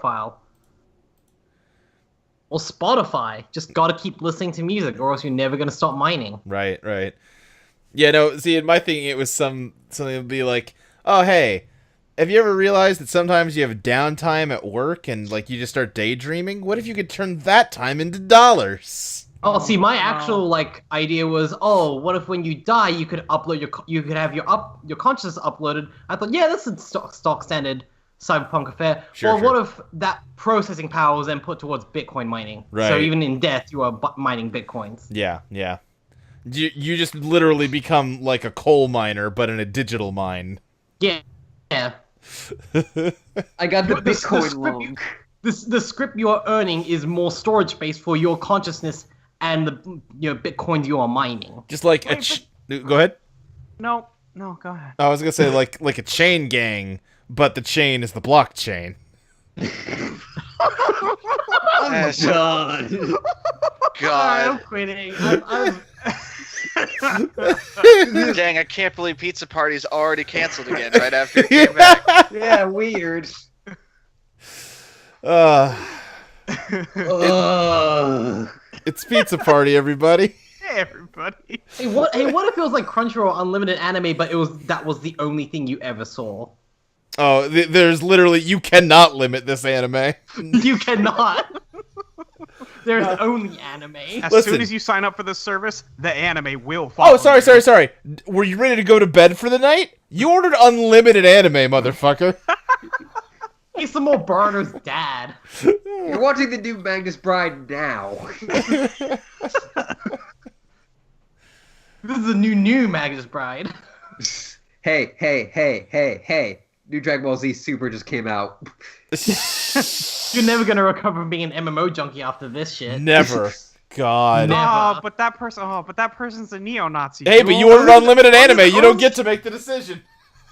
profile. Or Spotify. Just gotta keep listening to music, or else you're never gonna stop mining. Right, right. Yeah, no, see, in my thinking, it was something that would be like, oh, hey, have you ever realized that sometimes you have downtime at work and, like, you just start daydreaming? What if you could turn that time into dollars? Oh, see, my actual idea was, oh, what if when you die, you could upload you could have your consciousness uploaded? I thought, yeah, that's a stock standard cyberpunk affair. Sure, What if that processing power was then put towards Bitcoin mining? Right. So even in death, you are mining Bitcoins. Yeah, yeah. You just literally become like a coal miner, but in a digital mine. Yeah, yeah. I got the Bitcoin loan. The script you are earning is more storage space for your consciousness and the Bitcoins you are mining. Just like go ahead. No, go ahead. I was gonna say like a chain gang, but the chain is the blockchain. Oh God. God. I'm quitting. Dang, I can't believe Pizza Party's already canceled again right after it came back. Yeah, weird. It's Pizza Party, everybody. Hey, everybody. Hey, what if it was like Crunchyroll Unlimited Anime, but that was the only thing you ever saw? Oh, there's literally, you cannot limit this anime. You cannot. There's only anime. As soon as you sign up for this service, the anime will follow. Oh, sorry. Were you ready to go to bed for the night? You ordered unlimited anime, motherfucker. He's some more Barter's dad. You're watching the new Magnus Bride now. This is a new Magnus Bride. Hey. New Dragon Ball Z Super just came out. You're never gonna recover from being an MMO junkie after this shit. Never. God. Never. Oh, but that person's a neo-Nazi. Hey, but you ordered unlimited anime. You don't get to make the decision.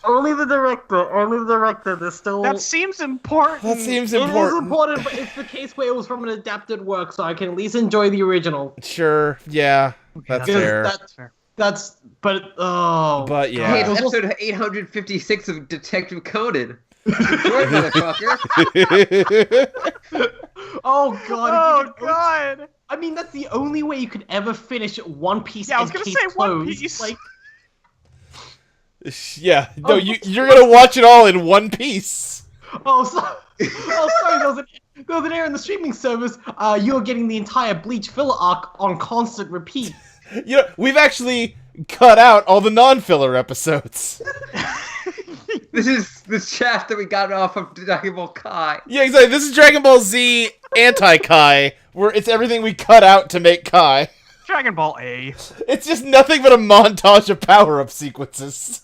Only the director. There's still. That seems important. That seems It is important. important, but it's the case where it was from an adapted work, so I can at least enjoy the original. Sure. Yeah. That's fair. But yeah. Hey, it's episode 856 of Detective Conan. Enjoy, motherfucker. Oh God! Oh God! I mean, that's the only way you could ever finish One Piece. Yeah, I was gonna say One Piece. Like, Yeah. No, you're gonna watch it all in one piece. sorry. There was an error in the streaming service. You're getting the entire Bleach filler arc on constant repeat. You know, we've actually cut out all the non-filler episodes. This is the shaft that we got off of Dragon Ball Kai. Yeah, exactly. This is Dragon Ball Z anti-Kai, where it's everything we cut out to make Kai. Dragon Ball A. It's just nothing but a montage of power-up sequences.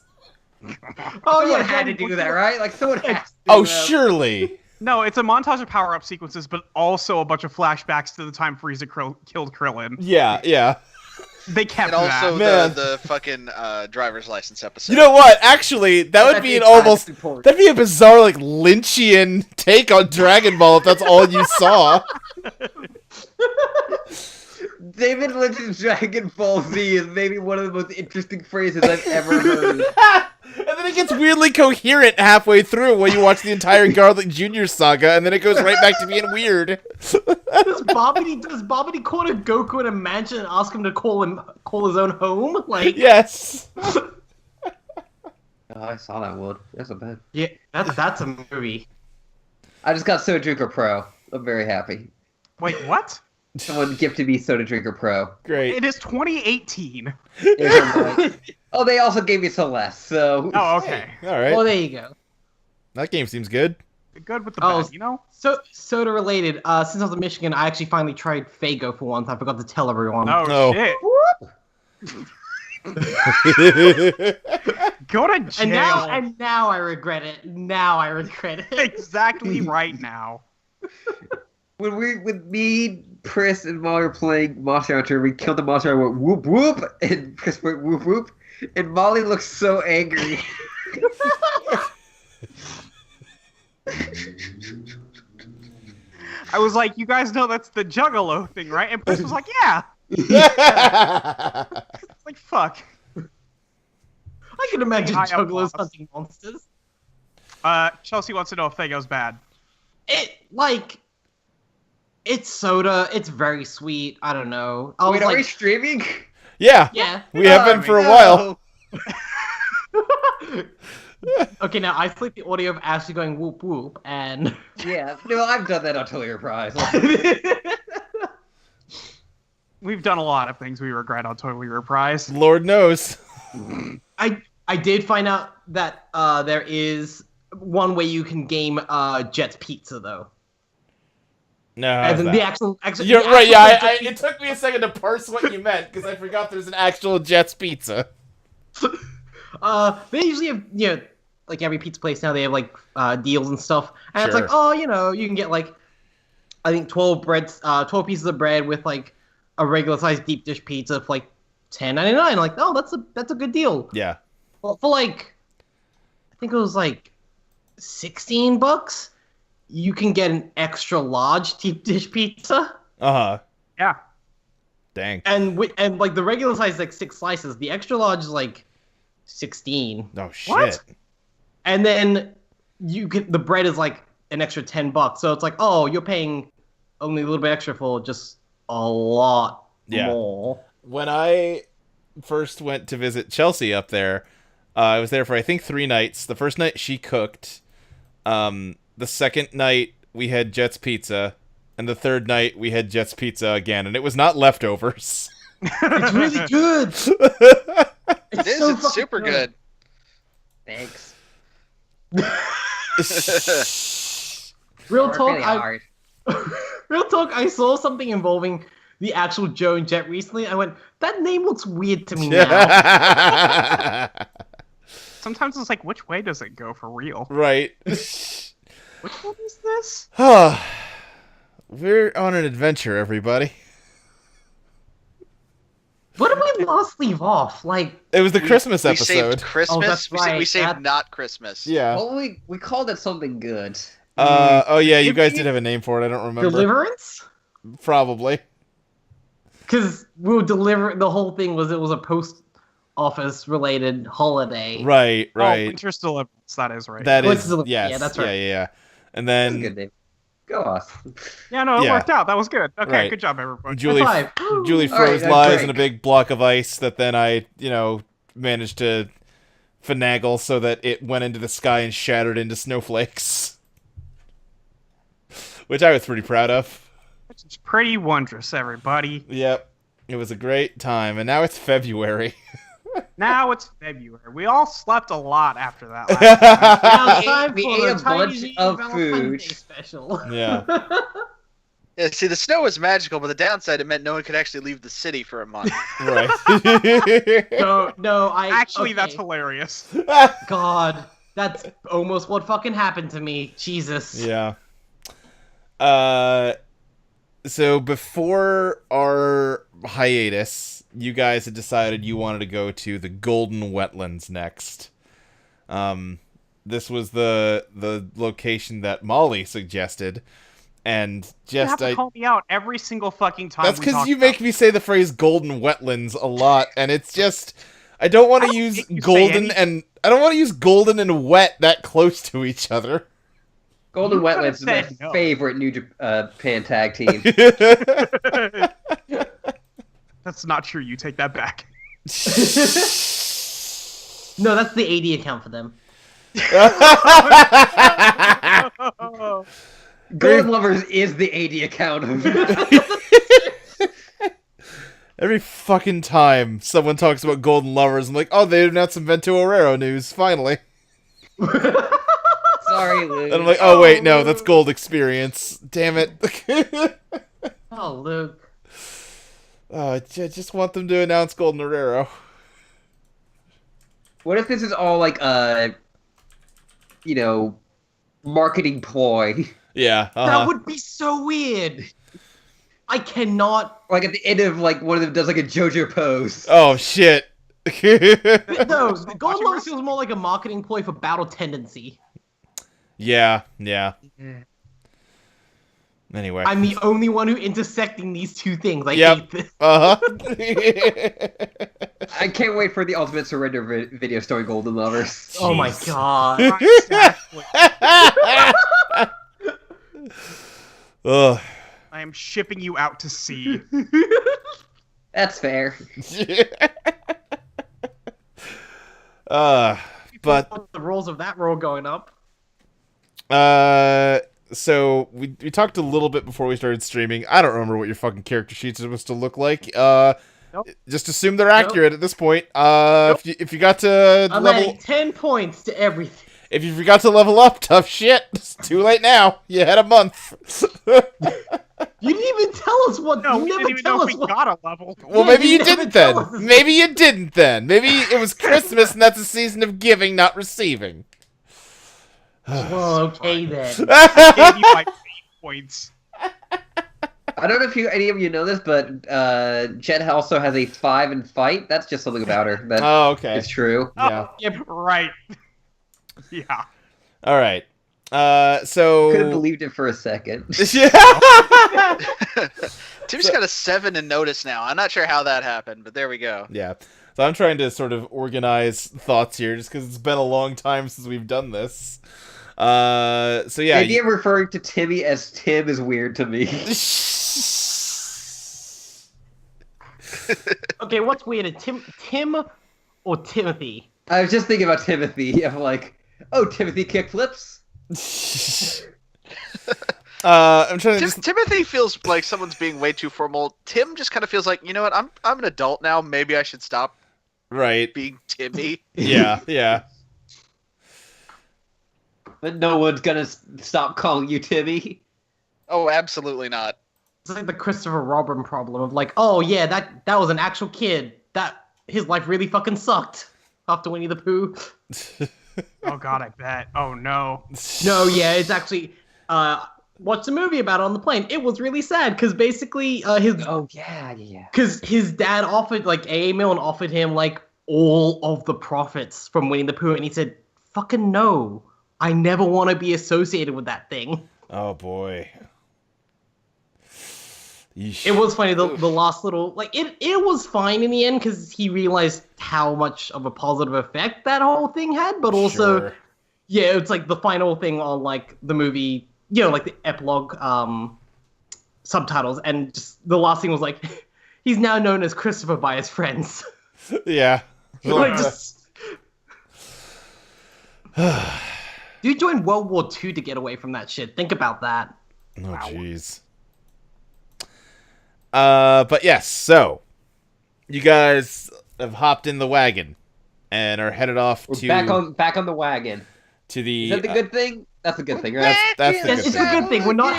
Someone had to do that, right? Like, someone has to do Oh, that. surely. No, it's a montage of power-up sequences, but also a bunch of flashbacks to the time Frieza killed Krillin. Yeah. They kept And also Man. the fucking driver's license episode. You know what? Actually, that would be an almost... Important. That'd be a bizarre, like, Lynchian take on Dragon Ball if that's all you saw. David Lynch's Dragon Ball Z is maybe one of the most interesting phrases I've ever heard. And then it gets weirdly coherent halfway through when you watch the entire Garlic Jr. saga, and then it goes right back to being weird. Does Babidi corner Goku in a mansion and ask him to call his own home? Like, Yes. Oh, I saw that one. That's a bad. yeah, that's a movie. I just got Soda Drinker Pro. I'm very happy. Wait, what? Someone gifted me Soda Drinker Pro. Great. It is 2018. Oh, they also gave me Celeste, so... Oh, okay. All right. Well, there you go. That game seems good. Good with the Oh, bad, you know? So soda related. Since I was in Michigan, I actually finally tried Fago for once. I forgot to tell everyone. Oh, No. shit. Go to jail. And now I regret it. Exactly right now. When me, Chris, and Molly were playing Monster Hunter, we killed the monster, I went whoop whoop, and Chris went whoop whoop, and Molly looked so angry. I was like, you guys know that's the Juggalo thing, right? And Chris was like, yeah. It's like, fuck. I can imagine High jugglers applause. hunting monsters. Chelsea wants to know if Fago's bad. It's soda. It's very sweet. I don't know. I was Wait, are we like, streaming? Yeah, yeah. we have been for a No. while. Okay, now isolate the audio of Ashley going whoop whoop and. Yeah. No, I've done that on Totally Reprised. We've done a lot of things we regret on Totally Reprised. Lord knows. I did find out that there is one way you can game Jet's Pizza though. No, As how's in that? the actual You're the right. actual Yeah, Jet's it took me a second to parse what you meant because I forgot there's an actual Jets Pizza. They usually have, like every pizza place now, they have like deals and stuff, and it's Sure. like, oh, you can get like, I think 12 pieces of bread with like a regular sized deep dish pizza for like $10.99. Like, oh, that's a good deal. Yeah. Well, for like, I think it was like $16, you can get an extra large deep dish pizza. Uh-huh. Yeah. Dang. And like the regular size is like 6 slices. The extra large is like 16. Oh shit. What? And then the bread is like an extra $10. So it's like, oh, you're paying only a little bit extra for just a lot more. When I first went to visit Chelsea up there, I was there for I think 3 nights. The first night she cooked. The second night we had Jet's Pizza, and the third night we had Jet's Pizza again, and it was not leftovers. It's really good. It is. so It's fucking super good. Thanks. Real Worked talk, really hard. real talk. I saw something involving the actual Joe and Jet recently. I went, that name looks weird to me now. Sometimes it's like, which way does it go for real? Right. Which one is this? We're on an adventure, everybody. What did we last leave off? Like, It was the Christmas We episode. saved Christmas. Oh, that's We right. saved That- not Christmas. Yeah. Well, we called it something good. Oh yeah, you Did guys we- did have a name for it. I don't remember. Deliverance? Probably. Because we were the whole thing was it was a post office related holiday. Right. Oh, Right. Winter's Deliverance. That is right. That Winter's is. Deliverance, Yes. yeah, that's right. Yeah. And That's a then good name. Go us. Yeah, no, it Yeah. worked out. That was good. Okay, Right. good job, everybody. Julie High five. Julie All right, froze that's lies great. in a big block of ice that then I, managed to finagle so that it went into the sky and shattered into snowflakes. Which I was pretty proud of. Which is pretty wondrous, everybody. Yep. It was a great time. And now it's February. Now it's February. We all slept a lot after that last Now it's We time ate for a the bunch Chinese of Valentine's food. Day special. Yeah. Yeah, see, the snow was magical, but the downside, it meant no one could actually leave the city for a month. Right. No, Actually, that's okay. hilarious. God, that's almost what fucking happened to me. Jesus. Yeah. So before our hiatus, you guys had decided you wanted to go to the Golden Wetlands next. This was the location that Molly suggested, and You have just to call me out every single fucking time. that's we because talk you about make me say the phrase Golden Wetlands a lot, and it's just I don't want I to don't use think you say golden any- and wet that close to each other. Golden You could've Wetlands is my said no. favorite New Japan tag team. it. That's not true. You take that back. No, that's the AD account for them. Golden Lovers is the AD account of Every fucking time someone talks about Golden Lovers, I'm like, oh, they announced some Vento Arrero news, finally. Sorry, Lou. And I'm like, oh, wait, no, that's Gold Experience. Damn it. Oh, Luke. Oh, I just want them to announce Golden Arrero. What if this is all like marketing ploy? Yeah, That would be so weird. I cannot. Like at the end of like one of them does like a JoJo pose. Oh, shit. No, Golden Lovers feels more like a marketing ploy for Battle Tendency. Yeah. Anyway. I'm the only one who intersecting these two things. I Yep. hate this. Uh-huh. I can't wait for the Ultimate Surrender video starring Golden Lovers. Oh my Jeez. god. Exactly. Ugh. I am shipping you out to sea. That's fair. But the rules of that role going up. so we talked a little bit before we started streaming. I don't remember what your fucking character sheets are supposed to look like. Nope. Just assume they're accurate at this point. If you got to I'm level, adding 10 points to everything. if you forgot to level up, tough shit. It's too late now. You had a month. You didn't even tell us what. No, you we never didn't even tell know us if we what. got a level. Well, Yeah, maybe you you never didn't tell then. us. Maybe you didn't then. Maybe it was Christmas and that's a season of giving, not receiving. Well, okay then. I gave you my 8 points. I don't know if any of you know this, but Jet also has a 5 in fight. That's just something about her that Oh, okay. is true. Yeah. Yep. Right. Yeah. All right. So Could have believed it for a second. Tim's got a 7 in notice now. I'm not sure how that happened, but there we go. Yeah. So I'm trying to sort of organize thoughts here, just because it's been a long time since we've done this. So The yeah. idea of referring to Timmy as Tim is weird to me. Okay, what's weirder, Tim or Timothy? I was just thinking about Timothy. I'm like, oh, Timothy kickflips? I'm trying to just. Timothy feels like someone's being way too formal. Tim just kind of feels like, you know what? I'm an adult now. Maybe I should stop Right. being Timmy. Yeah. Yeah. But no one's gonna stop calling you Timmy. Oh, absolutely not. It's like the Christopher Robin problem of like, oh yeah, that was an actual kid. That his life really fucking sucked after Winnie the Pooh. Oh god, I bet. Oh no. No, yeah, it's actually watched a movie about it on the plane. It was really sad because basically Oh yeah. because his dad offered like AA Milne offered him like all of the profits from Winnie the Pooh, and he said, "Fucking no, I never want to be associated with that thing." Oh boy. Yeesh. It was funny the last little like it was fine in the end because he realized how much of a positive effect that whole thing had, but also Sure. yeah, it's like the final thing on like the movie, you know, like the epilogue subtitles, and just the last thing was like he's now known as Christopher by his friends. Yeah. Like just you joined World War II to get away from that shit. Think about that. Oh jeez. But yes, so you guys have hopped in the wagon and are headed off We're to back on the wagon. to the. Is that the good thing? That's a good thing, right? That's the Yes, good it's thing. a good thing. We're not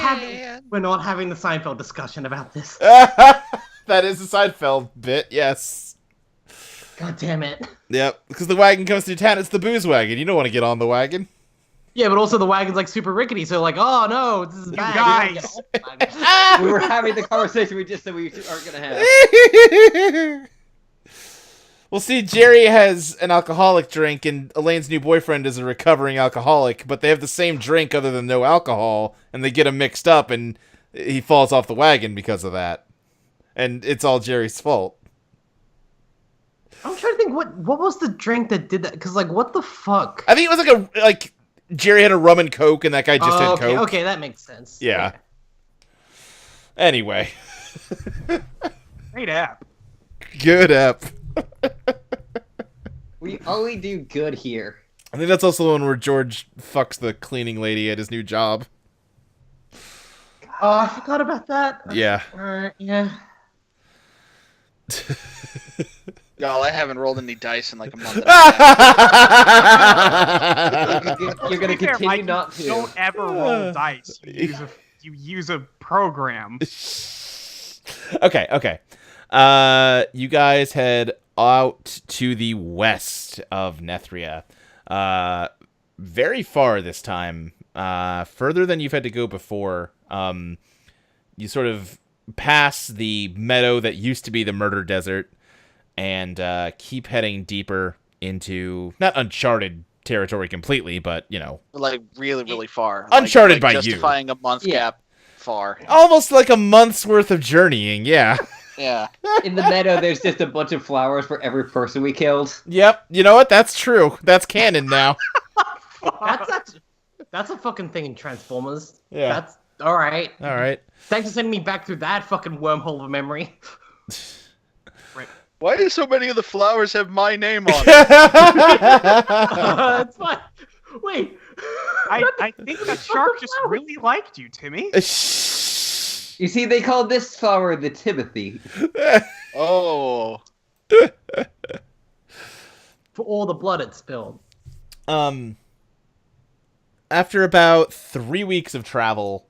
having the Seinfeld discussion about this. That is a Seinfeld bit. Yes. God damn it. Yep. Because the wagon comes through town. It's the booze wagon. You don't want to get on the wagon. Yeah, but also the wagon's like super rickety, so like, oh no, this is bad. guys. We don't get off the wagon. We were having the conversation we just said we aren't gonna have. Well, see, Jerry has an alcoholic drink, and Elaine's new boyfriend is a recovering alcoholic, but they have the same drink other than no alcohol, and they get him mixed up, and he falls off the wagon because of that. And it's all Jerry's fault. I'm trying to think what was the drink that did that? Because like, what the fuck? I think it was like Jerry had a rum and Coke, and that guy just had okay, Coke. okay, that makes sense. Yeah. Anyway. Great app. Good app. We only do good here. I think that's also the one where George fucks the cleaning lady at his new job. Oh, I forgot about that. Yeah. Alright, yeah. Y'all, I haven't rolled any dice in like a month. And a half. You're gonna To be fair, continue Mike, not to. Don't ever roll dice. You use a program. Okay. You guys head out to the west of Nethria. Very far this time. Further than you've had to go before. You sort of pass the meadow that used to be the murder desert and keep heading deeper into not uncharted territory completely, but, you know. Like really, really far. Uncharted by you. justifying a month gap far. Almost like a month's worth of journeying, yeah. Yeah. In the meadow, there's just a bunch of flowers for every person we killed. Yep, you know what? That's true. That's canon now. That's a fucking thing in Transformers. Yeah. All right. All right. Thanks for sending me back through that fucking wormhole of a memory. Why do so many of the flowers have my name on it? It's fine. Wait. I think that shark just really liked you, Timmy. You see, they call this flower the Timothy. Oh. For all the blood it spilled. After about 3 weeks of travel,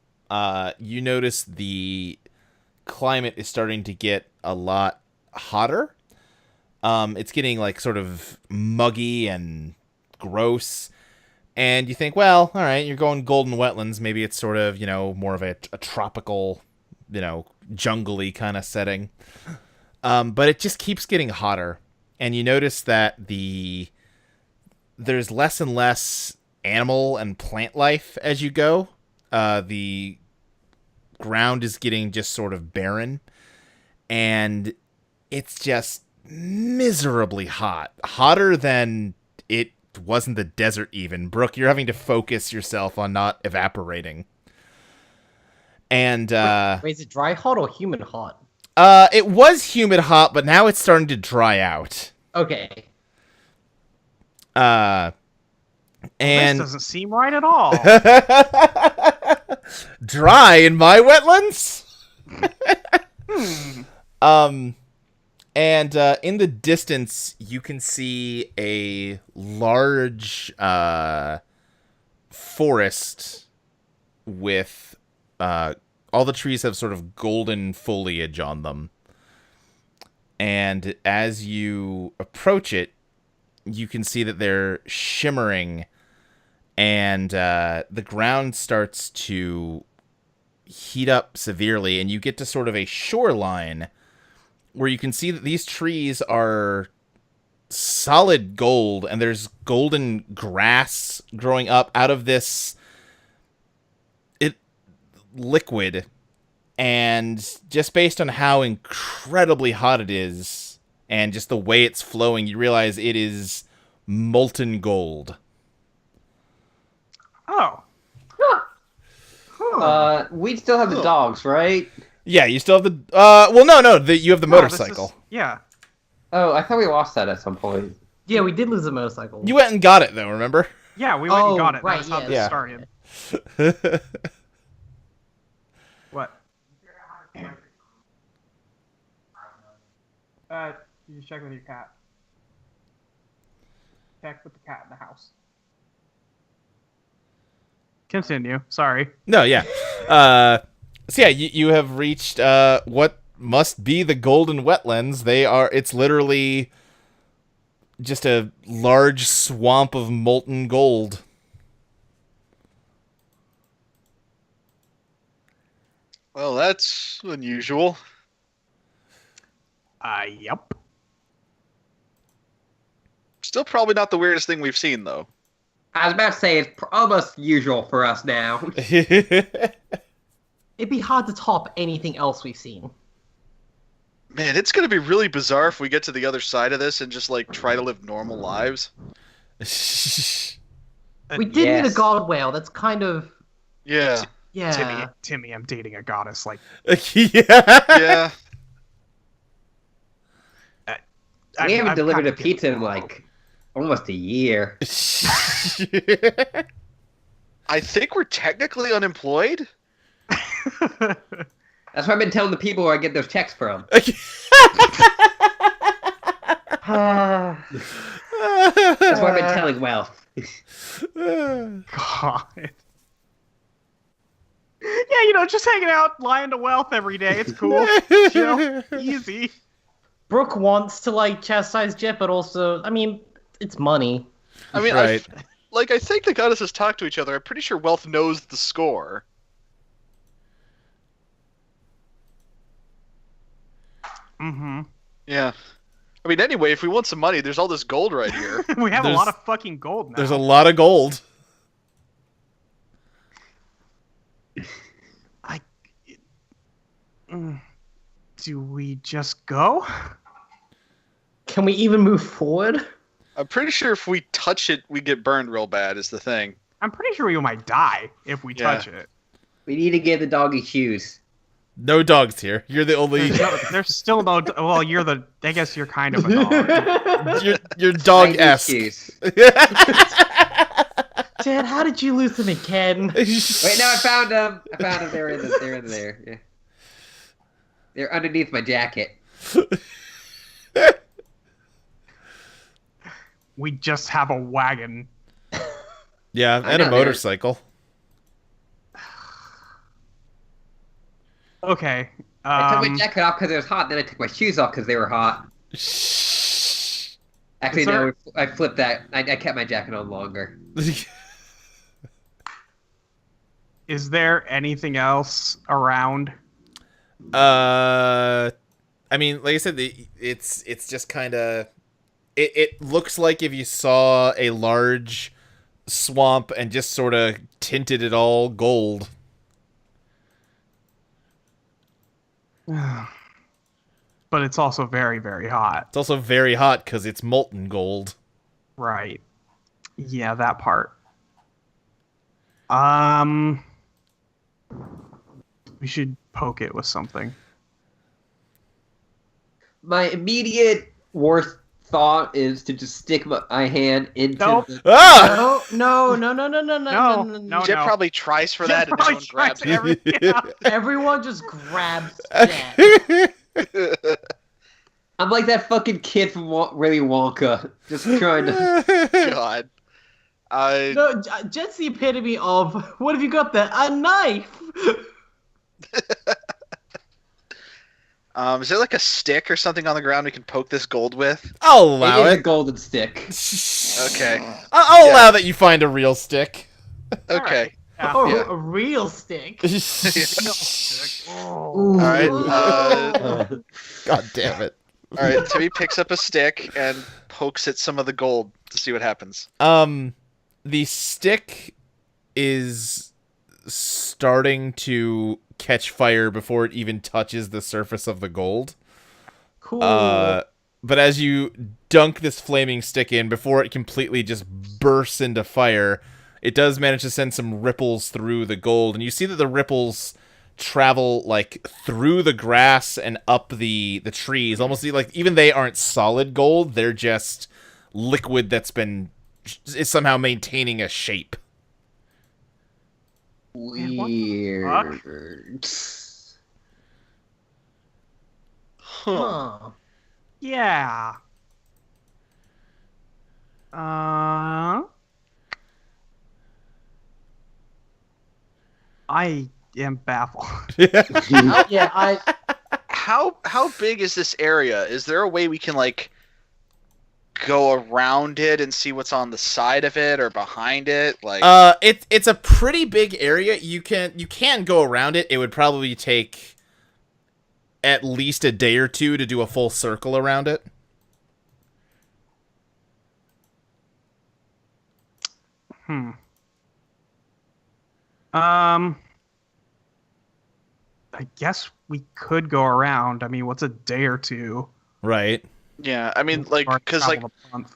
you notice the climate is starting to get a lot hotter. It's getting like sort of muggy and gross. And you think, well, all right, you're going golden wetlands. Maybe it's sort of, more of a tropical, jungly kind of setting. But it just keeps getting hotter. And you notice that there's less and less animal and plant life as you go. The ground is getting just sort of barren. And it's just miserably hot. Hotter than it wasn't the desert even. Brooke, you're having to focus yourself on not evaporating. And Wait, is it dry hot or humid hot? it was humid hot, but now it's starting to dry out. Okay. This And doesn't seem right at all. dry in my wetlands? And in the distance, you can see a large forest with all the trees have sort of golden foliage on them. And as you approach it, you can see that they're shimmering, and the ground starts to heat up severely, and you get to sort of a shoreline where you can see that these trees are solid gold, and there's golden grass growing up out of this liquid. And just based on how incredibly hot it is, and just the way it's flowing, you realize it is molten gold. Oh. We still have the dogs, right? Yeah, you still have the... well, no, you have the No, this is- motorcycle. Yeah. Oh, I thought we lost that at some point. Yeah, we did lose a motorcycle. You went and got it, though, remember? Yeah, we went and Oh, got it. right, That's how yeah. this Yeah. started. What? You just check with your cat. Check with the cat in the house. Continue. Sorry. No, yeah. So yeah, you have reached what must be the golden wetlands. It's literally just a large swamp of molten gold. Well, that's unusual. Yup. Still probably not the weirdest thing we've seen, though. I was about to say it's almost usual for us now. It'd be hard to top anything else we've seen. Man, it's gonna be really bizarre if we get to the other side of this and just, like, try to live normal lives. We did meet a Yes. god whale. That's kind of Yeah. yeah. Timmy, I'm dating a goddess. Like, Yeah. Yeah. We haven't I've delivered kinda a pizza in given up like almost a year. I think we're technically unemployed. hope. That's what I've been telling the people where I get those checks from. That's what I've been telling Wealth. God. Yeah, just hanging out, lying to Wealth every day. It's cool. Chill. Easy. Brooke wants to like chastise Jet, but also, I mean, it's money. I mean, Right. I think the goddesses talk to each other. I'm pretty sure Wealth knows the score. Mm-hmm. Yeah. I mean, anyway, if we want some money, there's all this gold right here. We have a There's- lot of fucking gold now. There's a lot of gold. Do we just go? Can we even move forward? I'm pretty sure if we touch it, we get burned real bad, is the thing. I'm pretty sure we might die if we Yeah. touch it. We need to give the doggy shoes. No dogs here. You're the only. There's still no. Well, you're the. I guess you're kind of a dog. You're I dog need esque. shoes. Dad, how did you lose them again? Wait, no, I found them. They're in there. Yeah. They're underneath my jacket. We just have a wagon. Yeah, I and a know, motorcycle. Okay. I took my jacket off because it was hot, then I took my shoes off because they were hot. Actually, no, I flipped that. I kept my jacket on longer. Is there anything else around? I mean, like I said, it's just kind of. It looks like if you saw a large swamp and just sort of tinted it all gold. But it's also very, very hot. It's also very hot because it's molten gold. Right. Yeah, that part. We should poke it with something. My immediate worst thought is to just stick my hand into Nope. the... Ah! No. Jet probably tries for that and no one grabs it. everything. Everyone just grabs Dad. I'm like that fucking kid from Willy Wonka, just trying to... God. No, Jet's the epitome of, what have you got there? A knife! Is there like a stick or something on the ground we can poke this gold with? I'll allow It is a it. golden stick. Okay. I'll allow that you find a real stick. Okay. Yeah. Or Yeah. a real stick. All right. God damn it. All right. Timmy picks up a stick and pokes at some of the gold to see what happens. The stick is starting to catch fire before it even touches the surface of the gold. Cool. But as you dunk this flaming stick in, before it completely just bursts into fire, it does manage to send some ripples through the gold, and you see that the ripples travel like through the grass and up the trees. Almost like even they aren't solid gold; they're just liquid that's been is somehow maintaining a shape. Weird. Huh. Yeah. I am baffled. Yeah, How big is this area? Is there a way we can like go around it and see what's on the side of it or behind it? Like It's a pretty big area. You can go around it. It would probably take at least a day or two to do a full circle around it. I guess we could go around. I mean, what's a day or two? Right. yeah, I mean like Or because like travel a month.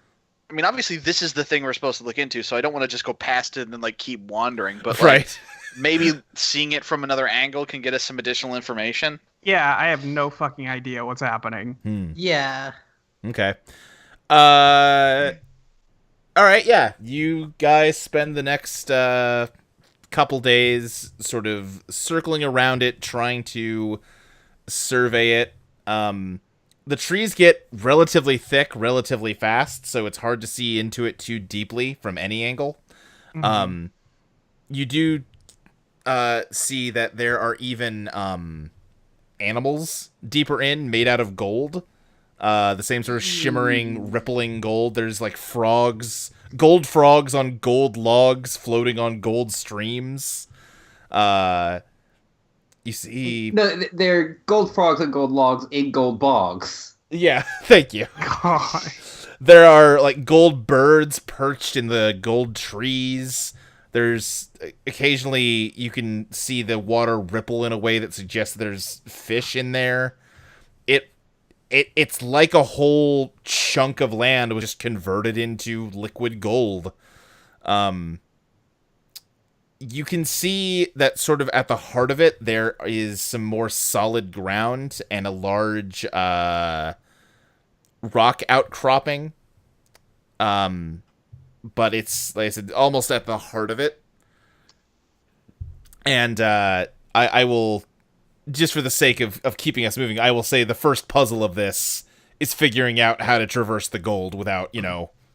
I mean obviously this is the thing we're supposed to look into, so I don't want to just go past it and then like keep wandering, but like, Right. maybe seeing it from another angle can get us some additional information. Yeah, I have no fucking idea what's happening. yeah. Okay. All right, yeah. You guys spend the next couple days sort of circling around it, trying to survey it. The trees get relatively thick relatively fast, so it's hard to see into it too deeply from any angle. Mhm. You do see that there are even animals deeper in, made out of gold. The same sort of shimmering, rippling gold. There's like gold frogs on gold logs floating on gold streams. You see... No, they're gold frogs and gold logs in gold bogs. Yeah, thank you. God. There are like gold birds perched in the gold trees. There's occasionally you can see the water ripple in a way that suggests there's fish in there. It's like a whole chunk of land was just converted into liquid gold. you can see that sort of at the heart of it, there is some more solid ground and a large rock outcropping. But it's, like I said, almost at the heart of it. And I will, just for the sake of keeping us moving, I will say the first puzzle of this is figuring out how to traverse the gold without,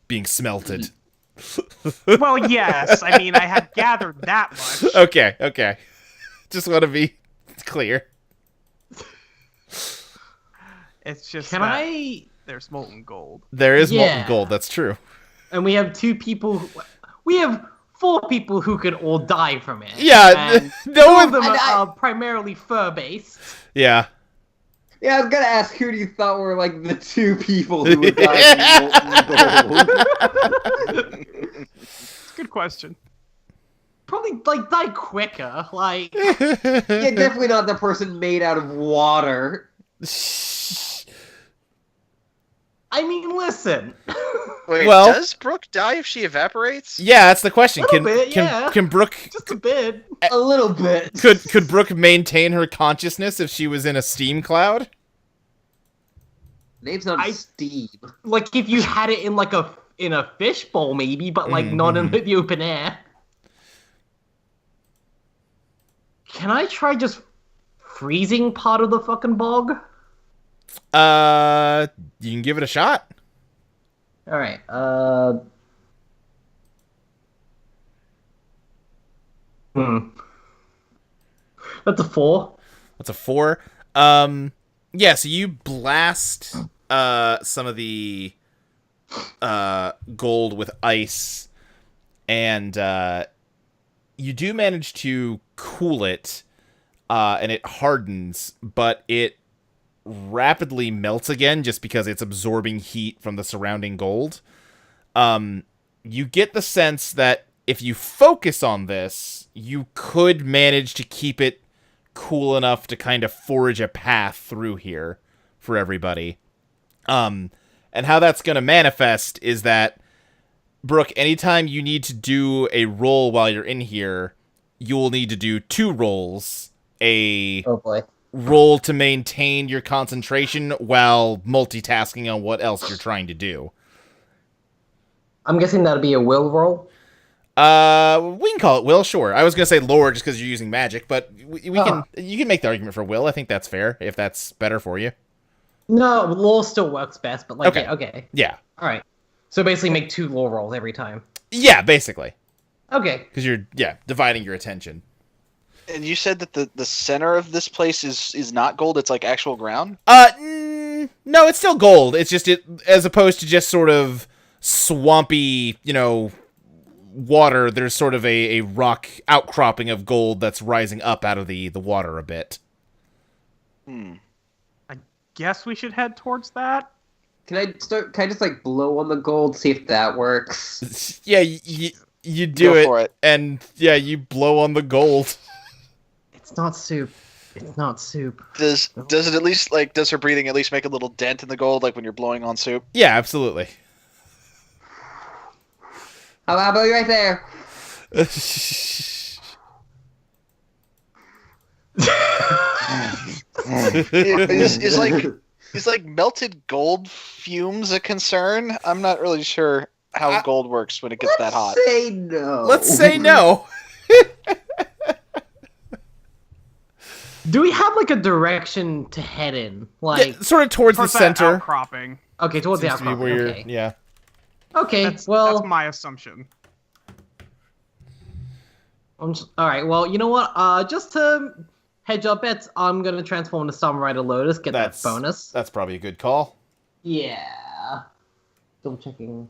being smelted. Well, yes. I mean, I had gathered that much. Okay. Just want to be clear. It's just there's molten gold. There is molten Yeah. gold, that's true. And we have 2 people. We have 4 people who could all die from it. Yeah, And no 2 one- of them And are primarily fur-based. Yeah. Yeah, I was gonna ask who do you thought were like the 2 people who would die from molten gold? It's a good question. Probably, like, die quicker. Like, Yeah, definitely not the person made out of water. I mean, listen. Wait, Well- does Brooke die if she evaporates? Yeah, that's the question. Little bit, yeah. Can Brooke Just a bit. A little bit. could Brooke maintain her consciousness if she was in a steam cloud? Name's not I- Steve. Like, if you had it in, like, in a fishbowl, maybe, but, like, not in the open air. Can I try just freezing part of the fucking bog? You can give it a shot. Alright, That's a 4. That's a 4. Yeah, so you blast some of the gold with ice, and you do manage to cool it, and it hardens, but it rapidly melts again just because it's absorbing heat from the surrounding gold. You get the sense that if you focus on this, you could manage to keep it cool enough to kind of forge a path through here for everybody. And how that's going to manifest is that, Brooke, anytime you need to do a roll while you're in here, you will need to do 2 rolls. A Oh boy. roll to maintain your concentration while multitasking on what else you're trying to do. I'm guessing that'd be a will roll. We can call it will, sure. I was gonna say lore just because you're using magic, but we can. You can make the argument for will. I think that's fair if that's better for you. No, lore still works best, but like, Okay. yeah, okay. Yeah, Alright. So basically make 2 lore rolls every time. yeah, basically, Okay. because you're dividing your attention. And you said that the center of this place is not gold, it's like actual ground? No, it's still gold. It's just as opposed to just sort of swampy, water. There's sort of a rock outcropping of gold that's rising up out of the water a bit. Guess we should head towards that. Can I just like blow on the gold, see if that works? Yeah, you do Go for it. and yeah, you blow on the gold. It's not soup. It's not soup. Does it at least, does her breathing at least make a little dent in the gold, like when you're blowing on soup? Yeah, absolutely. How about you right there? Is like melted gold fumes a concern? I'm not really sure how gold works when it gets that hot. Say no. Let's say no. Do we have like a direction to head in? Like, Yeah, sort of towards the Towards that center. outcropping. okay, towards the Seems to be outcropping. where you're- Okay. Yeah. Okay. That's my assumption. All right. Well, you know what? Just to hedge our bets, I'm gonna transform into Summer Rider Lotus. Get That's that bonus. That's probably a good call. Yeah. Double checking.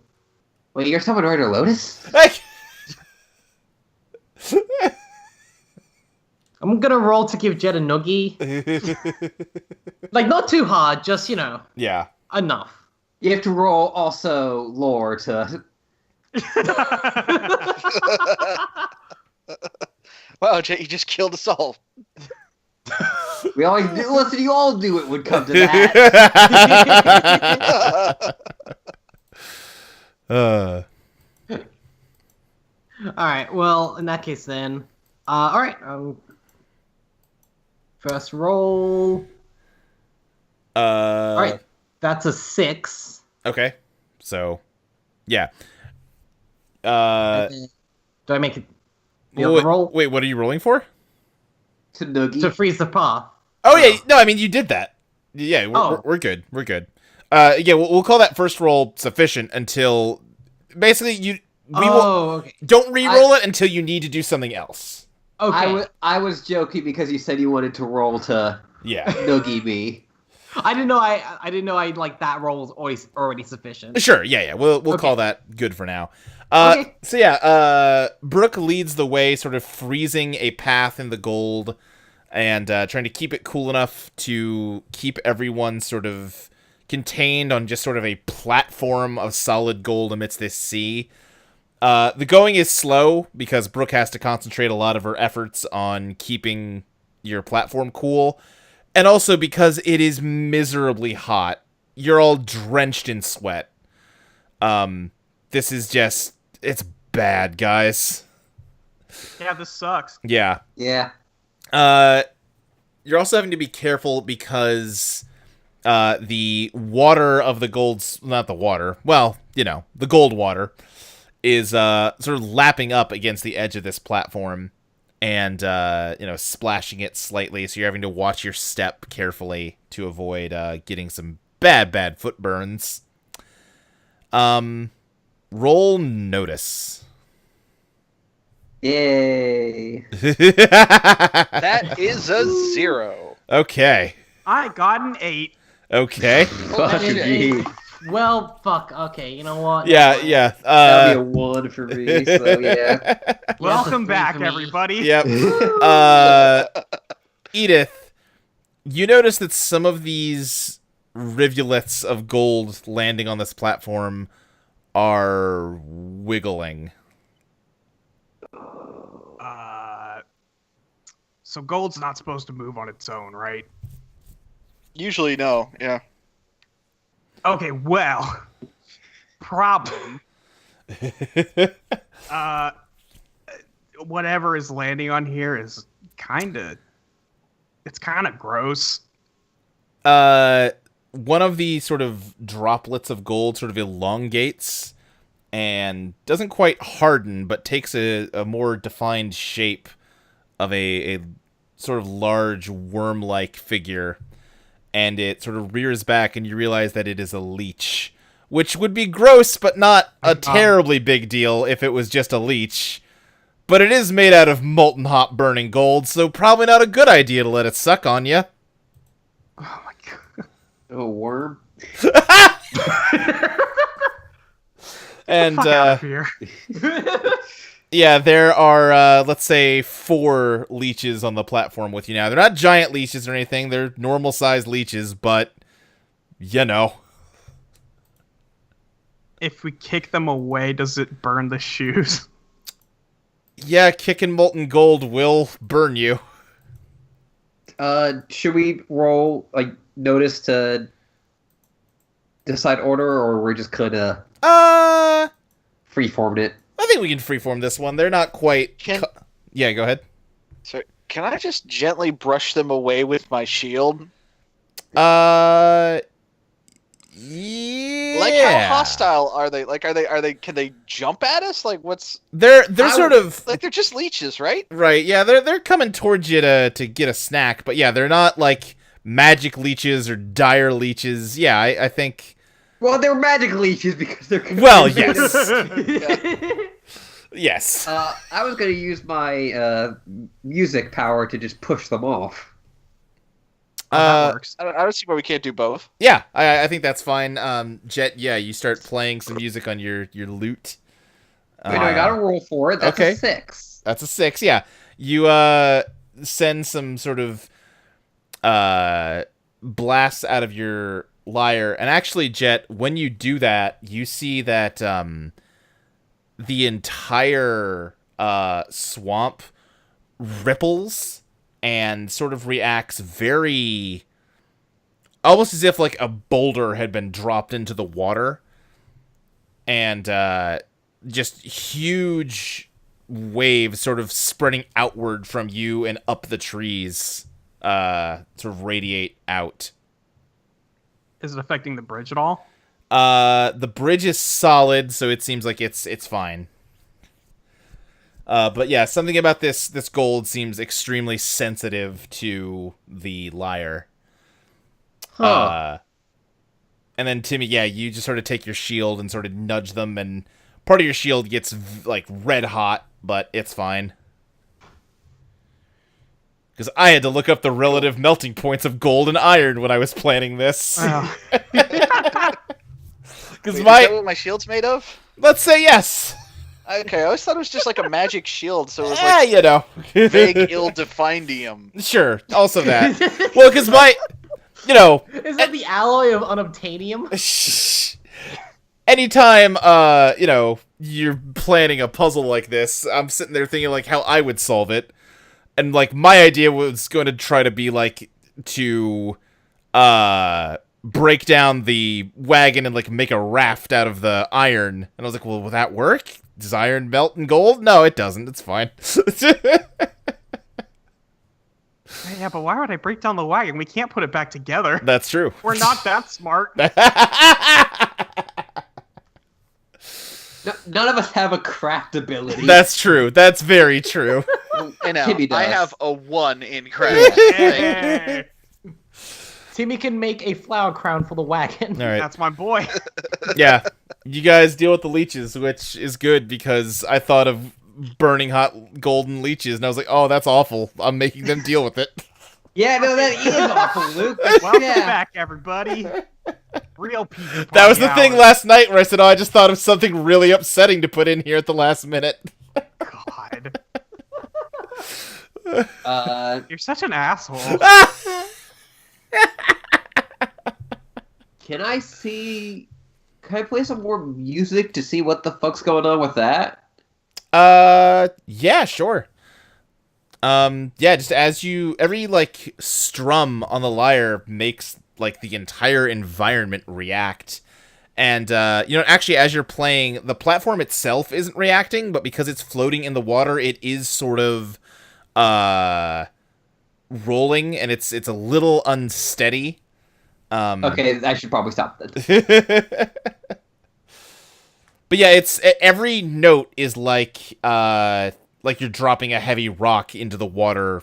Wait, you're someone Rider Lotus? I'm gonna roll to give Jet a noogie. Like, not too hard, just Yeah. enough. You have to roll also lore to. Wow, Jay, you just killed us all. We always do. Listen, you all knew it would come to that. right. Well, in that case, then. All right. First roll. All right. That's a 6. Okay. So, yeah. Do I make it? The Wait, other roll wait, what are you rolling for? To Noogie. to freeze the path. Oh, yeah. No, I mean, you did that. Yeah, we're good. We're good. Yeah, we'll call that first roll sufficient until basically Okay. don't re-roll it until you need to do something else. Okay. I was joking because you said you wanted to roll to Yeah. Noogie me. I didn't know. I didn't know. Like that roll was always already sufficient. Sure, yeah. We'll Okay. call that good for now. Okay. So yeah, Brooke leads the way, sort of freezing a path in the gold and trying to keep it cool enough to keep everyone sort of contained on just sort of a platform of solid gold amidst this sea. The going is slow because Brooke has to concentrate a lot of her efforts on keeping your platform cool. And also because it is miserably hot. You're all drenched in sweat. This is just... It's bad, guys. Yeah, this sucks. Yeah. Yeah. You're also having to be careful because the water of the gold's... Not the water. Well, the gold water is sort of lapping up against the edge of this platform and, splashing it slightly. So you're having to watch your step carefully to avoid getting some bad foot burns. Roll notice. Yay. That is a 0. Okay. I got an 8. Okay. Fuck shit. me. Well, fuck. Okay. You know what? Yeah. That'd be a 1 for me, so yeah. Welcome three back, for me. everybody. Yep. Edith, you notice that some of these rivulets of gold landing on this platform are wiggling. So gold's not supposed to move on its own, right? Usually, no. Yeah. Okay, well, problem. Whatever is landing on here is it's kind of gross. One of the sort of droplets of gold sort of elongates and doesn't quite harden, but takes a more defined shape of a sort of large worm-like figure. And it sort of rears back, and you realize that it is a leech. Which would be gross, but not a terribly big deal if it was just a leech. But it is made out of molten hot burning gold, so probably not a good idea to let it suck on you. Oh my god. A worm? And Fuck out of here. yeah, there are let's say 4 leeches on the platform with you now. They're not giant leeches or anything. They're normal sized leeches, but If we kick them away, does it burn the shoes? Yeah, kicking molten gold will burn you. Should we roll, notice to decide order, or we're just kinda freeformed it? I think we can freeform this one. They're not quite... Yeah, go ahead. So, can I just gently brush them away with my shield? Yeah. Like, how hostile are they? Like, are they? Can they jump at us? Like, what's? They're sort of like they're just leeches, right? right. Yeah, they're coming towards you to get a snack, but yeah, they're not like magic leeches or dire leeches. Yeah, I think. Well, they're magic leeches because they're... Well, yes. Yes. I was gonna use my music power to just push them off. That works. I don't see why we can't do both. Yeah, I think that's fine. Jet, yeah, you start playing some music on your lute. Wait, no, I got a roll for it. That's okay. a 6. That's a 6, yeah. You send some sort of blasts out of your lyre. And actually, Jet, when you do that, you see that the entire swamp ripples and sort of reacts very... almost as if like a boulder had been dropped into the water. And just huge waves sort of spreading outward from you and up the trees, sort of radiate out. Is it affecting the bridge at all? The bridge is solid, so it seems like it's fine. But yeah, something about this gold seems extremely sensitive to the lyre. Huh. And then Timmy, yeah, you just sort of take your shield and sort of nudge them, and part of your shield gets like red hot, but it's fine. Because I had to look up the relative melting points of gold and iron when I was planning this. Because Is that what my shield's made of? let's say yes. Okay, I always thought it was just like a magic shield, so it was Yeah, like you know. vague, ill-definedium. Sure, also that. Well, because my, you know, Is that the alloy of unobtainium? anytime, you know, you're planning a puzzle like this, I'm sitting there thinking, like, how I would solve it. And, like, my idea was going to try to be, like, to, break down the wagon and, like, make a raft out of the iron. And I was like, well, will that work? Does iron melt in gold? No, it doesn't. It's fine. Yeah, but why would I break down the wagon? We can't put it back together. That's true. We're not that smart. None of us have a craft ability. That's true. That's very true. I know. Timmy does. I have a 1 in craft. Hey, Timmy can make a flower crown for the wagon. All right. that's my boy. Yeah. You guys deal with the leeches, which is good because I thought of burning hot golden leeches, and I was like, oh, that's awful. I'm making them deal with it. Yeah, no, that is awful, Luke. Welcome Yeah. back, everybody. Real people. That was the thing last night where I said, oh, I just thought of something really upsetting to put in here at the last minute. God, Can you're such an asshole. I play some more music to see what the fuck's going on with that? Yeah, sure. Yeah, just every, like, strum on the lyre makes, like, the entire environment react. And, you know, actually, as you're playing, the platform itself isn't reacting, but because it's floating in the water, it is sort of, rolling, and it's a little unsteady. Okay, I should probably stop that. But yeah, it's every note is like you're dropping a heavy rock into the water,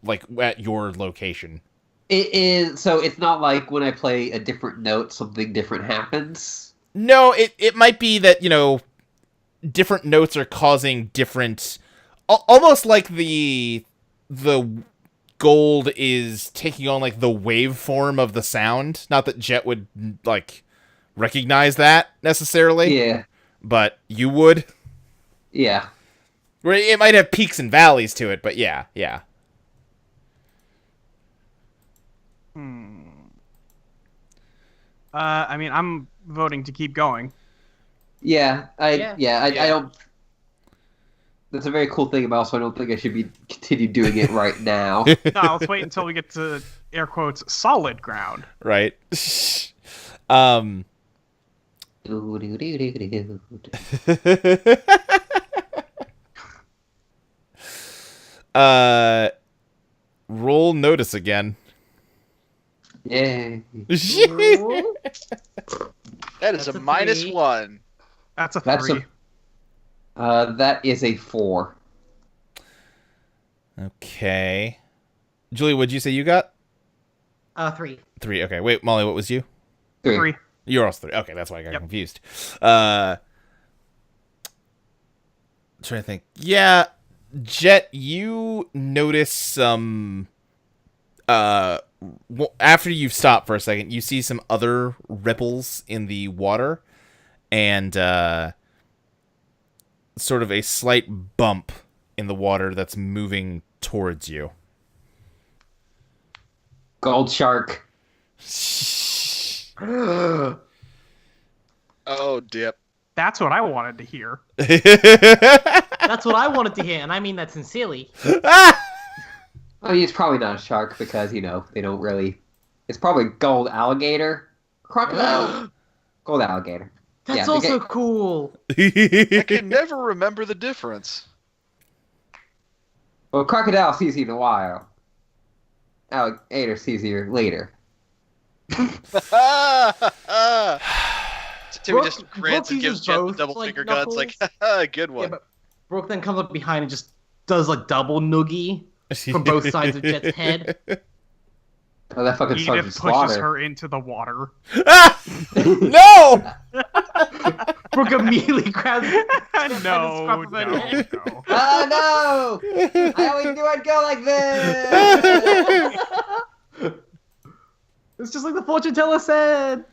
like at your location. It is, so it's not like when I play a different note, something different happens? No, it might be that, you know, different notes are causing different, almost like the gold is taking on, like, the waveform of the sound. Not that Jet would, like, recognize that necessarily. Yeah. But you would. Yeah. Where it might have peaks and valleys to it, but yeah. I mean, I'm voting to keep going. Yeah, I Yeah. don't... That's a very cool thing, but also I don't think I should continue doing it right now. No, let's wait until we get to, air quotes, solid ground. Right. Roll notice again. Yay. That is That's a a minus 3. 1. That's a 3. That's that is a 4. Okay. Julie, what'd you say you got? 3. 3. Okay. Wait, Molly, what was you? 3. You're also 3. Okay, that's why I got Yep. confused. Trying to think. Yeah, Jet, you notice some. After you've stopped for a second, you see some other ripples in the water, and sort of a slight bump in the water that's moving towards you. Gold shark. Oh, dip. That's what I wanted to hear. That's what I wanted to hear, and I mean that sincerely. I mean, it's probably not a shark because, you know, they don't really... It's probably gold alligator. Crocodile. Gold alligator. That's Yeah, also cool. I can never remember the difference. Well, crocodile sees you in a while. Alligator sees you later. Timmy just grins and gives uses Jet the both, double like, finger guns. Like, good Yeah, one. but Brooke then comes up behind and just does like double noogie from both sides of Jet's head. Oh, that fucking Sergeant Edith pushes Slaughter. her into the water. No! Brooke immediately grabs No, and scruffs her no, head. no. Oh no! I always knew I'd go like this! It's just like the fortune teller said.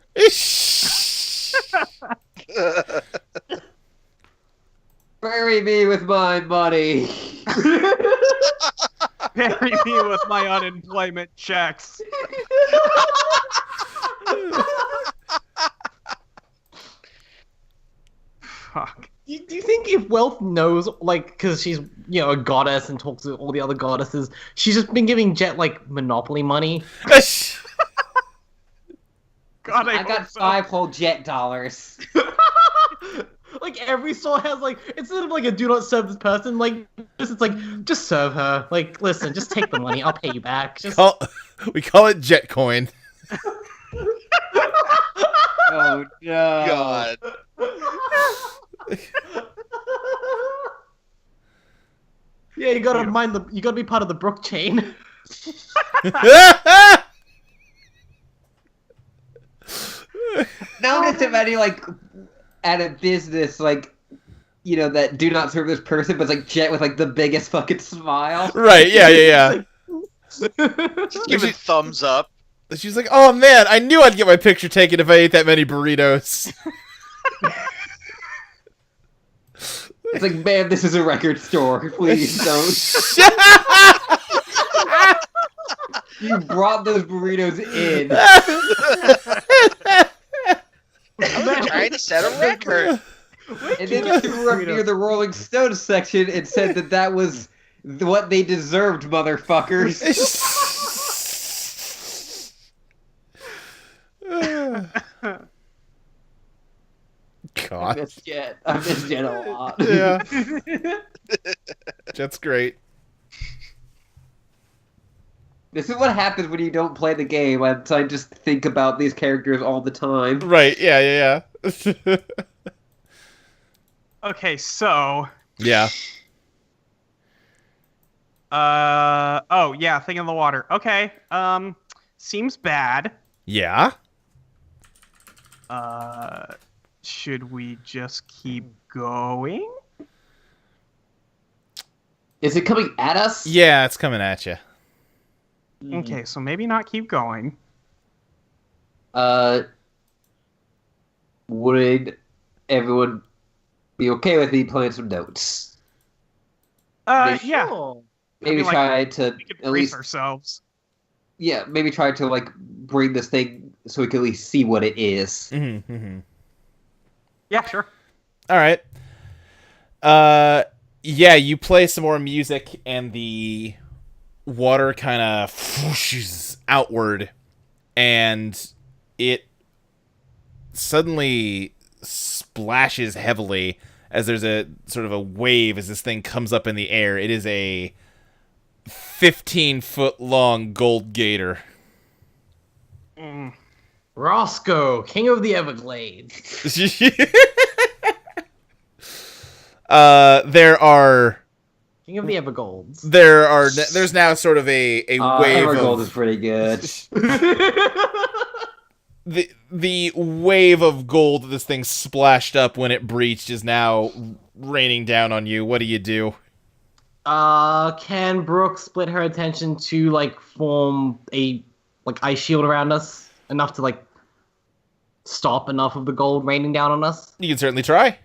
Bury me with my money. Bury me with my unemployment checks. Fuck. Do you think if Wealth knows, like, because she's, a goddess and talks to all the other goddesses, she's just been giving Jet, like, Monopoly money? God, I hope got so. 5 whole jet dollars. Like, every store has, like, instead of, like, a do not serve this person, like, it's like, just serve her. Like, listen, just take the money. I'll pay you back. Just... We call it Jet Coin. Oh no! God. Yeah, you gotta you gotta be part of the Brook chain. Notice if any like at a business like that do not serve this person, but it's like Jet with like the biggest fucking smile. Right, yeah. Just give it thumbs up. She's like, oh man, I knew I'd get my picture taken if I ate that many burritos. It's like, man, this is a record store. Please don't. You brought those burritos in. I'm trying to set a record. And then you were up near the Rolling Stones section and said that was what they deserved, motherfuckers. I God. miss Jet. I miss Jet a lot. Yeah. Jet's great. This is what happens when you don't play the game. I just think about these characters all the time. Right, yeah. Okay, so. Yeah. Oh, yeah, thing in the water. Okay, seems bad. Yeah? Should we just keep going? Is it coming at us? Yeah, it's coming at you. Okay, so maybe not keep going. Would everyone be okay with me playing some notes? Yeah, Sure. Maybe like, try to we could at brace least, ourselves. yeah, maybe try to like bring this thing so we can at least see what it is. Mm-hmm. Yeah, sure. All right. Yeah, you play some more music, and the water kind of whooshes outward, and it suddenly splashes heavily as there's a sort of a wave as this thing comes up in the air. It is a 15-foot long gold gator. Roscoe, King of the Everglades. There are King of the Evergolds. there's now sort of a wave Evergold of is pretty good. the wave of gold that this thing splashed up when it breached is now raining down on you. What do you do? Can Brooke split her attention to like form a ice shield around us enough to like stop enough of the gold raining down on us? You can certainly try.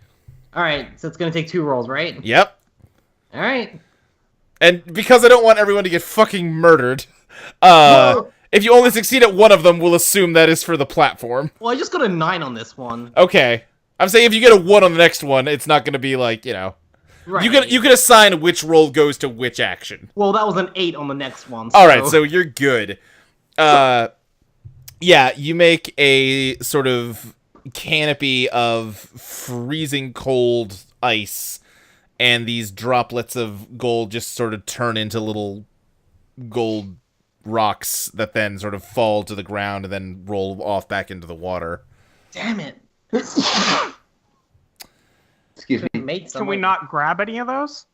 All right, so it's gonna take 2 rolls, right? Yep. All right. And because I don't want everyone to get fucking murdered, Well, if you only succeed at one of them, we'll assume that is for the platform. I just got a 9 on this one. Okay. I'm saying if you get a 1 on the next one, it's not going to be like, Right. You can assign which roll goes to which action. Well, that was an 8 on the next one. All right, so you're good. Yeah, you make a sort of canopy of freezing cold ice, and these droplets of gold just sort of turn into little gold rocks that then sort of fall to the ground and then roll off back into the water. Damn it. Excuse me. Can we not grab any of those?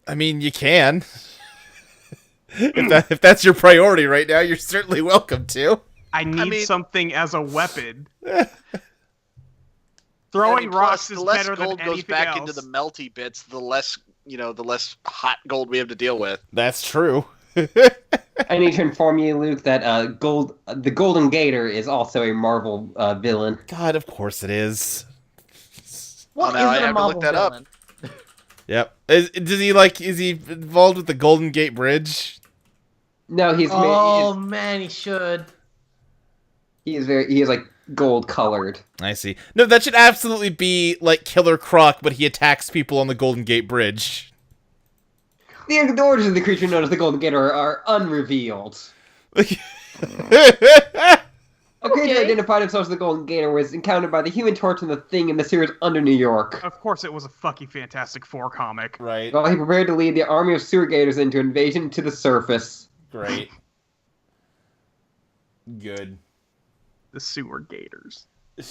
I mean, you can. If that's your priority right now, you're certainly welcome to. I need something as a weapon. I Throwing mean, rocks plus, is the less better than gold anything goes back else. into the melty bits, the less hot gold we have to deal with. That's true. I need to inform you, Luke, that the Golden Gator is also a Marvel villain. God, of course it is. What now is I a have to look Marvel that up. villain? Yep. Is he involved with the Golden Gate Bridge? No, Oh man, he should. he is like gold colored. I see. No, that should absolutely be like Killer Croc, but he attacks people on the Golden Gate Bridge. The origins of the creature known as the Golden Gator are unrevealed. A creature identified himself as the Golden Gator was encountered by the Human Torch and the Thing in the series Under New York. Of course, it was a fucking Fantastic Four comic. Right. While he prepared to lead the army of sewer gators into invasion to the surface. Great. Good. The sewer gators. It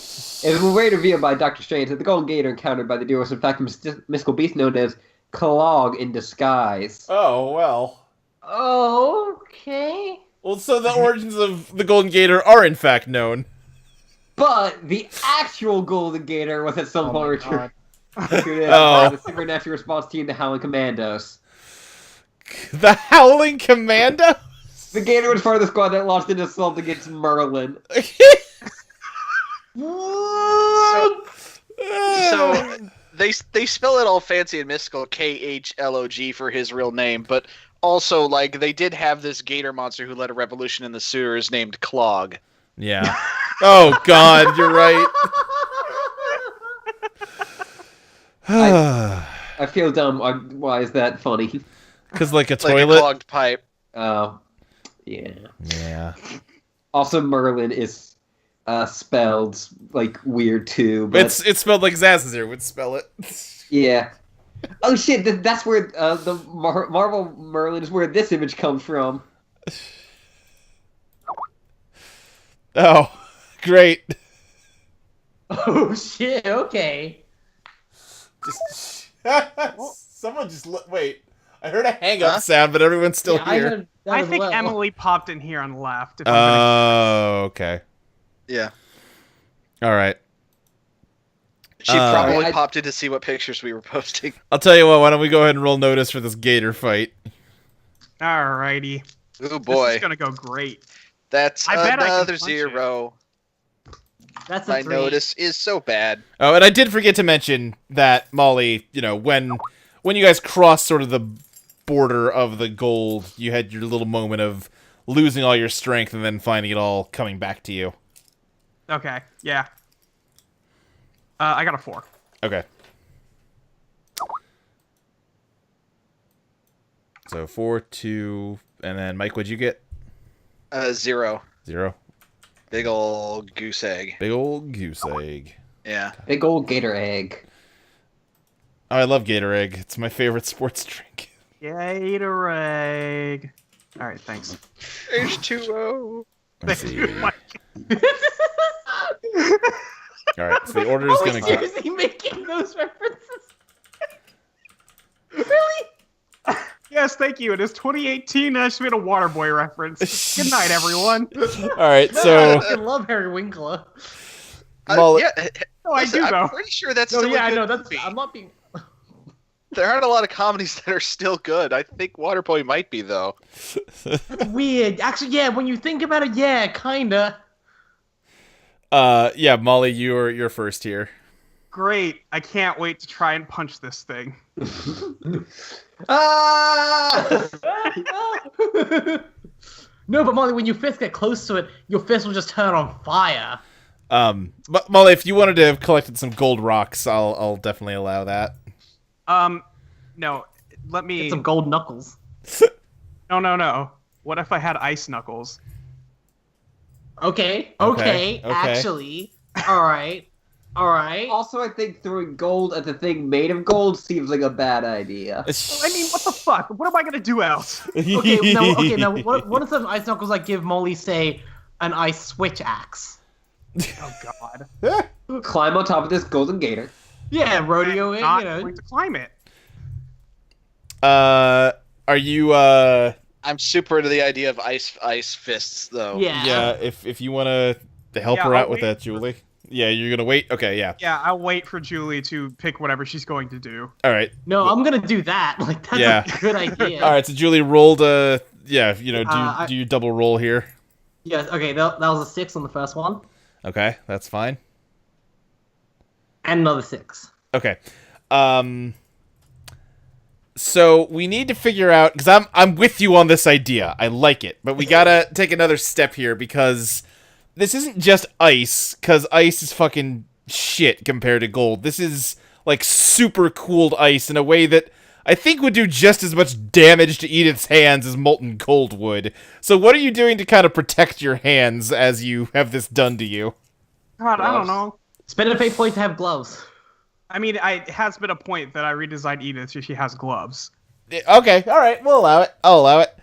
was later revealed by Dr. Strange that the Golden Gator encountered by the duo was in fact a mystical beast known as Clog in disguise. Oh, well. Okay. Well, so the origins of the Golden Gator are in fact known. But the actual Golden Gator was at some point God. recruited by the supernatural response team, the Howling Commandos. The Howling Commando? The Gator was part of the squad that launched an assault against Merlin. So they spell it all fancy and mystical, KHLOG for his real name, but also like they did have this gator monster who led a revolution in the sewers named Clog. Yeah. Oh, God, you're right. I feel dumb. Why is that funny? Because, like a Like toilet? a clogged pipe. Oh, yeah. Yeah. Also, Merlin is spelled like weird too. But It's spelled like Zazazer would spell it. yeah. Oh shit! That's where the Marvel Merlin is where this image comes from. Oh, great. Oh shit. Okay. Someone just wait. I heard a hang-up sound, but everyone's still Yeah, I here. heard that I as think well. Emily popped in here and left. If I'm gonna... Okay. Yeah. All right. She probably I- popped in to see what pictures we were posting. I'll tell you what. Why don't we go ahead and roll notice for this gator fight? Alrighty. Oh This boy. is gonna go great. That's I bet I can another punch 0. That's My a 3. notice is so bad. Oh, and I did forget to mention that Molly. You know, when you guys crossed sort of the border of the gold, you had your little moment of losing all your strength and then finding it all coming back to you. Okay. Yeah. I got a 4. Okay. So 4, 2, and then Mike, what'd you get? 0. 0. Big ol' goose egg. Big old goose egg. Yeah. Big old gator egg. Oh, I love Gator Egg. It's my favorite sports drink. Gatorade. All right. Thanks. H2O. Let's see. Mike. All right, so the order is Are we gonna go. seriously making those references? Really? Yes, thank you. It is 2018. I just made a Waterboy reference. Good night, everyone. All right, No, I so fucking love Harry Winkler. Molly- Yeah. Oh, I Listen, do though. I'm pretty sure that's No, still yeah, a I good know. That's. movie. I'm not being. There aren't a lot of comedies that are still good. I think Waterboy might be though. That's weird. Actually, yeah. When you think about it, yeah, kinda. yeah, Molly, you're first here. Great. I can't wait to try and punch this thing. Ah! No, but Molly, when your fist get close to it, your fist will just turn on fire. But Molly, if you wanted to have collected some gold rocks, I'll definitely allow that. No. Let me. Get some gold knuckles. No. What if I had ice knuckles? Okay. Okay. Actually, all right. All right. Also, I think throwing gold at the thing made of gold seems like a bad idea. I mean, what the fuck? What am I gonna do else? Okay, now what if some ice knuckles like give Molly, say, an ice switch axe? Oh god. Climb on top of this golden gator. Yeah, rodeo it, Not you know. going to climb it. Are you I'm super into the idea of ice fists, though. Yeah. yeah, if you want to help Yeah, her I'll out with wait. that, Julie. Yeah, you're gonna wait. Okay, yeah. Yeah, I'll wait for Julie to pick whatever she's going to do. All right. No, I'm gonna do that. Like that's Yeah. a good idea. All right. So Julie rolled yeah, you know, do you double roll here? Yes. Okay. That was a 6 on the first one, Okay, that's fine. and another 6. Okay. So we need to figure out, because I'm with you on this idea. I like it, but we gotta take another step here because this isn't just ice. Because ice is fucking shit compared to gold. This is like super cooled ice in a way that I think would do just as much damage to Edith's hands as molten gold would. So what are you doing to kind of protect your hands as you have this done to you? God, I don't Gloves. know. Spend a fate point to have gloves. I mean, it has been a point that I redesigned Edith so she has gloves. Okay, all right, we'll allow it. I'll allow it.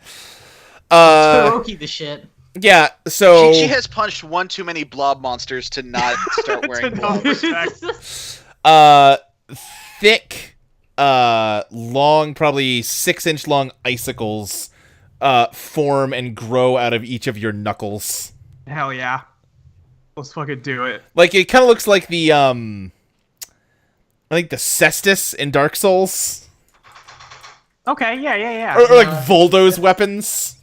Todoroki the shit. Yeah. So She has punched one too many blob monsters to not start wearing To not gloves. protect. thick, long, probably 6-inch long icicles form and grow out of each of your knuckles. Hell yeah. Let's fucking do it. Like it kind of looks like the I think the Cestus in Dark Souls, Okay, yeah. or like Voldo's weapons.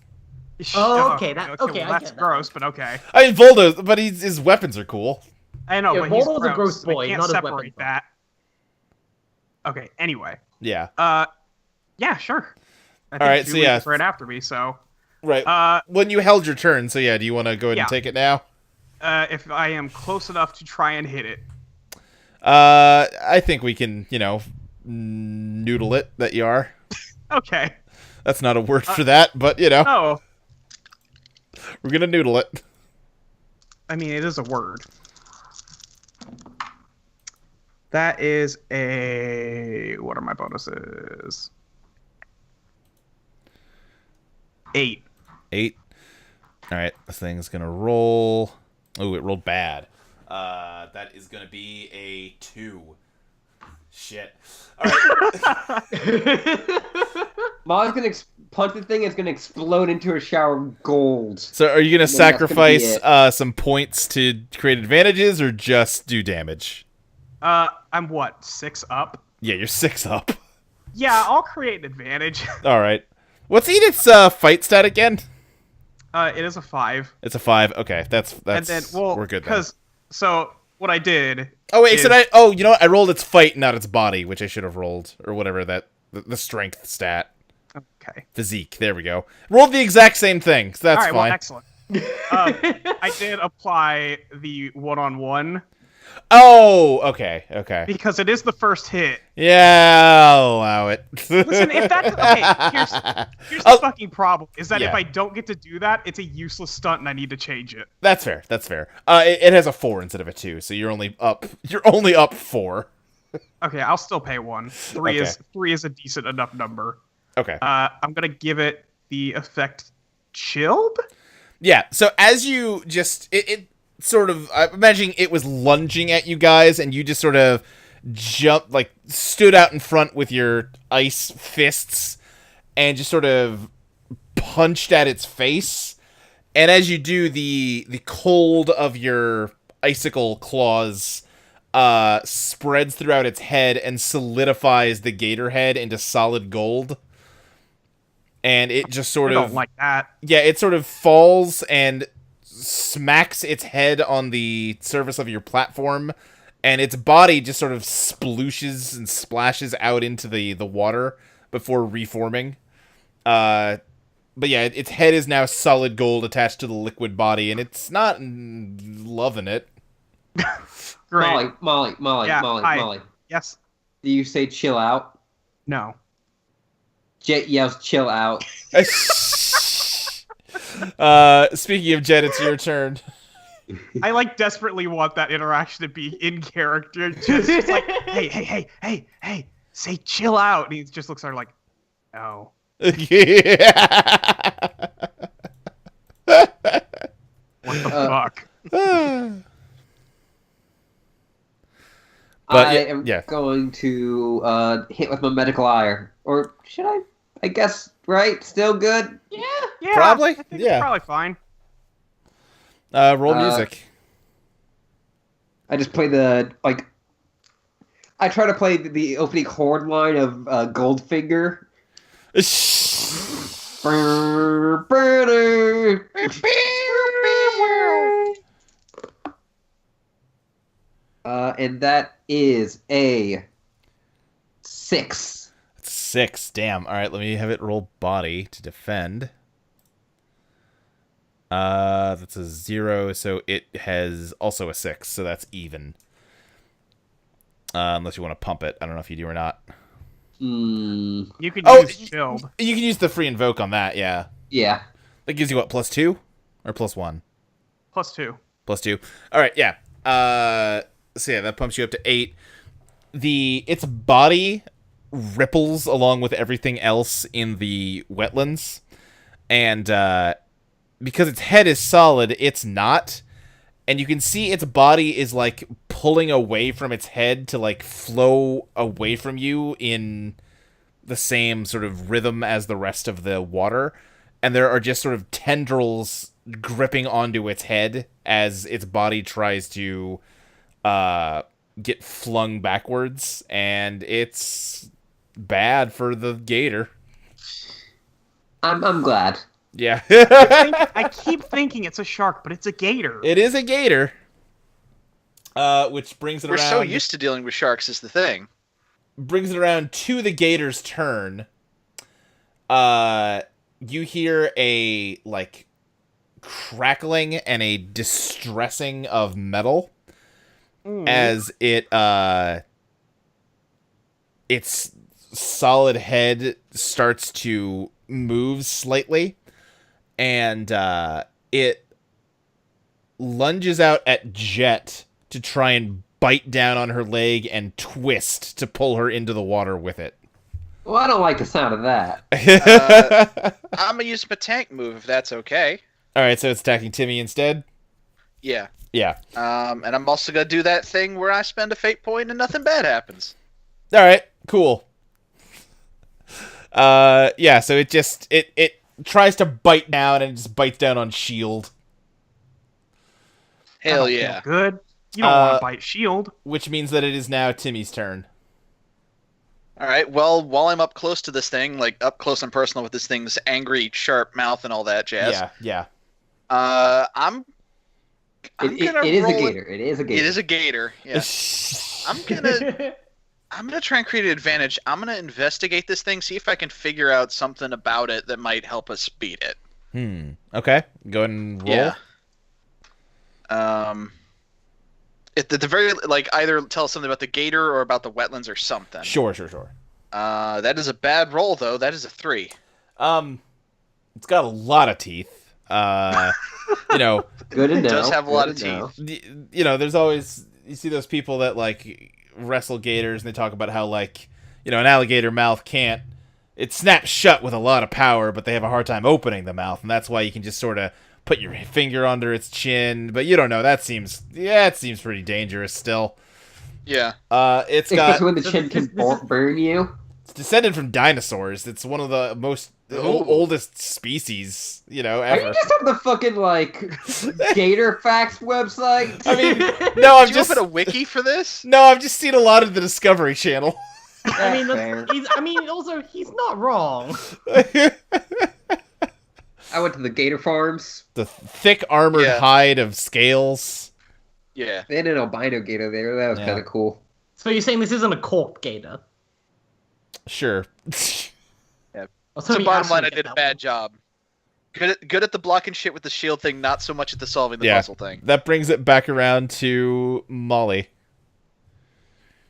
Oh, okay, well, okay, I that's get that. gross, but okay. I mean Voldo's, but his weapons are cool. I know, Yeah, but he's Voldo's a gross boy, I can't not his separate weapons, though. that. Okay, anyway. Yeah. Yeah, sure. I think Alright, so Julie's yeah. right after me, so... Right. When you held your turn, so yeah, do you want to go ahead Yeah. and take it now? If I am close enough to try and hit it. I think we can, you know, noodle it that you are. Okay. That's not a word for that, but you know, Oh, we're gonna noodle it. I mean, it is a word. That is a... What are my bonuses? 8. 8. All right, this thing's gonna roll. Oh, it rolled bad. That is gonna be a 2. Shit. All right. Molly's gonna punch the thing. It's gonna explode into a shower of gold. So, are you gonna that's gonna be sacrifice some points to create advantages, or just do damage? I'm what, 6 up? Yeah, you're 6 up. Yeah, I'll create an advantage. All right. What's Edith's fight stat again? It is a 5. It's a 5. Okay, that's And then, well, we're good then. because, so, what I did... Oh wait, is- so oh, you know what? I rolled its fight, not its body, which I should have rolled, or whatever the strength stat, Okay. physique. There we go. Rolled the exact same thing, so that's All right, well, fine. excellent. I did apply the one-on-one Oh, okay. because it is the first hit. Yeah, I'll allow it. Listen, if that's okay, here's the Oh. fucking problem: is that Yeah. if I don't get to do that, it's a useless stunt, and I need to change it. That's fair. It has a 4 instead of a 2, so you're only up 4. Okay, I'll still pay 1. 3 Okay. is 3 is a decent enough number. Okay. I'm gonna give it the effect chilled. Yeah, so as you just it sort of, I'm imagining it was lunging at you guys, and you just sort of jumped, like stood out in front with your ice fists and just sort of punched at its face. And as you do, the cold of your icicle claws spreads throughout its head and solidifies the gator head into solid gold. And it just sort I of don't like that. yeah, it sort of falls and smacks its head on the surface of your platform, and its body just sort of splooshes and splashes out into the water before reforming. But yeah, its head is now solid gold attached to the liquid body, and it's not loving it. Great. Molly, Yeah, hi. Molly. Yes. Do you say chill out? No. Jet yells chill out. Speaking of Jet, it's your turn. I like desperately want that interaction to be in character. Just like, hey, say chill out. And he just looks at her like, oh. Yeah. What the fuck? But I yeah, am yeah. going to hit with my medical ire. Or should I? I guess, right? Still good? Yeah, Probably, I think yeah. it's probably fine. Roll music. I just play the, like... I try to play the opening chord line of Goldfinger. And that is a 6. 6. Damn. All right, let me have it roll body to defend. That's a 0, so it has also a 6, so that's even. Unless you want to pump it. I don't know if you do or not. Mm, You could Oh, use shield. You can use the free invoke on that, yeah. yeah. That gives you what, +2? Or +1? +2. +2. All right, yeah. So yeah, that pumps you up to 8. Its body ripples along with everything else in the wetlands, and because its head is solid, it's not. And you can see its body is like pulling away from its head to like flow away from you in the same sort of rhythm as the rest of the water. And there are just sort of tendrils gripping onto its head as its body tries to get flung backwards, and it's bad for the gator. I'm glad. Yeah. I keep thinking it's a shark, but it's a gator. It is a gator. Which brings it We're around. so used to dealing with sharks is the thing. Brings it around to the gator's turn. You hear a like crackling and a distressing of metal as its solid head starts to move slightly, and it lunges out at Jet to try and bite down on her leg and twist to pull her into the water with it. Well, I don't like the sound of that. I'm gonna use my tank move if that's okay. All right, so it's attacking Timmy instead. Yeah. Yeah. And I'm also gonna do that thing where I spend a fate point and nothing bad happens. All right. Cool. Yeah. So it tries to bite down and it just bites down on Shield, I Hell don't feel yeah. good. You don't want to bite shield. which means that it is now Timmy's turn. All right. Well, while I'm up close to this thing, like up close and personal with this thing's angry, sharp mouth and all that jazz. Yeah. Yeah. I'm gonna It is a roll gator. It is a gator. It is a gator. Yeah. I'm gonna try and create an advantage. I'm gonna investigate this thing, see if I can figure out something about it that might help us beat it. Okay. Go ahead and roll. Yeah. At the very like either tell us something about the gator or about the wetlands or something. Sure. That is a bad roll though. That is a 3. It's got a lot of teeth. You know, Good to know. It does have a lot Good of to know. teeth. you know, there's always, you see those people that like wrestle gators and they talk about how like, you know, an alligator mouth it snaps shut with a lot of power, but they have a hard time opening the mouth, and that's why you can just sort of put your finger under its chin, but you don't know. It seems pretty dangerous still. Yeah. It's got, Especially when the chin can burn you. it's descended from dinosaurs. It's one of the most oldest species, you know, Are ever. you just on the fucking, like, Gator Facts website? I mean, no, I'm Did you just open a wiki for this? no, I've just seen a lot of the Discovery Channel. I mean, fair. also he's not wrong. I went to the Gator Farms. The thick armored Yeah. hide of scales. Yeah. They had an albino gator there. That was Yeah. kind of cool. So you're saying this isn't a cork gator? Sure. So bottom line, I did a bad job. Good at the blocking shit with the shield thing, not so much at the solving the Yeah. puzzle thing. That brings it back around to Molly.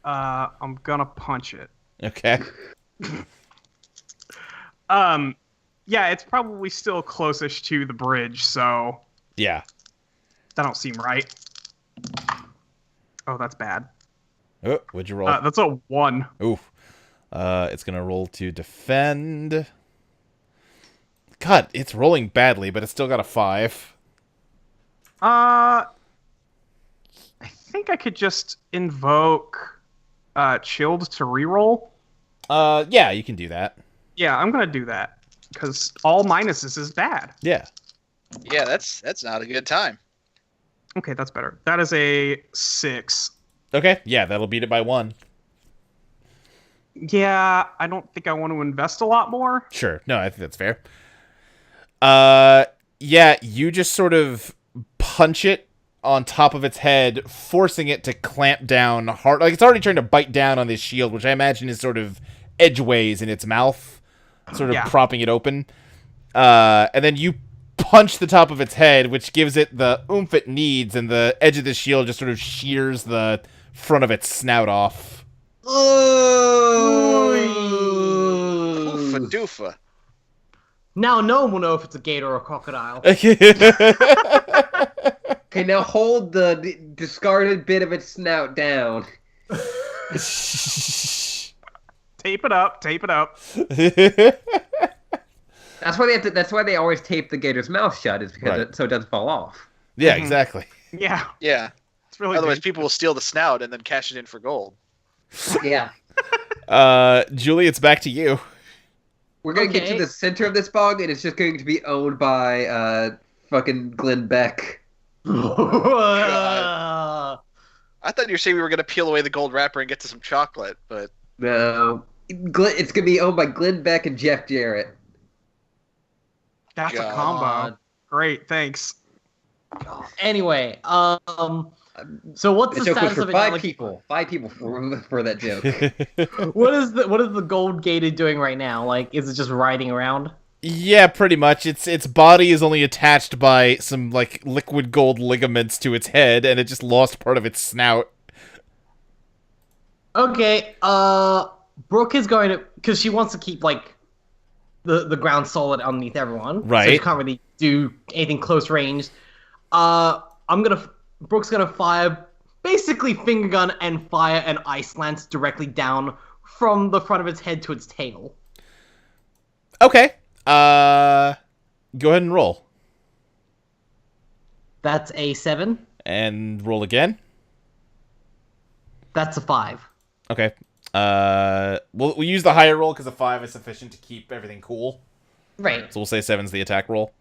I'm gonna punch it. Okay. Yeah, it's probably still closest to the bridge, so Yeah. That don't seem right. Oh, that's bad. Oh, what'd you roll? That's a 1. Oof. It's gonna roll to defend. God, it's rolling badly, but it's still got a 5. I think I could just invoke Chilled to reroll. Yeah, you can do that. Yeah, I'm gonna do that because all minuses is bad. Yeah. Yeah, that's not a good time. Okay, that's better. That is a 6. Okay, yeah, that'll beat it by 1. Yeah, I don't think I want to invest a lot more. Sure. No, I think that's fair. Yeah, you just sort of punch it on top of its head, forcing it to clamp down hard. Like, it's already trying to bite down on this shield, which I imagine is sort of edgeways in its mouth, sort of propping it open. And then you punch the top of its head, which gives it the oomph it needs, and the edge of the shield just sort of shears the front of its snout off. Oofa doofa. Now no one will know if it's a gator or a crocodile. Okay, now hold the discarded bit of its snout down. Tape it up. Tape it up. That's why they have to. That's why they always tape the gator's mouth shut, is because Right. so it doesn't fall off. Yeah, exactly. Yeah, Yeah. it's really. Otherwise, big. people will steal the snout and then cash it in for gold. Yeah. Julie, it's back to you. We're gonna get to Okay. the center of this bog, and it's just going to be owned by fucking Glenn Beck. I thought you were saying we were going to peel away the gold wrapper and get to some chocolate, but No, it's gonna be owned by Glenn Beck and Jeff Jarrett. That's God. a combo. Great, thanks. Anyway, so what's The the joke was status for of it? 5 Like, people. 5 people for that joke. what is the gold gator doing right now? Like, is it just riding around? Yeah, pretty much. Its body is only attached by some like liquid gold ligaments to its head, and it just lost part of its snout. Okay, Brooke is going to, because she wants to keep like the ground solid underneath everyone. So she Right. can't really do anything close range. Brooke's gonna fire, basically finger gun and fire an ice lance directly down from the front of its head to its tail. Okay. Go ahead and roll. That's a 7. And roll again. That's a 5. Okay. We'll use the higher roll because a 5 is sufficient to keep everything cool. Right. So we'll say 7's the attack roll.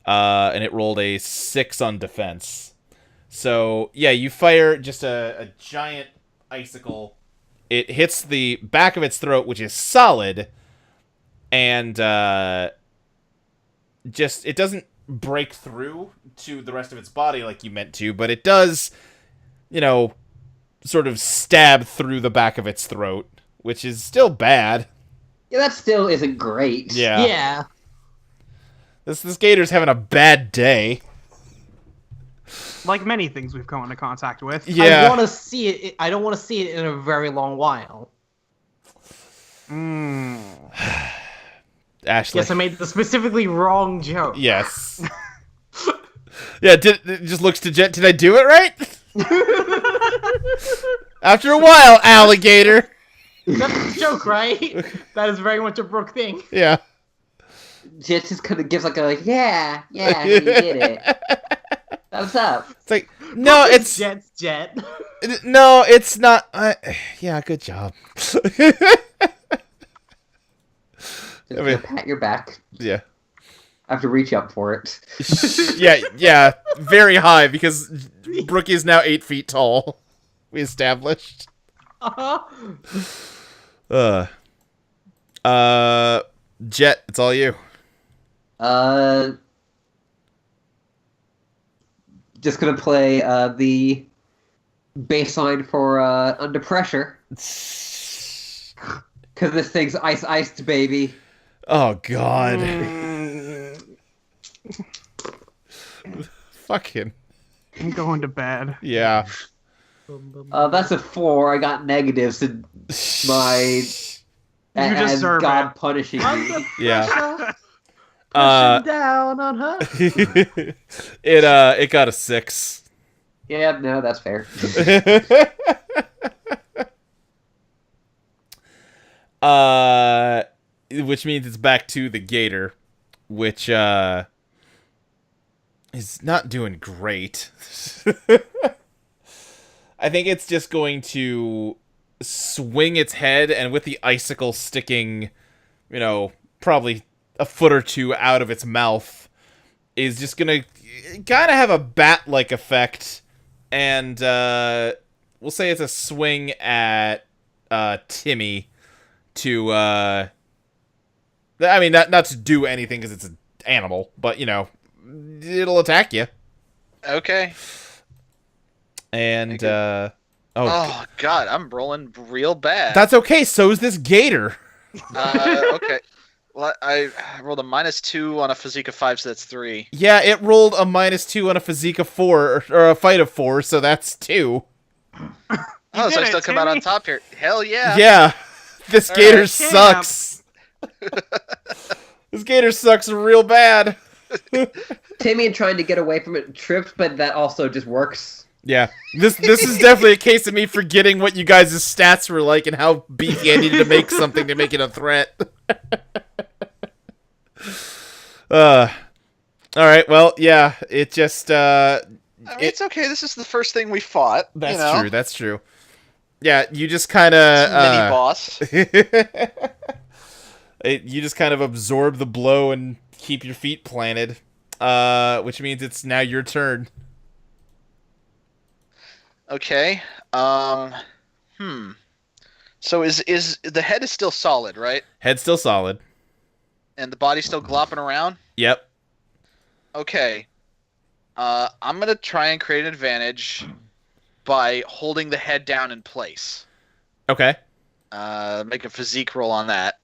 And it rolled a 6 on defense. So, yeah, you fire just a giant icicle. It hits the back of its throat, which is solid. And, it doesn't break through to the rest of its body like you meant to, but it does, sort of stab through the back of its throat, which is still bad. Yeah, that still isn't great. Yeah. Yeah. This gator's having a bad day. Like many things we've come into contact with. Yeah. I want to see it. I don't want to see it in a very long while. Ashley. Yes, I made the specifically wrong joke. Yes. Yeah, it just looks to Jet. Did I do it right? After a while, alligator. That's a joke, right? That is very much a Brooke thing. Yeah. Jet just kind of gives like a yeah, you did it. Thumbs up. It's like, no, it's Jet's Jet. no, it's not. Yeah, good job. Just I mean- gonna pat your back. Yeah. I have to reach up for it. Yeah, very high because Brooke is now 8 feet tall. We established. Jet, it's all you. Just gonna play the baseline for Under Pressure. Because this thing's iced, baby. Oh God. Fucking. I'm going to bed. Yeah. That's a 4. I got negatives in my You as deserve God it. punishing me. Yeah. Pushing down on her. It got a 6. Yeah, no, that's fair. Which means it's back to the gator, which is not doing great. I think it's just going to swing its head, and with the icicle sticking, probably a foot or two out of its mouth, is just gonna kind of have a bat-like effect, and we'll say it's a swing at Timmy to not to do anything because it's an animal, but it'll attack you. Okay. And oh god, I'm rolling real bad. that's okay. So's this gator. Okay. Well, I rolled a -2 on a physique of 5, so that's 3. Yeah, it rolled a -2 on a physique of 4, or a fight of 4, so that's 2. Oh, so I still come out on top here. Hell yeah. Yeah, this All gator right, sucks. This gator sucks real bad. Timmy trying to get away from it tripped, but that also just works. Yeah, this is definitely a case of me forgetting what you guys' stats were like and how beefy I needed to make something to make it a threat. All right, well, yeah, it just It's okay. This is the first thing we fought. That's true. That's true. Yeah, you just kind of mini boss. You just kind of absorb the blow and keep your feet planted, which means it's now your turn. Okay. So is the head is still solid, right? Head's still solid. And the body's still glopping around? Yep. Okay. I'm gonna try and create an advantage by holding the head down in place. Okay. Make a physique roll on that.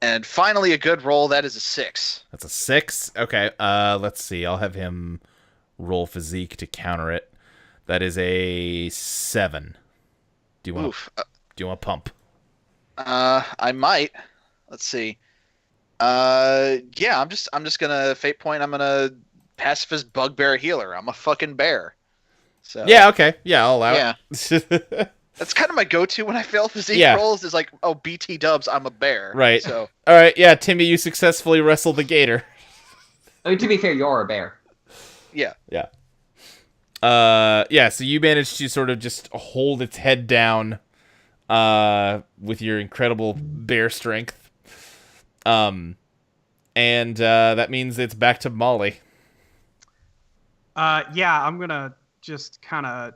And finally a good roll, that is a 6. That's a 6. Okay. Let's see. I'll have him roll physique to counter it. That is a 7. Do you want to pump? I might. Let's see. Yeah, I'm just gonna fate point. I'm gonna pacifist bugbear healer. I'm a fucking bear. So yeah, okay, yeah, I'll allow it. That's kind of my go-to when I fail physique rolls. Is like, oh, BT dubs, I'm a bear. Right. So all right, yeah, Timmy, you successfully wrestled the gator. I mean, to be fair, you're a bear. Yeah. Yeah. So you managed to sort of just hold its head down, with your incredible bear strength. And that means it's back to Molly. Yeah, I'm gonna just kind of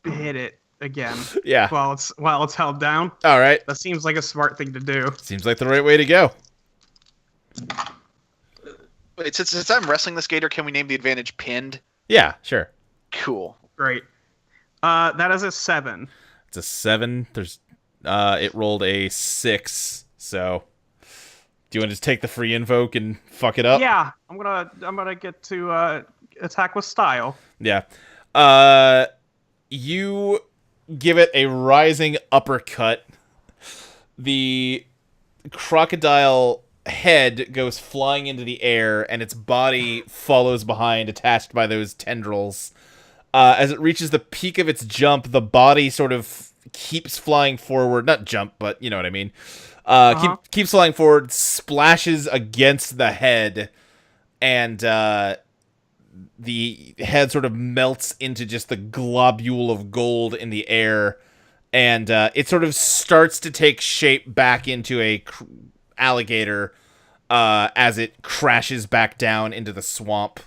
hit it again. Yeah. While it's held down. All right. That seems like a smart thing to do. Seems like the right way to go. Wait, since I'm wrestling this gator, can we name the advantage pinned? Yeah, sure. Cool. Great. That is a 7. It's a 7. There's it rolled a 6. So do you want to just take the free invoke and fuck it up? Yeah, I'm gonna get to attack with style. Yeah. You give it a rising uppercut. The crocodile head goes flying into the air, and its body follows behind, attached by those tendrils. As it reaches the peak of its jump, the body sort of keeps flying forward. Not jump, but you know what I mean. Keeps flying forward, splashes against the head, and the head sort of melts into just the globule of gold in the air, and it sort of starts to take shape back into a alligator as it crashes back down into the swamp.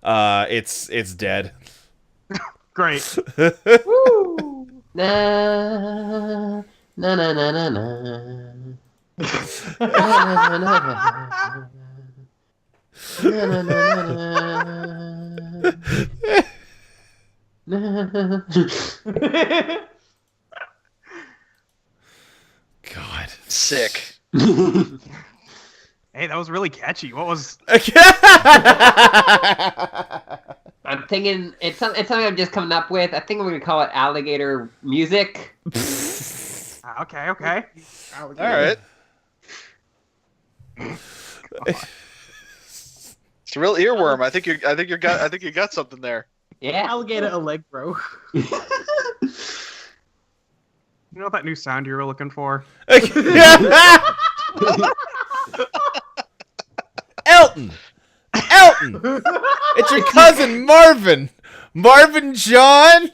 It's dead. Great. Woo! Na na na na na na. Na na na na. Na na na na. God. Sick. Hey, that was really catchy. What was? I'm thinking it's something I'm just coming up with. I think I'm gonna call it alligator music. Okay. All right. It's a real earworm. I think you got something there. Yeah. Alligator Allegro. You know that new sound you were looking for? Elton! Elton! It's your cousin Marvin! Marvin John!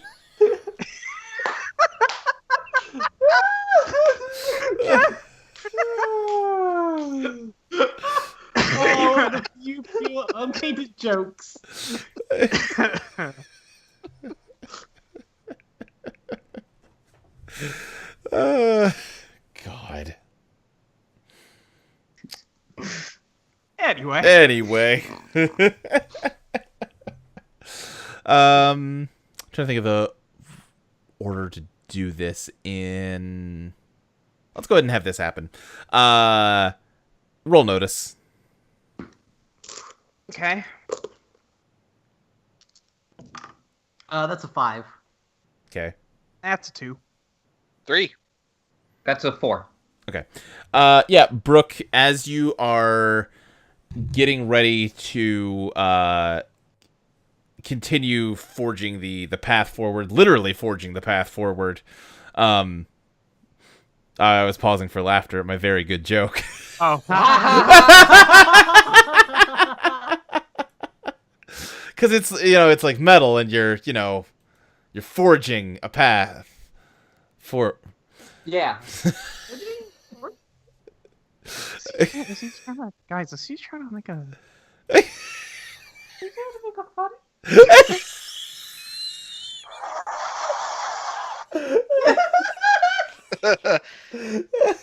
Oh, the few pure untainted jokes. God. Anyway. Trying to think of the order to do this in. Let's go ahead and have this happen. Roll notice. Okay. That's a 5. Okay. That's a 2. 3. That's a 4. Okay. Yeah, Brooke, as you are getting ready to continue forging the path forward, literally forging the path forward, I was pausing for laughter at my very good joke. Oh. Because it's like metal, and you're forging a path for. Yeah. Is he trying to, guys, is he trying to make a...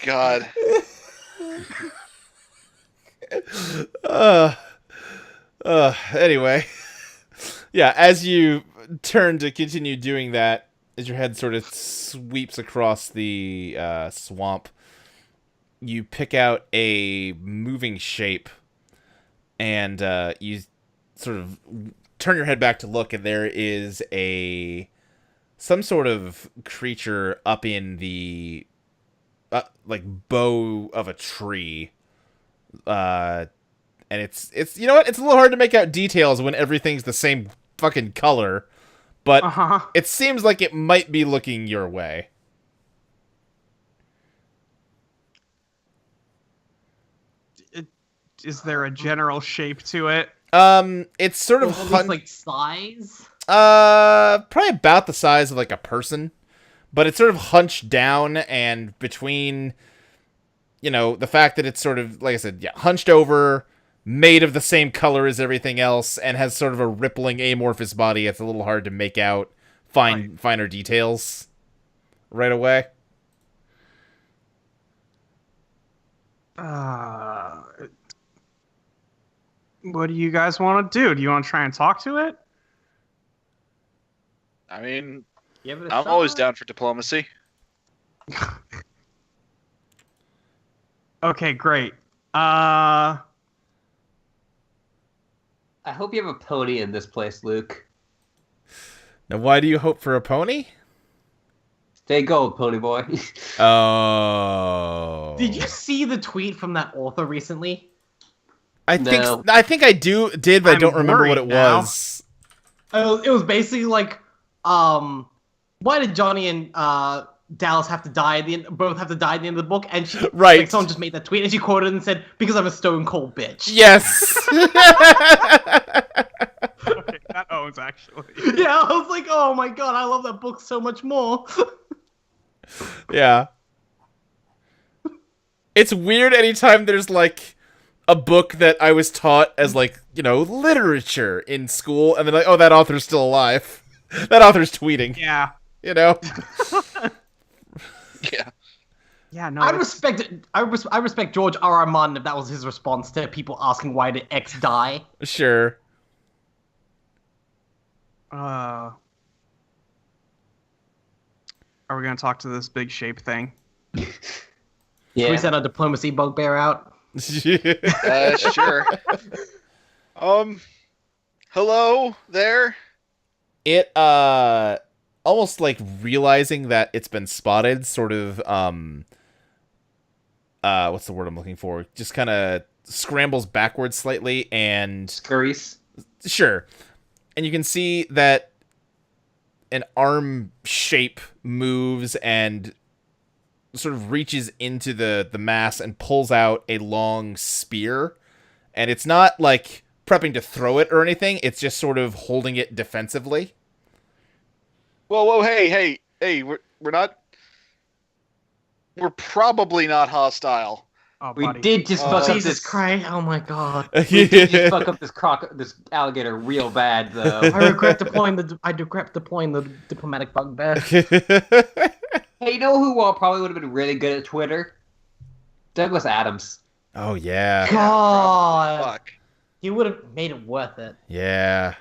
God. Anyway. Yeah, as you turn to continue doing that, as your head sort of sweeps across the swamp, you pick out a moving shape, and you sort of turn your head back to look, and there is some sort of creature up in the like bow of a tree, and it's you know what, it's a little hard to make out details when everything's the same fucking color, but it seems like it might be looking your way. Is there a general shape to it? It's sort of At least, like, size? probably about the size of like a person, but it's sort of hunched down, and between, the fact that it's sort of, like I said, yeah, hunched over, made of the same color as everything else, and has sort of a rippling amorphous body, it's a little hard to make out finer details right away. What do you guys want to do? Do you want to try and talk to it? I mean, Give it a I'm shot. always down for diplomacy. Okay, great. I hope you have a pony in this place, Luke. Now, why do you hope for a pony? Stay gold, pony boy. Oh. Did you see the tweet from that author recently? I think I did, but I don't remember what it was. It was basically like, why did Johnny and Dallas have to die both have to die at the end of the book? And she, right. like, someone just made that tweet, and she quoted and said, "Because I'm a stone cold bitch." Yes. Okay, that owns, actually. Yeah, I was like, oh my god, I love that book so much more. Yeah. It's weird anytime there's, like, a book that I was taught as, like, literature in school, and then, like, oh, that author's still alive. That author's tweeting. Yeah. Yeah. Yeah, no. I respect George R. R. Martin if that was his response to people asking why did X die. Sure. Are we gonna talk to this big shape thing? Can we send our diplomacy bugbear out? Sure. Hello there. It, almost like realizing that it's been spotted, sort of, what's the word I'm looking for? Just kind of scrambles backwards slightly, and Scurries. sure, and you can see that an arm shape moves and sort of reaches into the mass and pulls out a long spear, and it's not like prepping to throw it or anything. It's just sort of holding it defensively. Whoa, hey, we're not. We're probably not hostile. Oh, We buddy. did just fuck up Jesus this. Christ! Oh my God! We did just fuck up this alligator real bad though. I regret deploying the diplomatic bugbear. Hey, you know who probably would have been really good at Twitter? Douglas Adams. Oh yeah, God, Fuck. he would have made it worth it. yeah,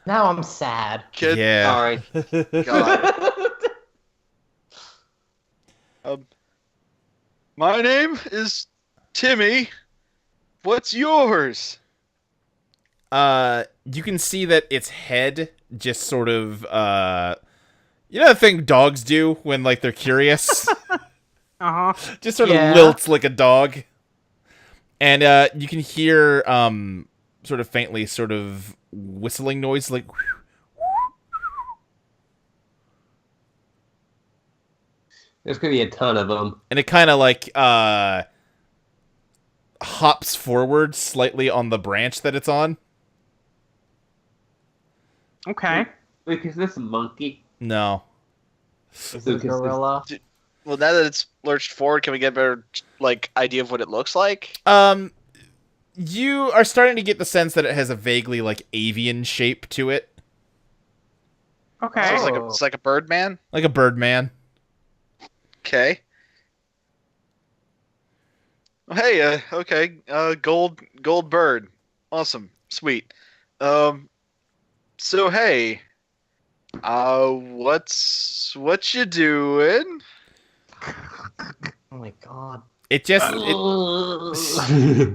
Now I'm sad. Kid. yeah. Sorry. God. My name is Timmy. What's yours? You can see that its head just sort of, you know the thing dogs do when, like, they're curious? Uh-huh. Just sort Yeah. of lilts like a dog. And, you can hear, sort of faintly, sort of whistling noise, like... There's gonna be a ton of them. And it kind of, like, hops forward slightly on the branch that it's on. Okay. Wait, is this a monkey? No. Is it a gorilla? Well, now that it's lurched forward, can we get a better idea of what it looks like? You are starting to get the sense that it has a vaguely, like, avian shape to it. Okay. So it's like a bird man. Like a birdman. Okay. Hey, okay. Gold bird. Awesome. Sweet. So hey, what you doing? Oh my God. It just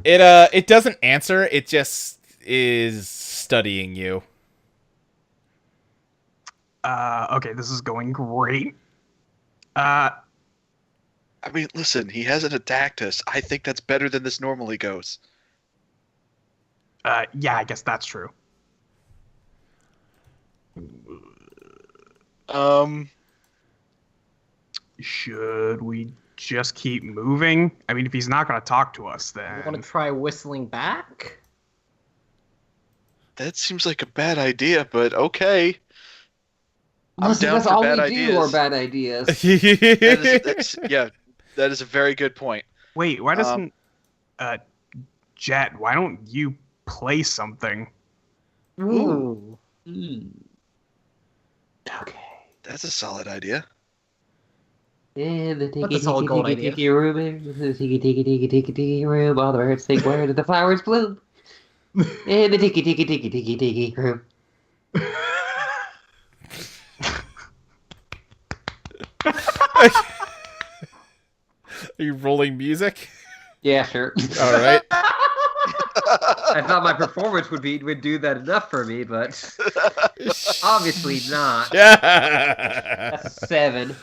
it doesn't answer. It just is studying you. Okay, this is going great. I mean, listen, he hasn't attacked us. I think that's better than this normally goes. Yeah, I guess that's true. Should we just keep moving? I mean, if he's not going to talk to us, You then... want to try whistling back? That seems like a bad idea, but okay. I'm Listen, down that's for all bad we ideas. do are bad ideas. That is a very good point. Wait, why doesn't... Jet, why don't you play something? Ooh. Okay. That's a solid idea. In the That's a solid gold idea. tiki room, in the tiki room, all the birds sing, where did the flowers bloom? In the tiki room. Are you rolling music? Yeah, sure. All right. I thought my performance would do that enough for me, but obviously not. That's 7.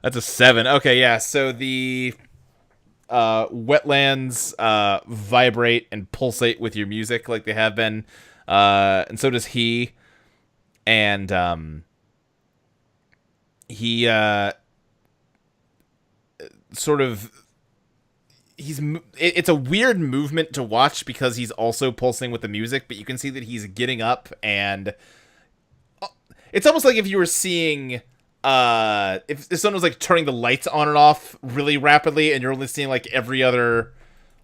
That's a 7. Okay, yeah. So the wetlands vibrate and pulsate with your music like they have been, and so does he. And he sort of it's a weird movement to watch because he's also pulsing with the music, but you can see that he's getting up, and it's almost like if you were seeing if someone was like turning the lights on and off really rapidly, and you're only seeing like every other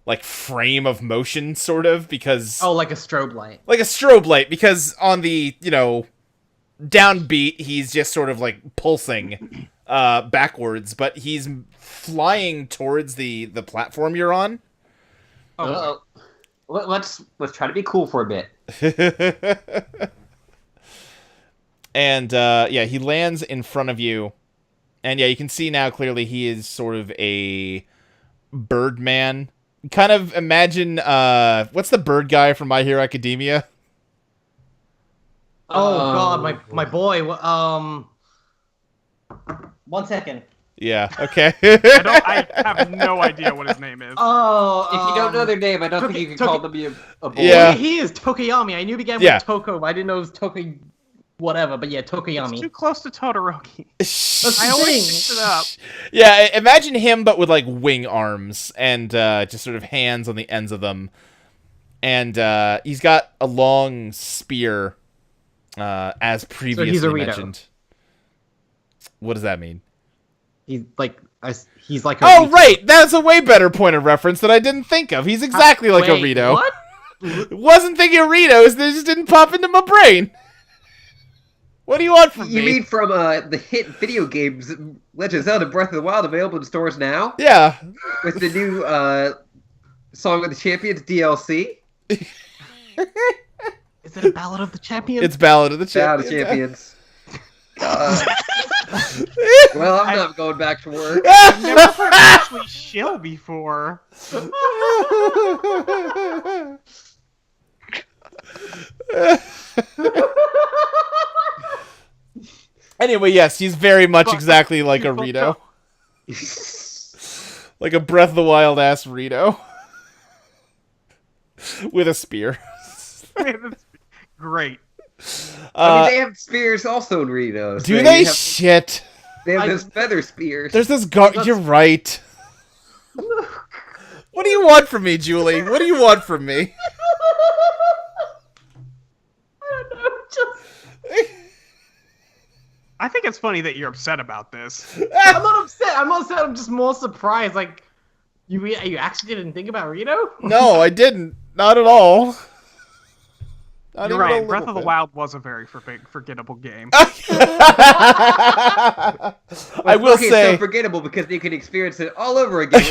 like frame of motion, sort of, because like a strobe light. like a strobe light, because on the downbeat he's just sort of like pulsing backwards, but he's flying towards the platform you're on. Oh, let's try to be cool for a bit. And yeah, he lands in front of you, and yeah, you can see now clearly he is sort of a Birdman. Kind of imagine what's the bird guy from My Hero Academia? Oh God, my boy. 1 second. Yeah. Okay. I have no idea what his name is. Oh, If you don't know their name, I don't think you can call them a boy. Yeah. He is Tokoyami. I knew it began Yeah. with Toko, but I didn't know it was Toko whatever, but yeah, It's Tokoyami. too close to Todoroki. That's I the always thing. mix it up. Yeah, imagine him, but with like wing arms and just sort of hands on the ends of them, and he's got a long spear, as previously Rito. mentioned. What does that mean? He's like a Oh, Rito. right, that's a way better point of reference that I didn't think of. He's exactly like a Wait, Rito. What? Wasn't thinking of Ritos, they just didn't pop into my brain. What do you want from You me? mean from the hit video games Legend of Zelda Breath of the Wild available in stores now? Yeah. With the new Song of the Champions DLC? Is it a Ballad of the Champions? It's Ballad of the Ballad Champions. of Champions. Well, I'm not going back to work. I've never heard Ashley shill before. Anyway, yes, he's very much But- exactly like a Rito. Like a Breath of the Wild ass Rito. With a spear. Great. I mean, they have spears also in Reno. so Do they? have- Shit. They have I- those feather spears. There's this You're right. What do you want from me, Julie? What do you want from me? I don't know. Just I think it's funny that you're upset about this. I'm not upset. I'm not upset. I'm just more surprised. Like, you actually didn't think about Rito? No, I didn't. Not at all. Not You're even a right. Breath little of the bit. Wild was a very forgettable game. I will Okay, say. so forgettable because you can experience it all over again.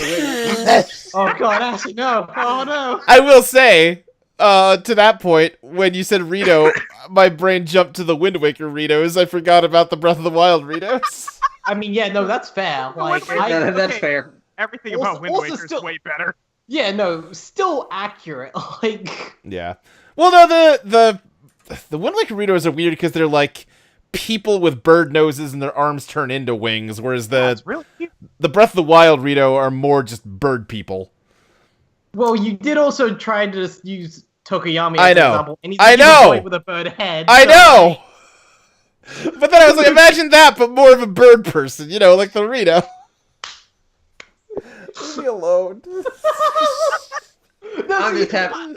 Oh god, Ashley, no. Oh no. I will say, to that point, when you said Rito, my brain jumped to the Wind Waker Ritos. I forgot about the Breath of the Wild Ritos. I mean, yeah, no, that's fair. Like, wait, That's okay. fair. Everything Also- about Wind also Waker is still- way better. yeah, no, still accurate. Like, Yeah. Well, no, the Wind Waker Ritos are weird because they're like people with bird noses and their arms turn into wings, whereas That's really cute. the Breath of the Wild Rito are more just bird people. well, you did also try to just use Tokoyami as I an know. example, and he's I a human know. boy with a bird head. I so, know! But then I was like, imagine that, but more of a bird person, you know, like the Rito. Leave me alone. No, I'm see, just happy.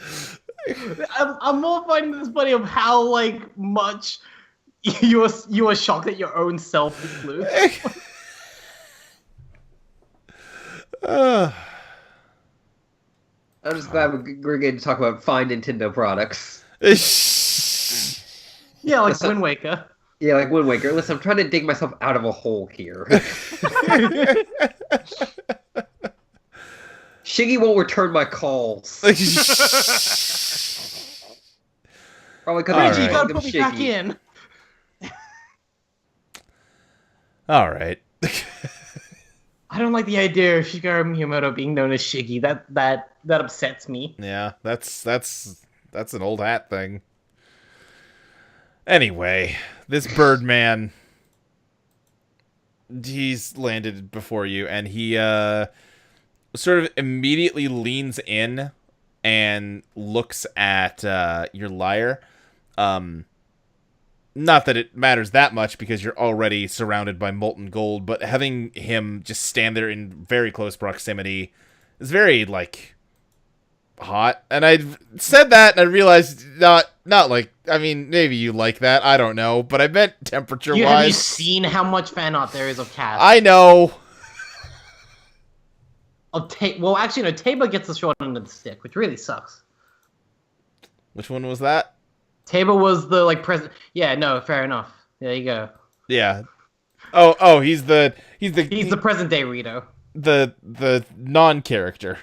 I'm more finding this funny of how like much you are shocked at your own self, Luke. I'm just glad we're getting to talk about fine Nintendo products. Yeah, like Listen. Wind Waker. Yeah, like Wind Waker. Listen, I'm trying to dig myself out of a hole here. Shiggy won't return my calls. Probably because All I Reggie, you right. gotta them put me back Shiggy. in. All right. I don't like the idea of Shigeru Miyamoto being known as Shiggy. That upsets me. Yeah, that's an old hat thing. Anyway, this Birdman, he's landed before you, and he sort of immediately leans in and looks at your lyre. Not that it matters that much because you're already surrounded by molten gold, but having him just stand there in very close proximity is very, like, hot. And I said that and I realized not like, I mean, maybe you like that, I don't know, but I meant temperature Have you wise. seen how much fan art there is of Cass? I know. Well, actually, no. Tabor gets the short end of the stick, which really sucks. Which one was that? Tabor was the like present. Yeah, no, fair enough. There you go. Yeah. Oh, he's the He's the present day Rito. the non-character.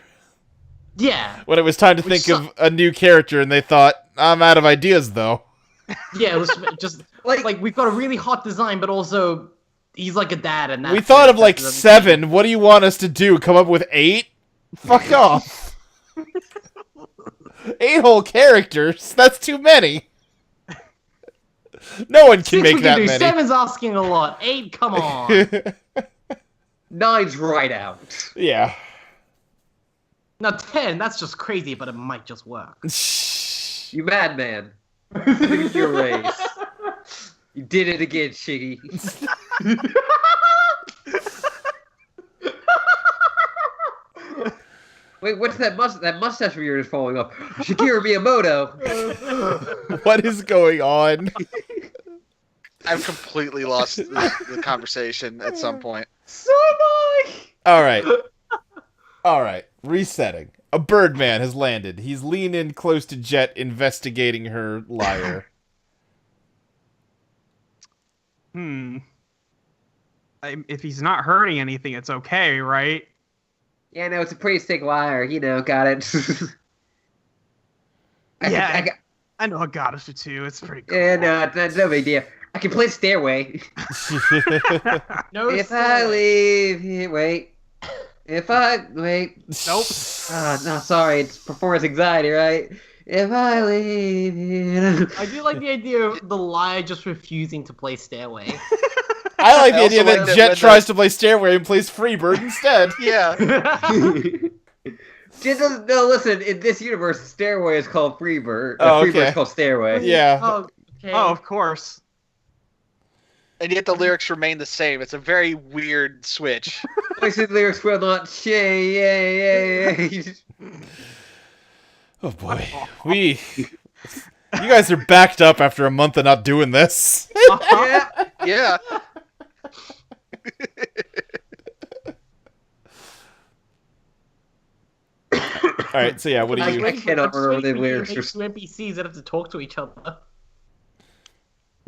Yeah, When it was time to Which think of a new character and they thought, I'm out of ideas though. yeah. It was just like we've got a really hot design, but also he's like a dad, and We thought of like 7. What do you want us to do? Come up with 8? Fuck off. 8 whole characters? That's too many. No one can make that many. 7's asking a lot. 8, come on. 9's right out. Yeah. Now 10, that's just crazy, but it might just work. You madman. Finish your race. You did it again, Shiggy. Wait, what's that mustache of yours falling off? Shigeru Miyamoto. What is going on? I've completely lost the conversation at some point. So am I! All right. Resetting. A Birdman has landed. He's leaned in close to Jet, investigating her lyre. If he's not hurting anything, it's okay, right? Yeah, no, it's a pretty sick liar. You know, got it. I know a goddess or two. It's pretty cool. Yeah, no, that's no big deal. I can play Stairway. No, If I leave here, wait. If I wait. Nope. No, sorry, it's performance anxiety, right? If I leave here. I do like the idea of the liar just refusing to play Stairway. I like the I idea also that like that Jet when tries to play Stairway and plays Freebird instead. Yeah. No, listen. In this universe, Stairway is called Freebird. Oh, Freebird okay. is called Stairway. Yeah. Oh, okay. Oh, of course. And yet the lyrics remain the same. It's a very weird switch. Voice and lyrics will not change. Oh boy. You guys are backed up after a month of not doing this. Yeah. Yeah. Alright, so yeah, what do you... I cannot remember the lyrics. Two NPCs that have to talk to each other.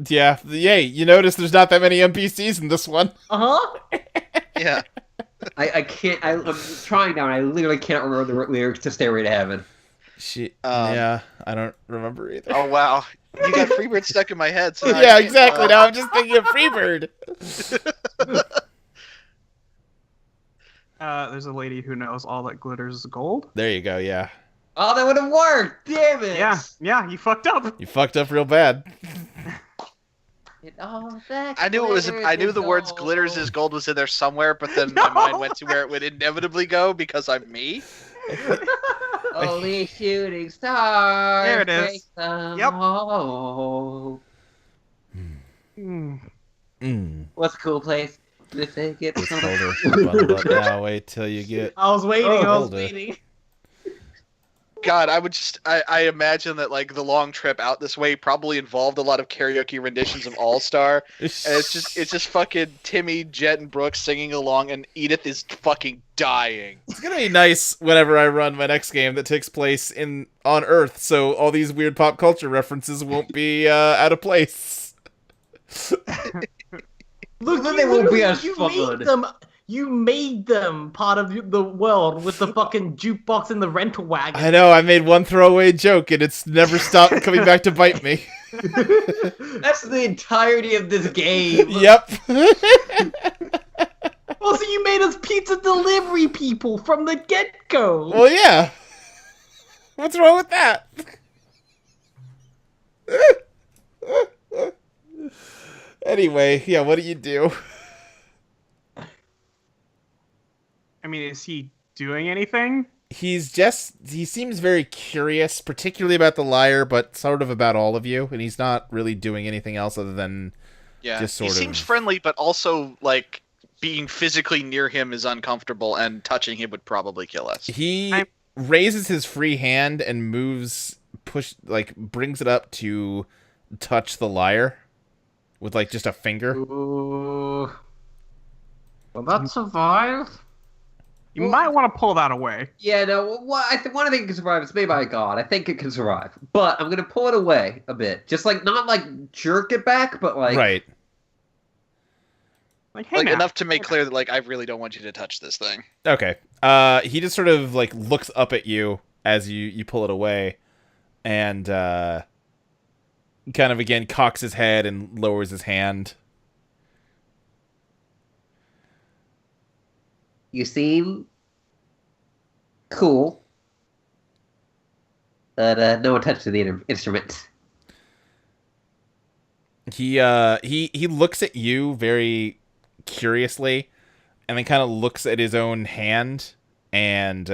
Yeah, yay, you notice there's not that many NPCs in this one. Uh-huh. Yeah. I can't. I'm trying now, and I literally can't remember the lyrics to Stairway to Heaven. Yeah, I don't remember either. Oh, wow. You got Freebird stuck in my head. So Yeah, exactly. Now I'm just thinking of Freebird. There's a lady who knows all that glitters is gold. There you go, yeah. Oh, that would have worked! Damn it! Yeah, you fucked up. You fucked up real bad. I knew it was. I knew the words "glitters is gold" was in there somewhere, but then my mind went to where it would inevitably go because I'm me. Only shooting stars. There it is. break the Yep. mold. What's a cool place to take it? Hold her. Bundle up now. Wait till you get... I was waiting, I was hold it. waiting. God, I imagine that like the long trip out this way probably involved a lot of karaoke renditions of All Star, and it's just fucking Timmy, Jet, and Brooks singing along, and Edith is fucking dying. It's gonna be nice whenever I run my next game that takes place on Earth, so all these weird pop culture references won't be out of place. Look, Then they won't be as you fun. made them. You made them part of the world with the fucking jukebox and the rental wagon. I know, I made one throwaway joke, and it's never stopped coming back to bite me. That's the entirety of this game. Yep. Also, you made us pizza delivery people from the get-go. Well, yeah. What's wrong with that? Anyway, yeah, what do you do? I mean, is he doing anything? He seems very curious, particularly about the lyre, but sort of about all of you, and he's not really doing anything else other than Yeah, just he sort seems of... friendly, but also like being physically near him is uncomfortable, and touching him would probably kill us. He raises his free hand and brings it up to touch the lyre with like just a finger. Ooh. Will that survive? You might want to pull that away. Yeah, no, I think it can survive. It's made by a god. I think it can survive. But I'm going to pull it away a bit. Just like, not like jerk it back, but like... Right. Like, hey, Like man. enough to make clear that like I really don't want you to touch this thing. Okay. He just sort of like looks up at you as you pull it away, and kind of again cocks his head and lowers his hand. You seem cool. But no one touched the instrument. He looks at you very curiously, and then kind of looks at his own hand and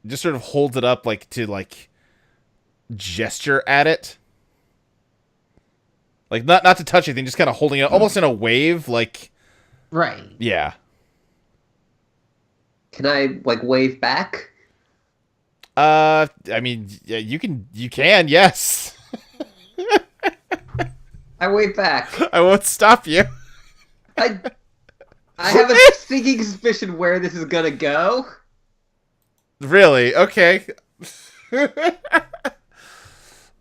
just sort of holds it up like to like gesture at it. Like not to touch anything, just kind of holding it almost in a wave, like Right. yeah. Can I like wave back? I mean, yeah, you can, yes. I wave back. I won't stop you. I have a sneaking suspicion where this is gonna go. Really? Okay.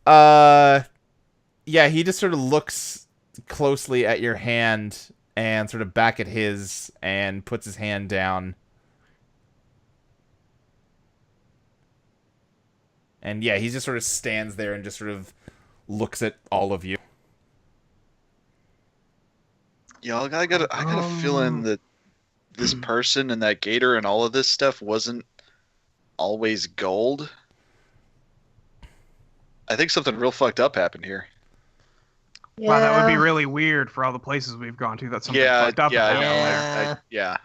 Yeah, he just sort of looks closely at your hand and sort of back at his and puts his hand down. And yeah, he just sort of stands there and just sort of looks at all of you. Y'all, I got a feeling that this person and that gator and all of this stuff wasn't always gold. I think something real fucked up happened here. Wow, that would be really weird for all the places we've gone to. That's something fucked up. Yeah, I about. know. Yeah.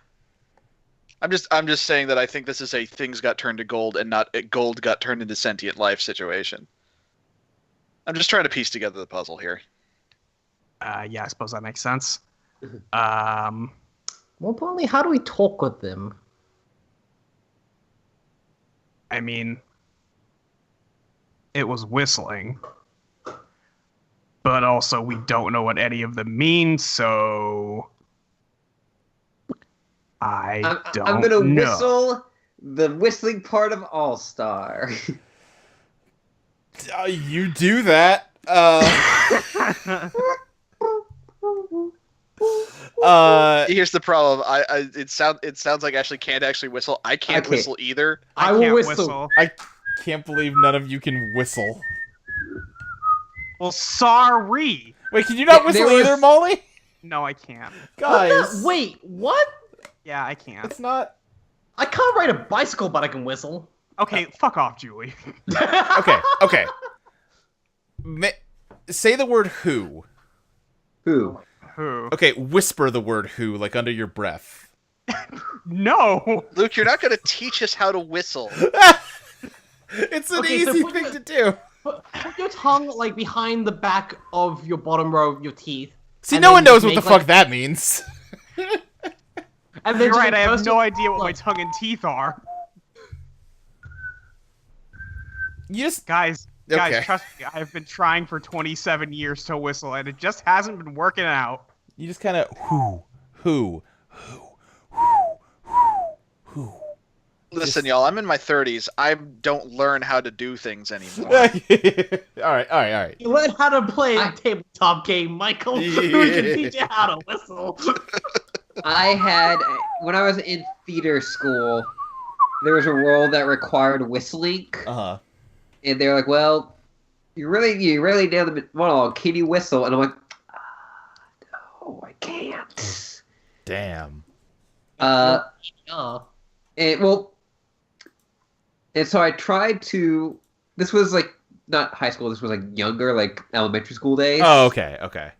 I'm just saying that I think this is a things got turned to gold and not a gold got turned into sentient life situation. I'm just trying to piece together the puzzle here. Yeah, I suppose that makes sense. More importantly, how do we talk with them? I mean, it was whistling. But also, we don't know what any of them mean, so I'm gonna whistle the whistling part of All Star. You do that. Here's the problem. It sounds like Ashley can't actually whistle. I can't whistle either. I will can't whistle. I can't believe none of you can whistle. Well, sorry. Wait, can you not whistle either, Molly? No, I can't. Guys. Wait, what? Yeah, I can't. It's not... I can't ride a bicycle, but I can whistle. Okay, fuck off, Julie. Okay. Say the word who. Who? Who? Okay, whisper the word who, like under your breath. No! Luke, you're not going to teach us how to whistle. It's an Okay, so easy put thing your- to do. Put your tongue, like, behind the back of your bottom row of your teeth. See, and no then one knows just what the make, fuck like- that means. And then You're just, right, like, I have burst no your- idea what my tongue and teeth are. You just... Guys, Okay. trust me, I've been trying for 27 years to whistle, and it just hasn't been working out. You just kind of who. Listen, y'all, I'm in my 30s. I don't learn how to do things anymore. all right. You learn how to play a tabletop game, Michael. Who can teach you how to whistle? I had when I was in theater school, there was a role that required whistling, Uh-huh. and they're like, "Well, you really nailed the monologue. Can you whistle?" And I'm like, "No, I can't." Damn. Yeah. And so I tried to. This was like not high school. This was like younger, like elementary school days. Oh, okay.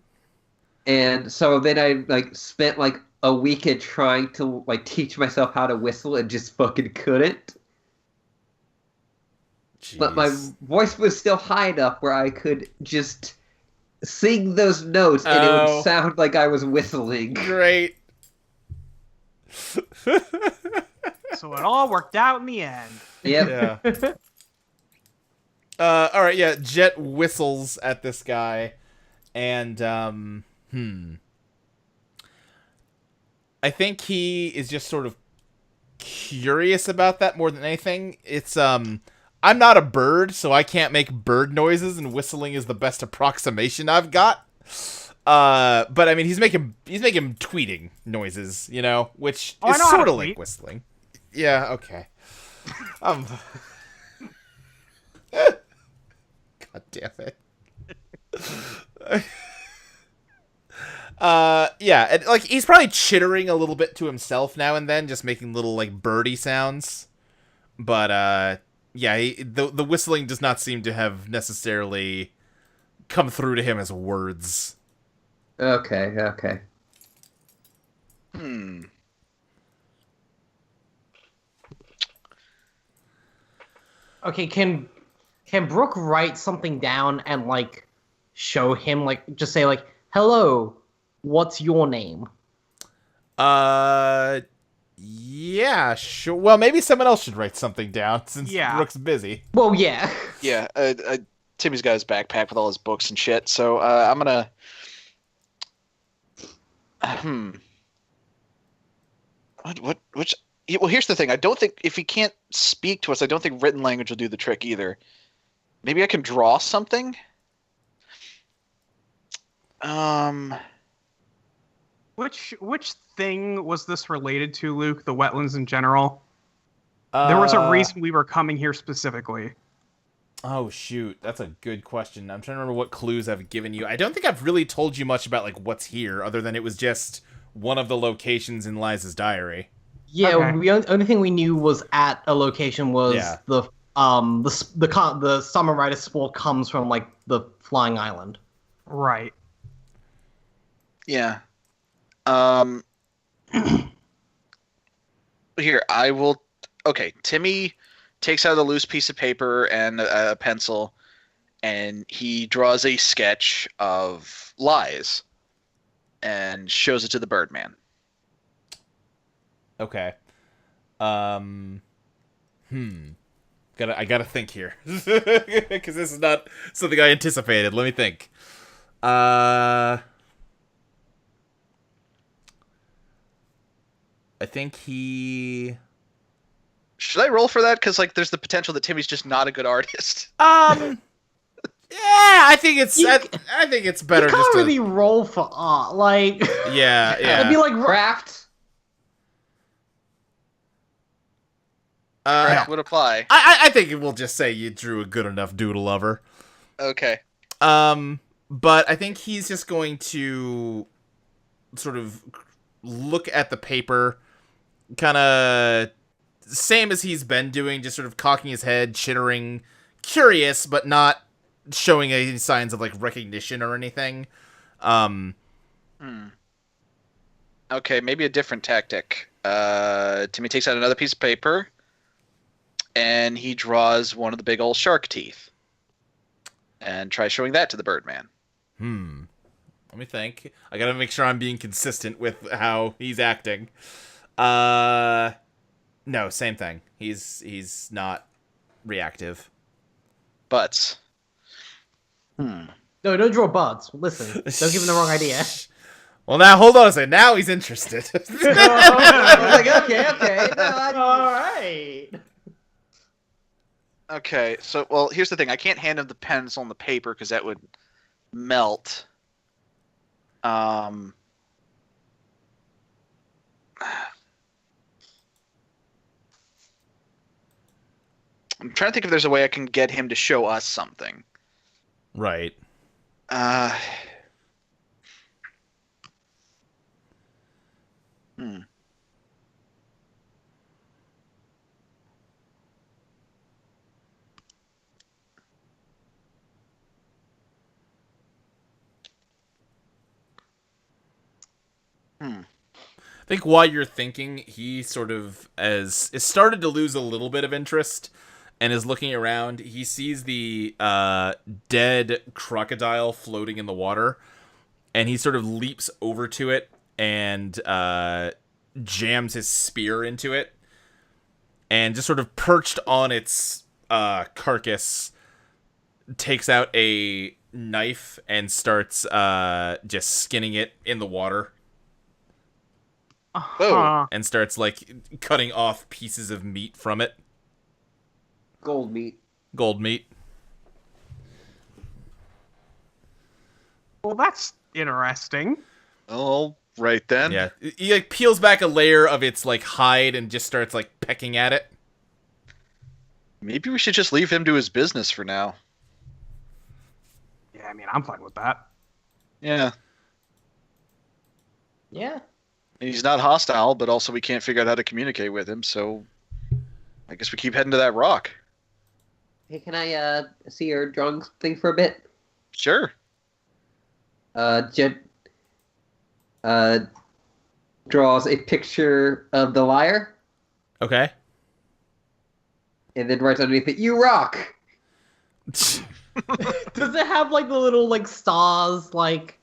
And so then I like spent like a weekend trying to like teach myself how to whistle and just fucking couldn't. Jeez. But my voice was still high enough where I could just sing those notes and it Oh. would sound like I was whistling. Great. So it all worked out in the end. Yep. Yeah. All right. Yeah. Jet whistles at this guy, and I think he is just sort of curious about that more than anything. It's I'm not a bird, so I can't make bird noises, and whistling is the best approximation I've got. But I mean, he's making tweeting noises, you know, which Oh, I is know how to sort of tweet. like whistling. Yeah. Okay. God damn it. Yeah, and like he's probably chittering a little bit to himself now and then, just making little like birdie sounds. But yeah, the whistling does not seem to have necessarily come through to him as words. Okay. Okay, can Brooke write something down and like show him just say like, "Hello, what's your name?" Yeah, sure. Well, maybe someone else should write something down since Yeah. Brooke's busy. Well, yeah. Yeah, Timmy's got his backpack with all his books and shit. So I'm gonna. Which? Yeah, well, here's the thing. I don't think if he can't speak to us, I don't think written language will do the trick either. Maybe I can draw something. Which thing was this related to, Luke? The wetlands in general? There was a reason we were coming here specifically. Oh shoot, that's a good question. I'm trying to remember what clues I've given you. I don't think I've really told you much about like what's here, other than it was just one of the locations in Liza's diary. Yeah, Okay. the only thing we knew was at a location was Yeah. the summer rider spore comes from like the flying island. Right. Yeah. Here, I will. Okay, Timmy takes out a loose piece of paper and a pencil, and he draws a sketch of Lies and shows it to the Birdman. Okay. I gotta think here. Because this is not something I anticipated. Let me think. I think he... Should I roll for that? Because like, there's the potential that Timmy's just not a good artist. Yeah, I think it's I think it's better You can't just to... really roll for art, like. Yeah, yeah. It'd be like Craft. Correct would apply. I think we'll just say you drew a good enough doodle of her. Okay. But I think he's just going to sort of look at the paper, kind of same as he's been doing, just sort of cocking his head, chittering, curious, but not showing any signs of like recognition or anything. Okay, maybe a different tactic. Timmy takes out another piece of paper, and he draws one of the big old shark teeth, and tries showing that to the Birdman. Let me think. I gotta make sure I'm being consistent with how he's acting. No, same thing. He's not reactive. But, No, don't draw buds. Listen, don't give him the wrong idea. Well, now hold on a second. Now he's interested. I was like, okay. No, All right. okay, so, well, here's the thing. I can't hand him the pencil and the paper because that would melt. I'm trying to think if there's a way I can get him to show us something. Right. I think while you're thinking, he sort of has started to lose a little bit of interest and is looking around. He sees the dead crocodile floating in the water, and he sort of leaps over to it and jams his spear into it, and just sort of perched on its carcass, takes out a knife and starts just skinning it in the water. Whoa. And starts, like, cutting off pieces of meat from it. gold meat. Gold meat. Well, that's interesting. All right, then. Yeah. He, like, peels back a layer of its, like, hide and just starts, like, pecking at it. Maybe we should just leave him to his business for now. Yeah, I mean, I'm fine with that. Yeah. Yeah. He's not hostile, but also we can't figure out how to communicate with him, so I guess we keep heading to that rock. Hey, can I see your drawing thing for a bit? Sure. Jet draws a picture of the liar. Okay. and then writes underneath it, "You rock." Does it have like the little like stars like?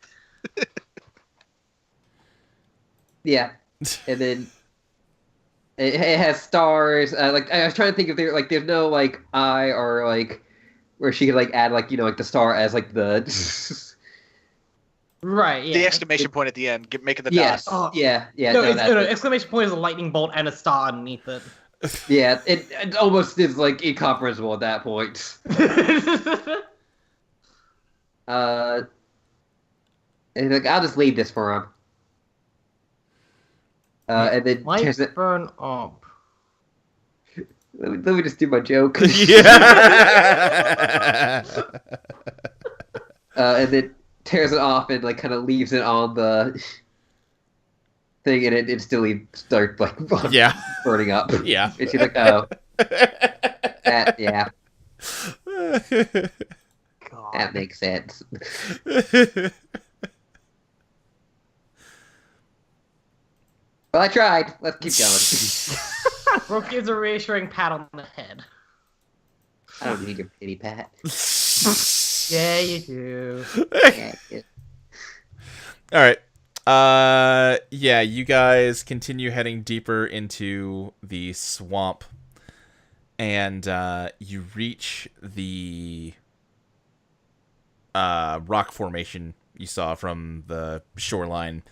Yeah, and then it has stars. Like I was trying to think if there's no like eye or like where she could like add like like the star as like the. Right. Yeah. The exclamation point at the end, making the Yes. dot. Yeah. No, that's it. exclamation point is a lightning bolt and a star underneath it. Yeah, it almost is like incomprehensible at that point. And like I'll just leave this for him. And then Might tears it. burn up. Let me just do my joke. Yeah. And then tears it off and like kind of leaves it on the thing, and it instantly starts like Yeah. burning up. Yeah. And she's like, "Oh, yeah, God. that makes sense." Well, I tried. Let's keep going. Brooke gives a reassuring pat on the head. I don't need your pity pat. Yeah, you do. Yeah, All right. Yeah, you guys continue heading deeper into the swamp, and you reach the rock formation you saw from the shoreline.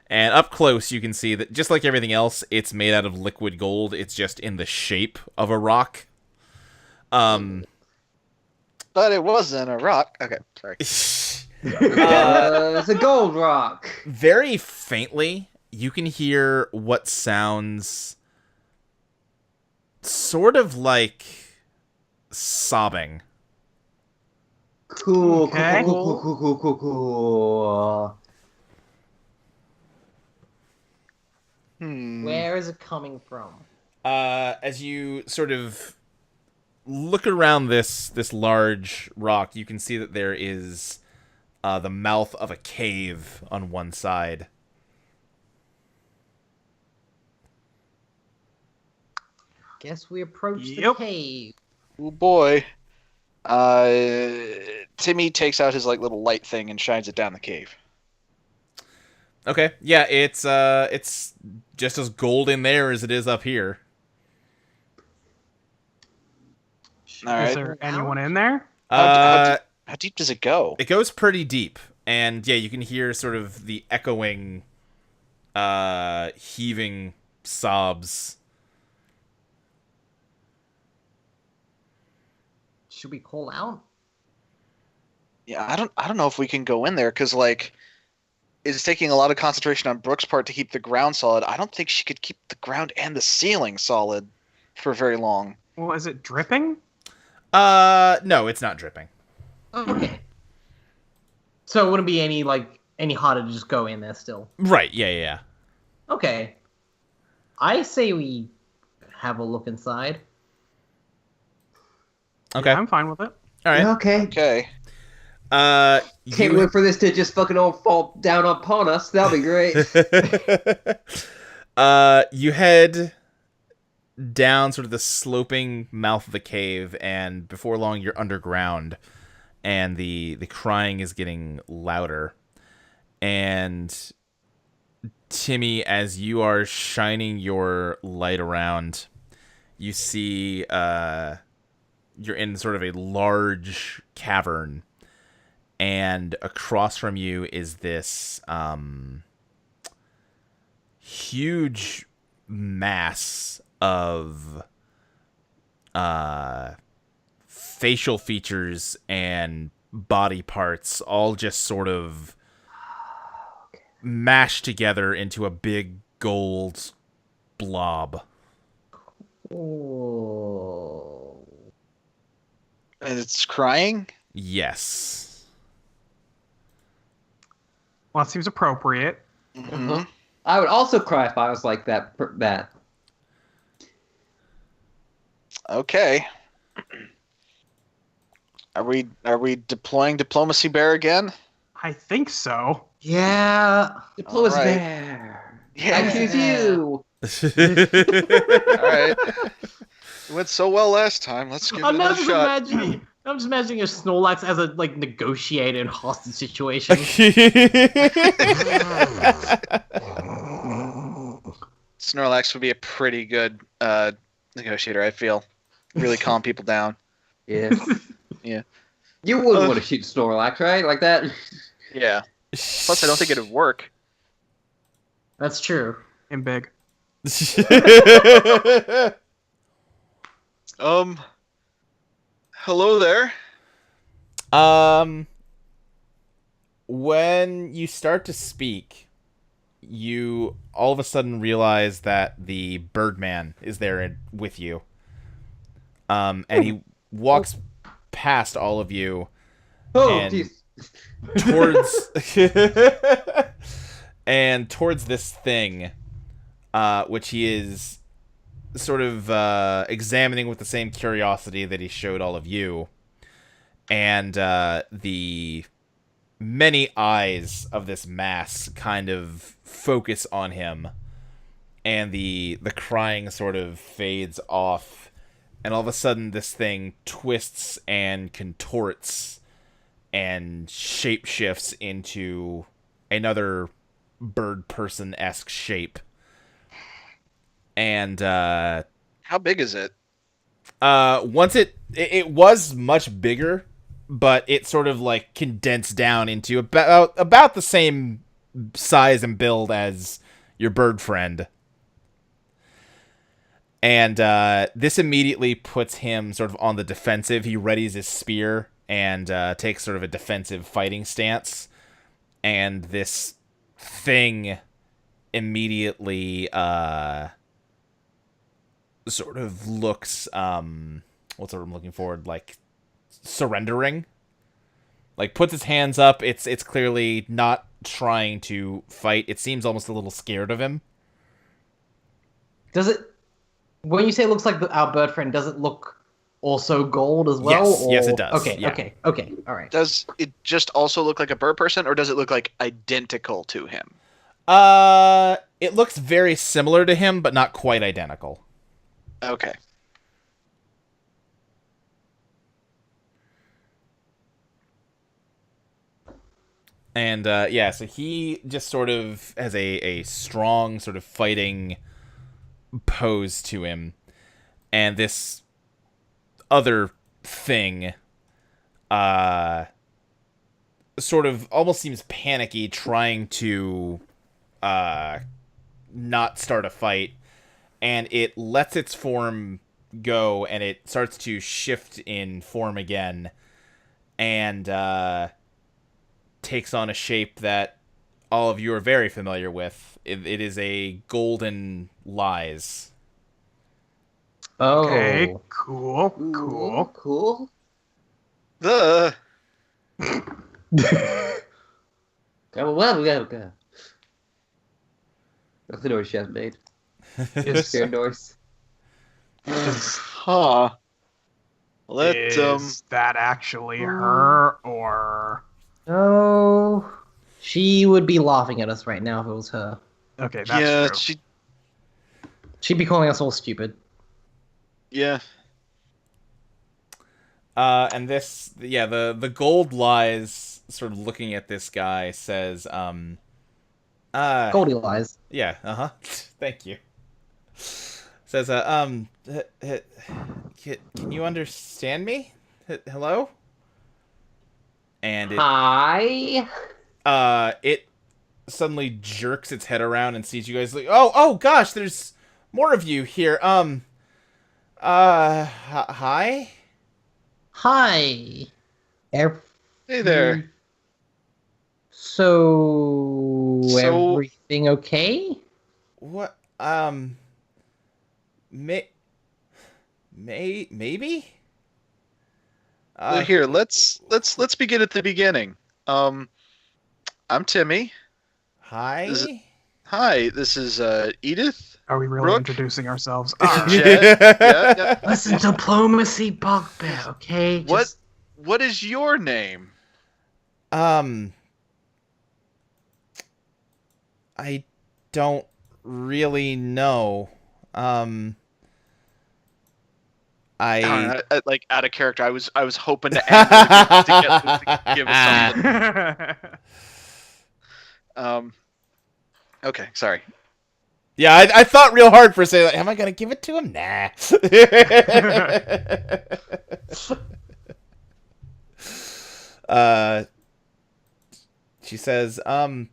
And up close, you can see that just like everything else, it's made out of liquid gold. It's just in the shape of a rock. But it wasn't a rock. Okay, sorry. it's a gold rock. Very faintly, you can hear what sounds sort of like sobbing. Cool, Okay. cool. Where is it coming from? As you sort of look around this large rock, you can see that there is the mouth of a cave on one side. Guess we approach the Yep. cave. Oh boy. Timmy takes out his like little light thing and shines it down the cave. Okay, yeah, it's just as gold in there as it is up here. All right. Is there anyone in there? How deep does it go? It goes pretty deep, and yeah, you can hear sort of the echoing, heaving sobs. Should we call out? Yeah, I don't know if we can go in there because like it's taking a lot of concentration on Brooke's part to keep the ground solid. I don't think she could keep the ground and the ceiling solid for very long. Well, is it dripping? No, it's not dripping. Okay. So it wouldn't be any harder to just go in there still. Right, yeah. Okay. I say we have a look inside. Okay, Yeah, I'm fine with it. all right. Okay. Okay. Can't wait for this to just fucking all fall down upon us. That'll be great. You head down sort of the sloping mouth of the cave, and before long you're underground, and the crying is getting louder. And Timmy, as you are shining your light around, you see you're in sort of a large cavern, and across from you is this huge mass of facial features and body parts, all just sort of mashed together into a big gold blob. Oh. And it's crying? Yes. Well, that seems appropriate. Mm-hmm. I would also cry if I was like that. Okay. Are we deploying Diplomacy Bear again? I think so. Yeah. Diplomacy All right. Bear. Yeah. I choose you. All right. It went so well last time. Let's give it I'm now another just shot. imagining. I'm just imagining a Snorlax as a like negotiator in hostage situation. Snorlax would be a pretty good negotiator, I feel. Really calm people down. Yeah. Yeah. You wouldn't want to shoot Snorlax, right? Like that? Yeah. Plus, I don't think it'd work. That's true. And big. Hello there. When you start to speak, you all of a sudden realize that the Birdman is there with you. And he walks past all of you Oh, and jeez. towards and towards this thing, which he is sort of examining with the same curiosity that he showed all of you. And the many eyes of this mass kind of focus on him, and the crying sort of fades off, and all of a sudden this thing twists and contorts and shapeshifts into another bird person-esque shape. And How big is it? once it was much bigger, but it sort of like condensed down into about the same size and build as your bird friend. And this immediately puts him sort of on the defensive. He readies his spear and takes sort of a defensive fighting stance. And this thing immediately sort of looks what's the word I'm looking for? Like surrendering. Like puts its hands up. It's clearly not trying to fight. It seems almost a little scared of him. Does it? When you say it looks like our bird friend, does it look also gold as well? Yes, or... yes, it does. Okay, Yeah. okay, all right. Does it just also look like a bird person, or does it look like identical to him? It looks very similar to him, but not quite identical. Okay. And yeah, so he just sort of has a strong sort of fighting pose to him. And this other thing sort of almost seems panicky, trying to not start a fight. And it lets its form go, and it starts to shift in form again. And takes on a shape that all of you are very familiar with. It is a golden lies. Oh. Okay, cool, cool. Cool. The Go. That's the noise she has made. Is, Scared noise. huh. Let is that actually her, or... No. She would be laughing at us right now if it was her. Okay, that's yeah, true. She'd be calling us all stupid. yeah. And this, yeah, the gold lies sort of looking at this guy says, Goldie lies. yeah, thank you. Says, can you understand me? Hello? And Hi. it suddenly jerks its head around and sees you guys like, oh gosh, there's more of you here. Hi? Hi. Hey there. So, So- everything okay? What? Maybe? Here, let's begin at the beginning. I'm Timmy. Hi? Is Hi, this is Edith. Are we really Brooke? introducing ourselves? Jet. Yeah. Listen, diplomacy, bugbear, okay? What is your name? I don't really know. Like out of character, I was hoping to end it to get Luke to give us something. Okay, sorry. Yeah, I thought real hard for a second. Like, am I gonna give it to him? Nah. She says, not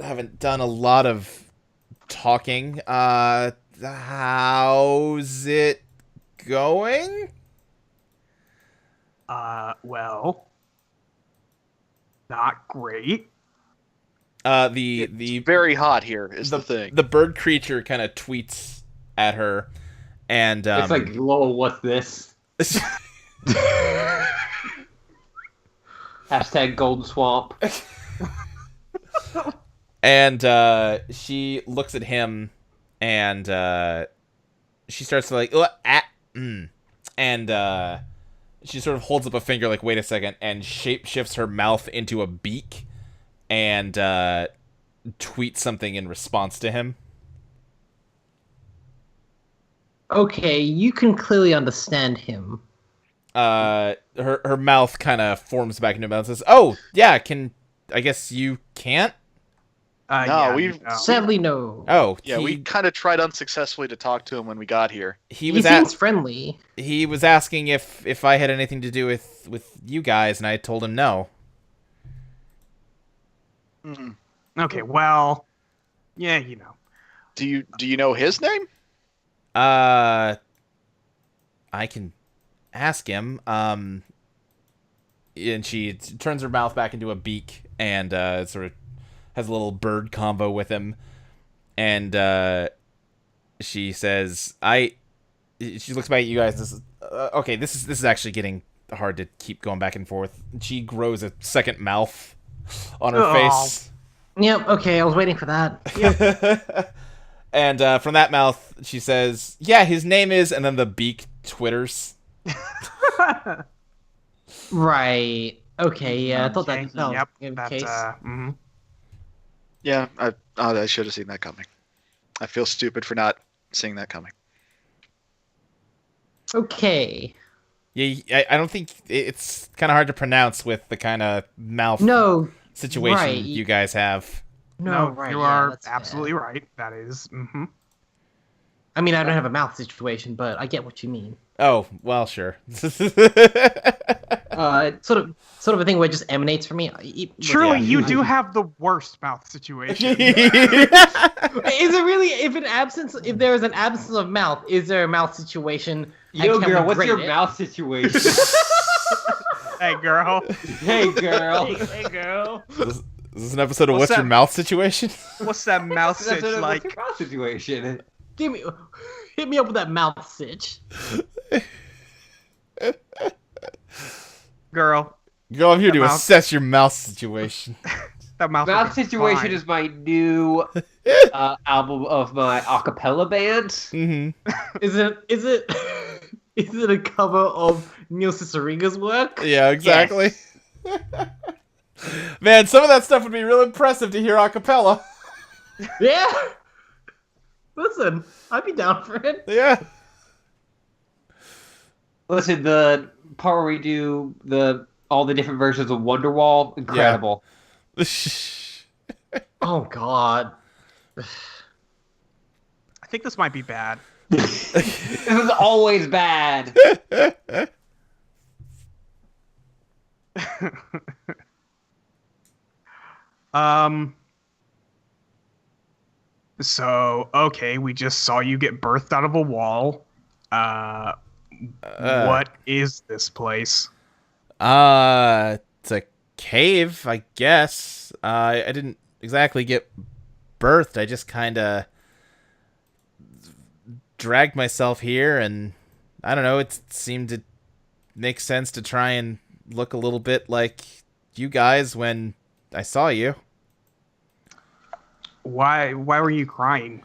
haven't done a lot of talking. How's it going? Well, not great. The It's very hot here is the thing. The bird creature kind of tweets at her, and It's like, lol, what's this? Hashtag Golden Swamp. and she looks at him, and she starts to like, and she sort of holds up a finger, like, wait a second, and shape shifts her mouth into a beak, and tweets something in response to him. Okay, you can clearly understand him. Her mouth kind of forms back into a mouth and says, "Oh, yeah, I guess you can't?" Sadly, no. Oh, yeah, we kind of tried unsuccessfully to talk to him when we got here. He seems friendly. He was asking if I had anything to do with you guys, and I told him no. Mm-hmm. Okay, well, yeah, you know. Do you know his name? I can ask him. And she turns her mouth back into a beak and sort of has a little bird combo with him. And she says, she looks back at you guys. Okay, this is actually getting hard to keep going back and forth. She grows a second mouth on her face. Yep, okay, I was waiting for that. Yep. And from that mouth, she says, "Yeah, his name is," and then the beak twitters. Right. Okay, yeah, I thought that felt Yep, in that's, case. Yeah, I should have seen that coming. I feel stupid for not seeing that coming. Okay. Yeah, I don't think it's kind of hard to pronounce with the kind of mouth situation right. you guys have. No, right. You yeah, are that's absolutely fair. right. That is. I mean, I don't have a mouth situation, but I get what you mean. Oh, well, sure. Sort of a thing where it just emanates from me. Truly, Yeah. you do have the worst mouth situation. Is it really? If there is an absence of mouth, is there a mouth situation? Yo, And can girl, we what's grade your it? mouth situation? Hey, girl. Hey, girl. Hey, girl. Is this an episode of What's What's Your that? Mouth situation? What's that mouth That's sitch what- like? What's your mouth situation? Hit me up with that mouth stitch. Girl, Girl, I'm here to That mouth- assess your mouth situation. that mouth. Mouth would be situation fine. is my new album of my acapella band. Mm-hmm. Is it? Is it a cover of Neil Ciceriga's work? Yeah, exactly. Man, some of that stuff would be real impressive to hear a cappella. Yeah. Listen, I'd be down for it. Yeah. Listen, the part where we do all the different versions of Wonderwall, incredible. Oh God. I think this might be bad. This is always bad. So, okay, we just saw you get birthed out of a wall. What is this place? It's a cave, I guess. I didn't exactly get birthed. I just kind of dragged myself here, and I don't know, it seemed to make sense to try and look a little bit like you guys when I saw you. Why were you crying?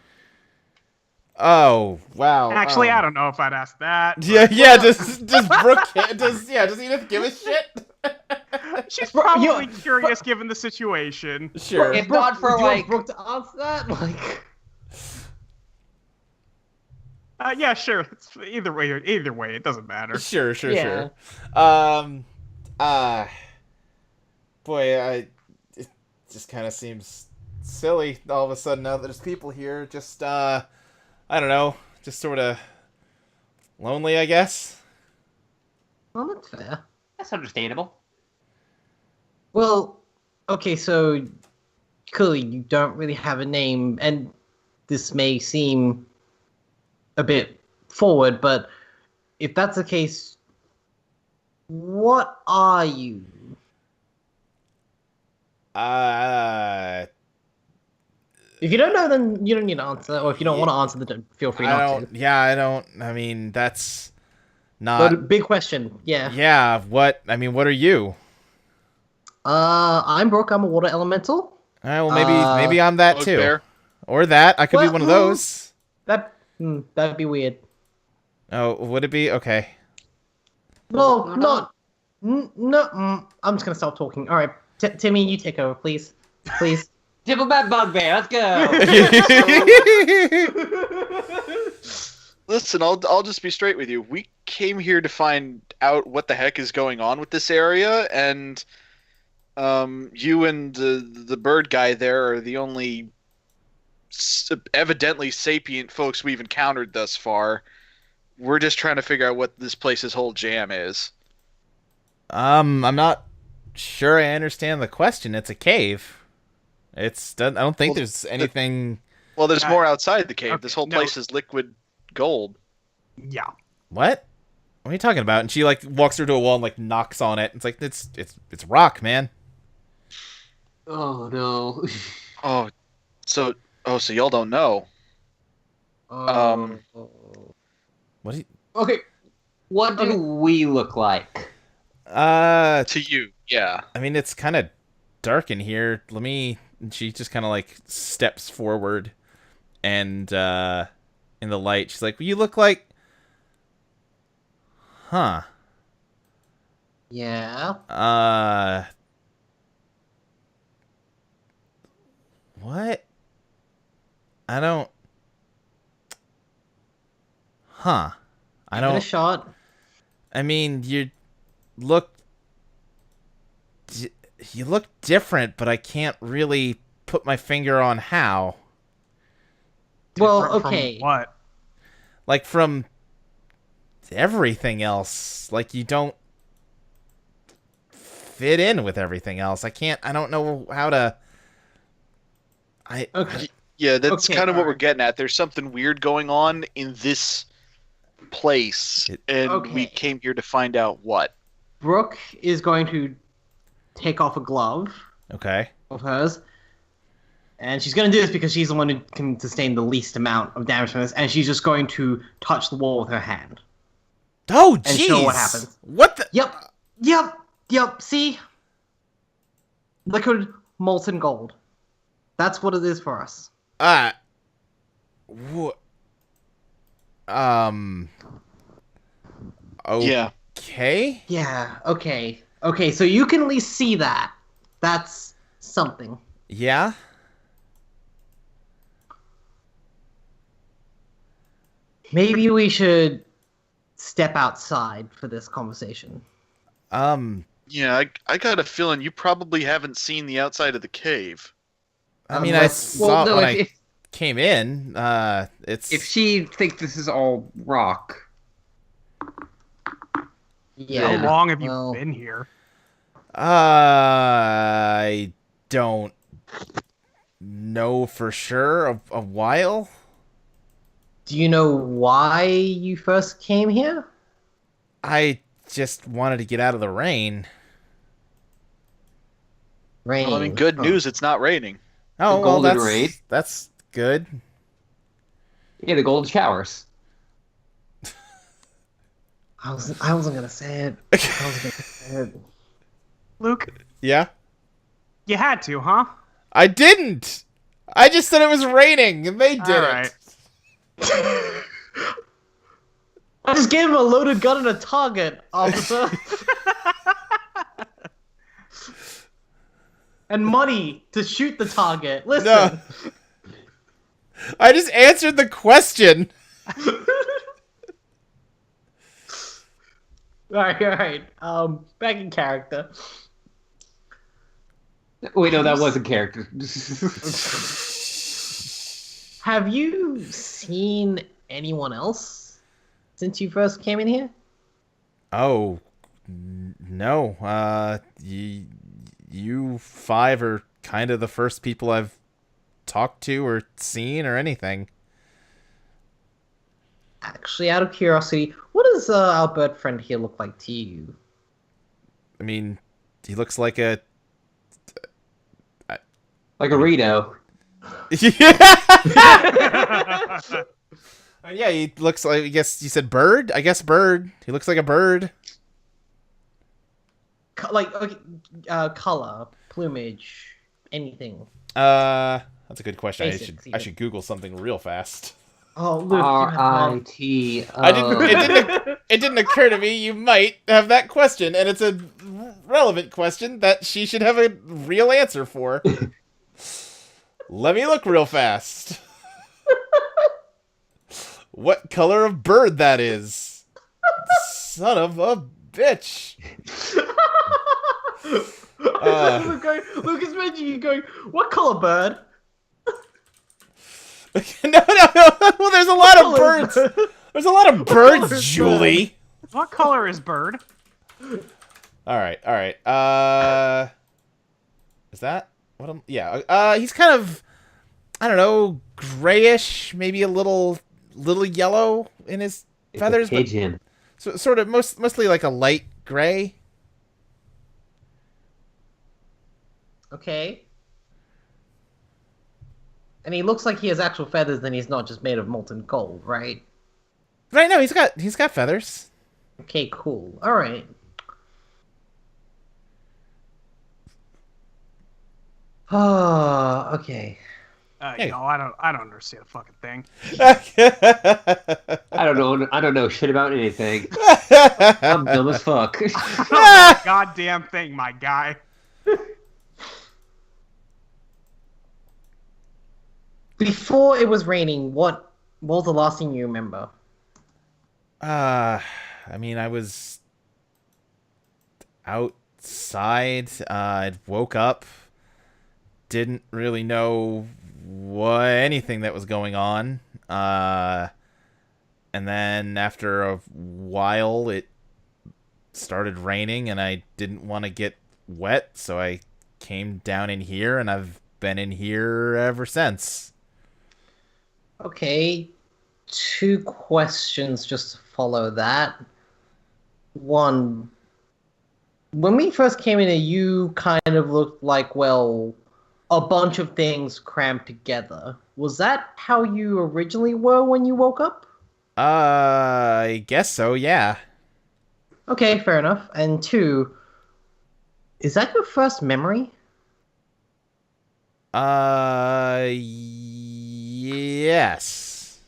Oh, wow. Actually, I don't know if I'd ask that. Yeah, yeah, does Brooke, does Edith give a shit? She's probably curious given the situation. Sure. If not for, Would you want like- Brooke to answer that, like. Yeah, sure. Either way, it doesn't matter. Sure. Yeah. Um, uh, boy, it just kind of seems silly all of a sudden now that there's people here. Just, I don't know, just sort of lonely, I guess. Well, that's fair. That's understandable. Well, okay, so clearly you don't really have a name, and this may seem a bit forward, but if that's the case, what are you? If you don't know, then you don't need to answer, or if you don't want to answer, then feel free not to. Yeah, I don't. I mean, that's not. But big question, yeah. Yeah, what? I mean, what are you? I'm Brooke. I'm a water elemental. Well, maybe I'm that too, Bugbear. or that. I could be Well, one of those. That'd be weird. Oh, would it be? Okay. Well, not. No, I'm just gonna stop talking. All right, Timmy, you take over, please. Please. Diplomat Bugbear, let's go. Listen, I'll just be straight with you. We came here to find out what the heck is going on with this area, and you and the bird guy there are the only evidently sapient folks we've encountered thus far. We're just trying to figure out what this place's whole jam is. I'm not sure I understand the question. It's a cave. I don't think there's anything. Well, there's more outside the cave. Okay, This whole no. place is liquid gold. Yeah. What? What are you talking about? And she like walks through to a wall and like knocks on it. It's like it's rock, man. Oh no. So y'all don't know. What? Do you, Okay. What do we look like? To you, yeah. I mean, it's kind of dark in here. And she just kind of like steps forward, and in the light, she's like, "You look like, huh? Yeah. What? I don't. Huh? I Give it a don't. shot. I mean, look you look different, but I can't really put my finger on how. Well, Different from okay. what? Like from everything else. Like you don't fit in with everything else. I don't know how to Okay. Yeah, that's Okay, kind of what we're alright. getting at. There's something weird going on in this place, and we Okay. came here to find out what. Brooke is going to take off a glove Okay. of hers. And she's going to do this because she's the one who can sustain the least amount of damage from this. And she's just going to touch the wall with her hand. Oh, And jeez. show what happens. What the? Yep. See? Liquid molten gold. That's what it is for us. Wh- Yeah. Okay. Yeah, okay. Okay, so you can at least see that. That's something. Yeah. Maybe we should step outside for this conversation. Yeah, I got a feeling you probably haven't seen the outside of the cave. I mean, I Unless- saw no, when if, I came in. It's if she thinks this is all rock, Yeah. How long have you well, been here? I don't know for sure. A while. Do you know why you first came here? I just wanted to get out of the rain. Rain. Well, I mean, good Huh. news, it's not raining. Oh, The well, golden rain? that's good. yeah, the golden showers. I wasn't gonna say it. I wasn't gonna say it. Luke, Yeah. you had to, huh? I didn't. I just said it was raining, and they did All it. right. I just gave him a loaded gun and a target, officer. And money to shoot the target. Listen. No. I just answered the question. All right. Back in character. Wait, no, that wasn't character. Have you seen anyone else since you first came in here? Oh, no. You five are kind of the first people I've talked to or seen or anything. Actually, out of curiosity, what does our bird friend here look like to you? I mean, he looks like a... Like a Rito. Yeah, he looks like, I guess you said bird? I guess bird. He looks like a bird. Okay, color, plumage, anything. That's a good question. Basics, I should Google something real fast. Oh, Luke, you have R-I-T. It didn't occur to me you might have that question, and it's a relevant question that she should have a real answer for. Let me look real fast. What color of bird that is? Son of a bitch. Lucas mentioned you going, what color bird? No. Well, there's a lot of birds. There's a lot of birds, Julie. What color is bird? All right. Is that what I'm? Yeah. He's kind of, I don't know, grayish, maybe a little yellow in his feathers, It's a pigeon. but sort of mostly like a light gray. Okay. And he looks like he has actual feathers, and he's not just made of molten gold, right? Right now, he's got feathers. Okay, cool. All right. Oh, okay. Hey. Yo, I don't understand a fucking thing. I don't know shit about anything. I'm dumb as fuck. Goddamn thing, my guy. Before it was raining, what was the last thing you remember? I mean, I was outside. I woke up. Didn't really know anything that was going on. And then after a while, it started raining, and I didn't want to get wet, so I came down in here, and I've been in here ever since. Okay, 2 questions just to follow that. One, when we first came in here, you kind of looked like, well, a bunch of things crammed together. Was that how you originally were when you woke up? I guess so, yeah. Okay, fair enough. And 2, is that your first memory? Yes.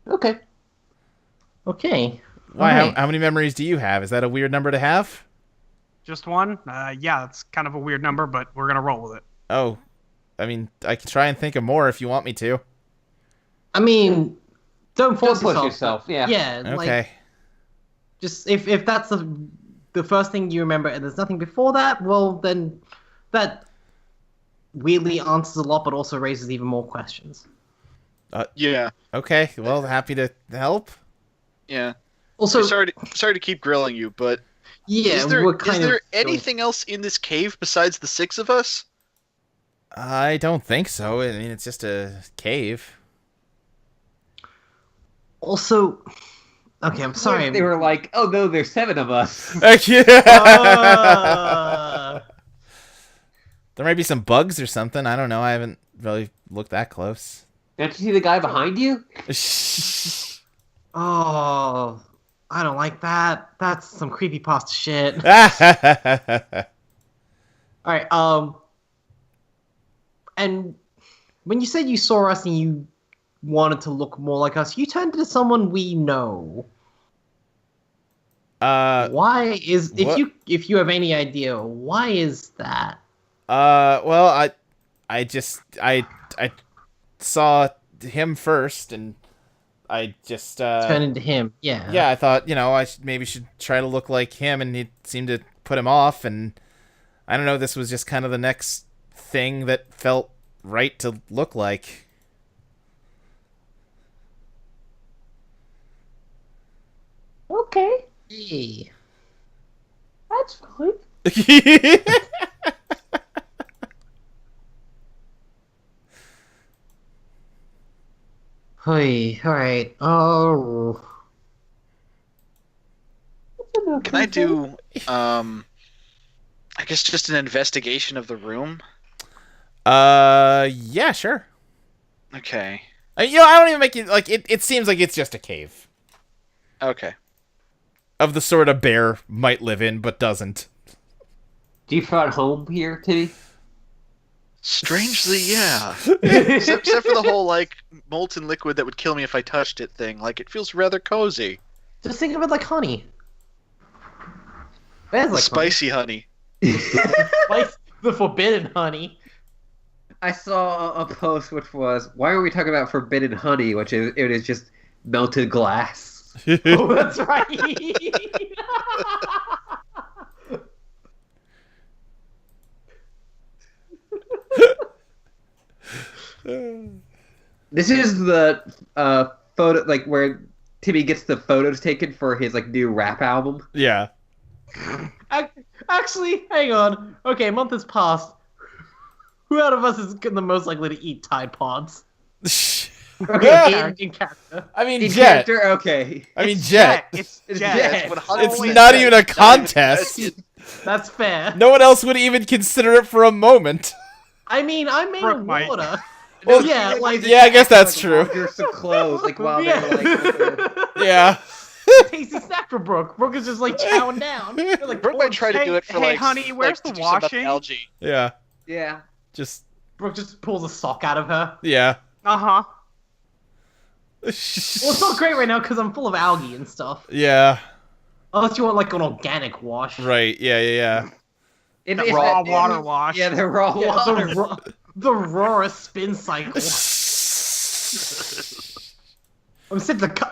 Okay. Okay. Why? Alright. How many memories do you have? Is that a weird number to have? Just one? Yeah, that's kind of a weird number, but we're gonna roll with it. Oh, I mean, I can try and think of more if you want me to. I mean, don't force Don't push yourself. Yeah. Yeah, Okay. like, just if that's the first thing you remember and there's nothing before that, well, then that weirdly answers a lot, but also raises even more questions. Yeah. Okay. Well, happy to help. Yeah. Also, sorry to keep grilling you, but yeah, is there we're kind of anything else in this cave besides the 6 of us? I don't think so. I mean, it's just a cave. Also, okay, I'm sorry. They were like, oh no, there's 7 of us. There might be some bugs or something. I don't know. I haven't really looked that close. Don't you see the guy behind you? Oh, I don't like that. That's some creepypasta shit. All right. And when you said you saw us and you wanted to look more like us, you turned into someone we know. Why is if you have any idea, why is that? Well, I saw him first, and I just Turn into him. Yeah. yeah, I thought, I maybe should try to look like him, and he seemed to put him off, and I don't know, this was just kind of the next thing that felt right to look like. Okay. Hey. That's fine. Hey, alright. Oh. Can I do, I guess just an investigation of the room? Yeah, sure. Okay. I don't even make it, like, it seems like it's just a cave. Okay. Of the sort a bear might live in, but doesn't. Do you find home here, Timmy? Strangely, yeah. except for the whole, like, molten liquid that would kill me if I touched it thing. Like, it feels rather cozy. Just think of it like honey. Bears like Spicy honey. Spice, the forbidden honey. I saw a post which was, why are we talking about forbidden honey, which is, it is just melted glass. Oh, that's right. This is the photo, like, where Timmy gets the photos taken for his, like, new rap album. Yeah. Actually, hang on. Okay, a month has passed. Who out of us is the most likely to eat Tide Pods? Okay, in character. I mean, In Jet. character, okay. I mean, It's Jet. It's It's Jet. Jet. It's Always not Jet. even a Not even contest. question. That's fair. No one else would even consider it for a moment. I mean, I'm made Brooke of might. water. Well, yeah, like yeah, I guess that's Like, true. Under some clothes, like, while yeah. they're, like, Yeah. Tasty snack for Brooke. Brooke is just like chowing down. They're like, Brooke might try to Hey, do it for, hey, like, honey, where's to the do something about washing? algae. Yeah. yeah. Just, Brooke just pulls a sock out of her. yeah. Uh-huh. Well, it's not great right now because I'm full of algae and stuff. Yeah. Unless you want like an organic wash. Right. Yeah. The raw water wash. Yeah, the raw Yeah, water. the rawest spin cycle.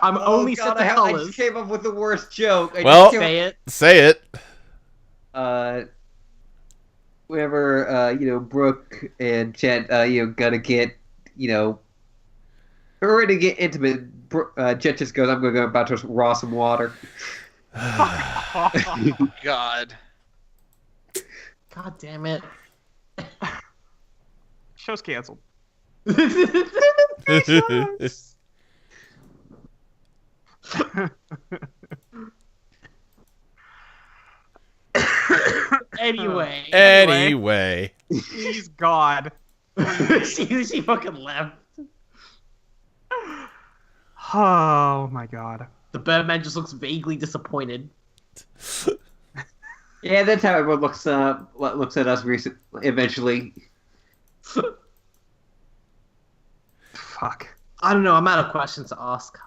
I'm only set the I colors. just came up with the worst joke. Well- Say it. Say it. Whenever Brooke and Jet gonna get we're gonna get intimate. Jet just goes, I'm gonna go about to raw some water. God. God damn it. Show's canceled. Anyway. Please, God. she fucking left. Oh my God. The Birdman just looks vaguely disappointed. Yeah, that's how everyone looks at us eventually. Fuck. I don't know. I'm out of questions to ask.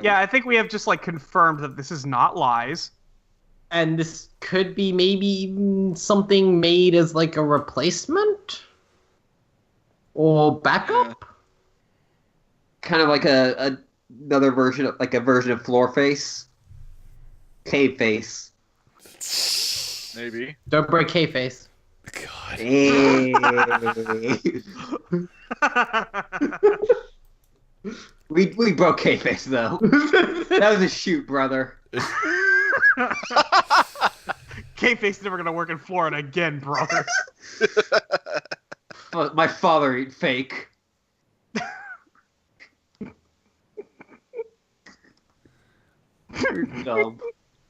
Yeah, I think we have just like confirmed that this is not lies. And this could be maybe something made as like a replacement or backup. Kind of like another version of floor face, cave face. Maybe. Don't break K-face. God. Hey. we broke K-face though. That was a shoot, brother. K-Face never gonna work in Florida again, brother. My father ain't fake. We're dumb.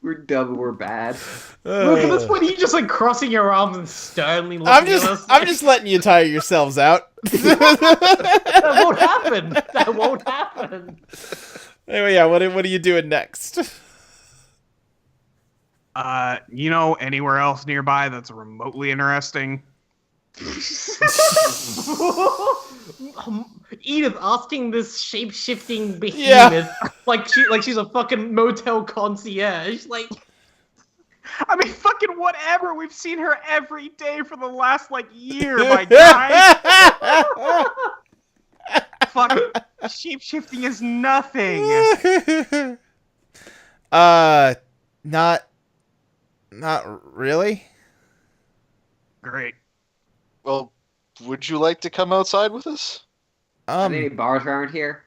We're dumb and we're bad. Look, at this point, you just like crossing your arms and sternly looking at us. I'm just letting you tire yourselves out. That won't happen. That won't happen. Anyway, yeah, what are you doing next? Anywhere else nearby that's remotely interesting? Edith asking this shape-shifting behemoth Yeah. like she's a fucking motel concierge. Like, I mean, fucking whatever. We've seen her every day for the last year, my guy. Fuck. Shape-shifting is nothing. Not really. Great. Well, would you like to come outside with us? Are there any bars around here?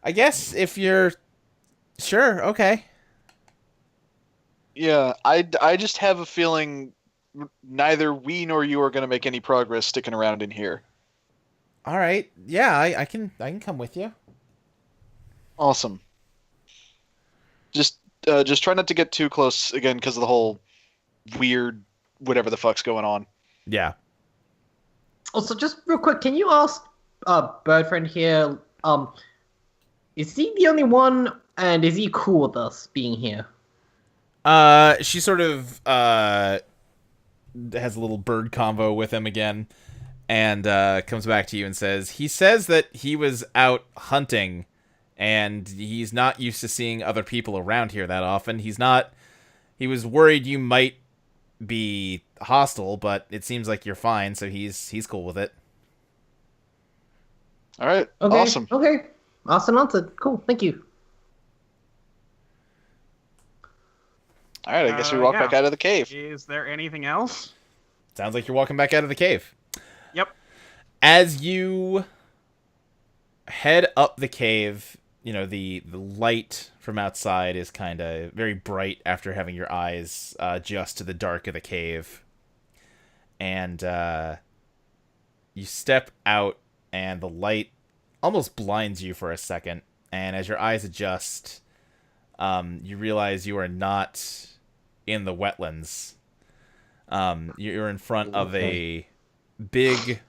I guess if you're sure, okay. Yeah, I just have a feeling neither we nor you are going to make any progress sticking around in here. All right. Yeah, I can come with you. Awesome. Just try not to get too close again because of the whole weird whatever the fuck's going on. Yeah. Also, just real quick, can you ask Birdfriend here, is he the only one, and is he cool with us being here? She sort of has a little bird convo with him again, and comes back to you and says, he says that he was out hunting, and he's not used to seeing other people around here that often. He was worried you might be hostile, but it seems like you're fine, so he's cool with it. All right. Okay, Awesome. okay. Asked and answered. Cool, thank you. All right. I guess we walk yeah. back out of the cave. Is there anything else? Sounds like you're walking back out of the cave. Yep. As you head up the cave, you know, the light from outside is kind of very bright after having your eyes adjust to the dark of the cave. And you step out, and the light almost blinds you for a second. And as your eyes adjust, you realize you are not in the wetlands. You're in front of a big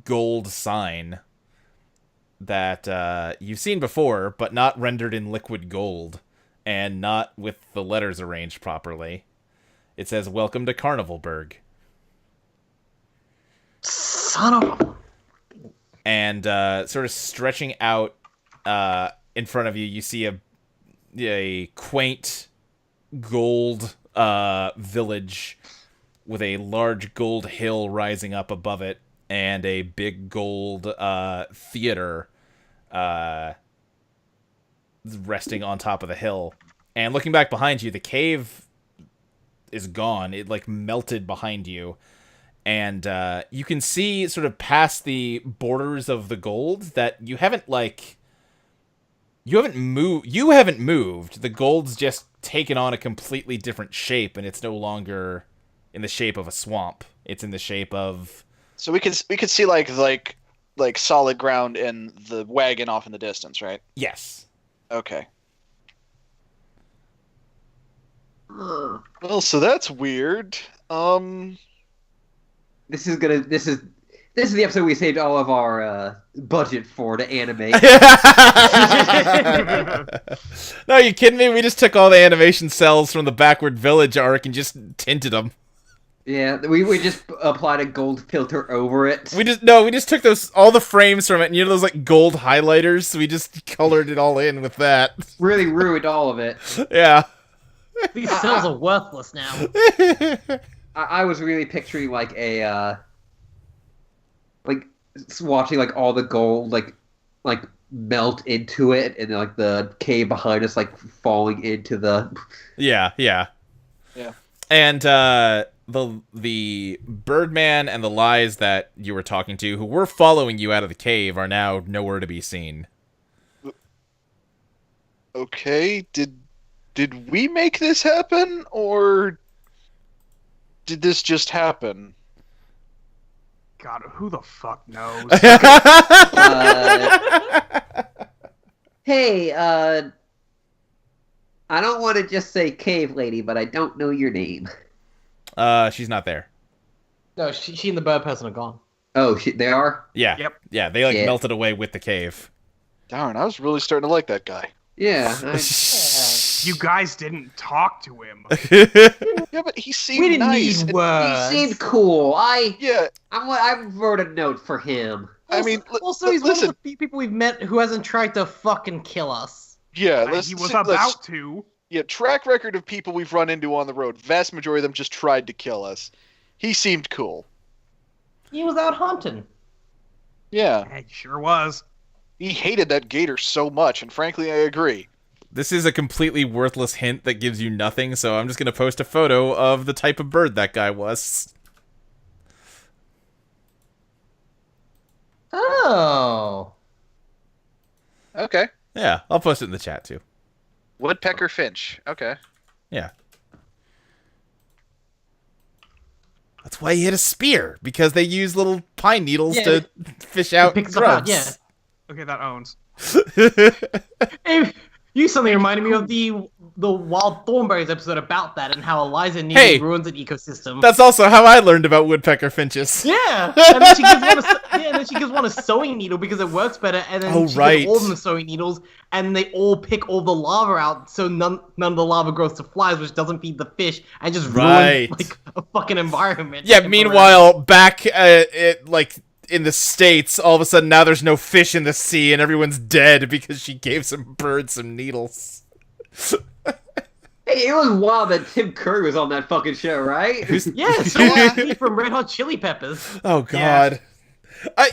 gold sign that you've seen before, but not rendered in liquid gold, and not with the letters arranged properly. It says, "Welcome to Carnivalburg." Son of a... And sort of stretching out in front of you, you see a quaint gold village with a large gold hill rising up above it, and a big gold theater resting on top of the hill. And looking back behind you, the cave is gone. It like melted behind you. And you can see sort of past the borders of the gold that you haven't moved. The gold's just taken on a completely different shape, and it's no longer in the shape of a swamp. It's in the shape of... So we could see like solid ground and the wagon off in the distance, right? Yes. Okay. Well, so that's weird. This is the episode we saved all of our budget for to animate. No, are you kidding me? We just took all the animation cells from the Backward Village arc and just tinted them. Yeah, we just applied a gold filter over it. We just took all the frames from it, and you know those like gold highlighters, so we just colored it all in with that. Really ruined all of it. Yeah. These cells are worthless now. I was really picturing like a like watching like all the gold like melt into it, and then, like the cave behind us like falling into the... Yeah. And the Birdman and the Lies that you were talking to, who were following you out of the cave, are now nowhere to be seen. Okay, did we make this happen, or did this just happen? God, who the fuck knows? Hey, I don't want to just say cave lady, but I don't know your name. She's not there. No, she and the bird person are gone. Oh, they are? Yeah. Yep. Yeah, they melted away with the cave. Darn, I was really starting to like that guy. Yeah. You guys didn't talk to him. Yeah, but he seemed We didn't nice. need He words. seemed cool. Yeah, I wrote a note for him. I mean, also, he's listen. one of the few people we've met who hasn't tried to fucking kill us. Yeah, He was about to. Yeah, track record of people we've run into on the road. Vast majority of them just tried to kill us. He seemed cool. He was out hunting. Yeah, Yeah, he sure was. he hated that gator so much, and frankly, I agree. This is a completely worthless hint that gives you nothing, so I'm just gonna post a photo of the type of bird that guy was. Oh. Okay. Yeah, I'll post it in the chat too. Woodpecker finch. Okay. Yeah. That's why he had a spear, because they use little pine needles Yeah, to fish out pick stuff out, grubs. Okay, that owns. Hey, you suddenly reminded me of the Wild Thornberries episode about that and how Eliza nearly Hey! ruins an ecosystem. That's also how I learned about woodpecker finches. Yeah, and then she gives one and then she gives one a sewing needle because it works better, and then Oh, she right. gives all of them sewing needles, and they all pick all the lava out, so none of the lava grows to flies, which doesn't feed the fish, and just Right. ruins like a fucking environment. Yeah, meanwhile, back in the States, all of a sudden now there's no fish in the sea and everyone's dead because she gave some birds some needles. Hey, it was wild that Tim Curry was on that fucking show, right? Yeah, so was he from Red Hot Chili Peppers. Oh, God.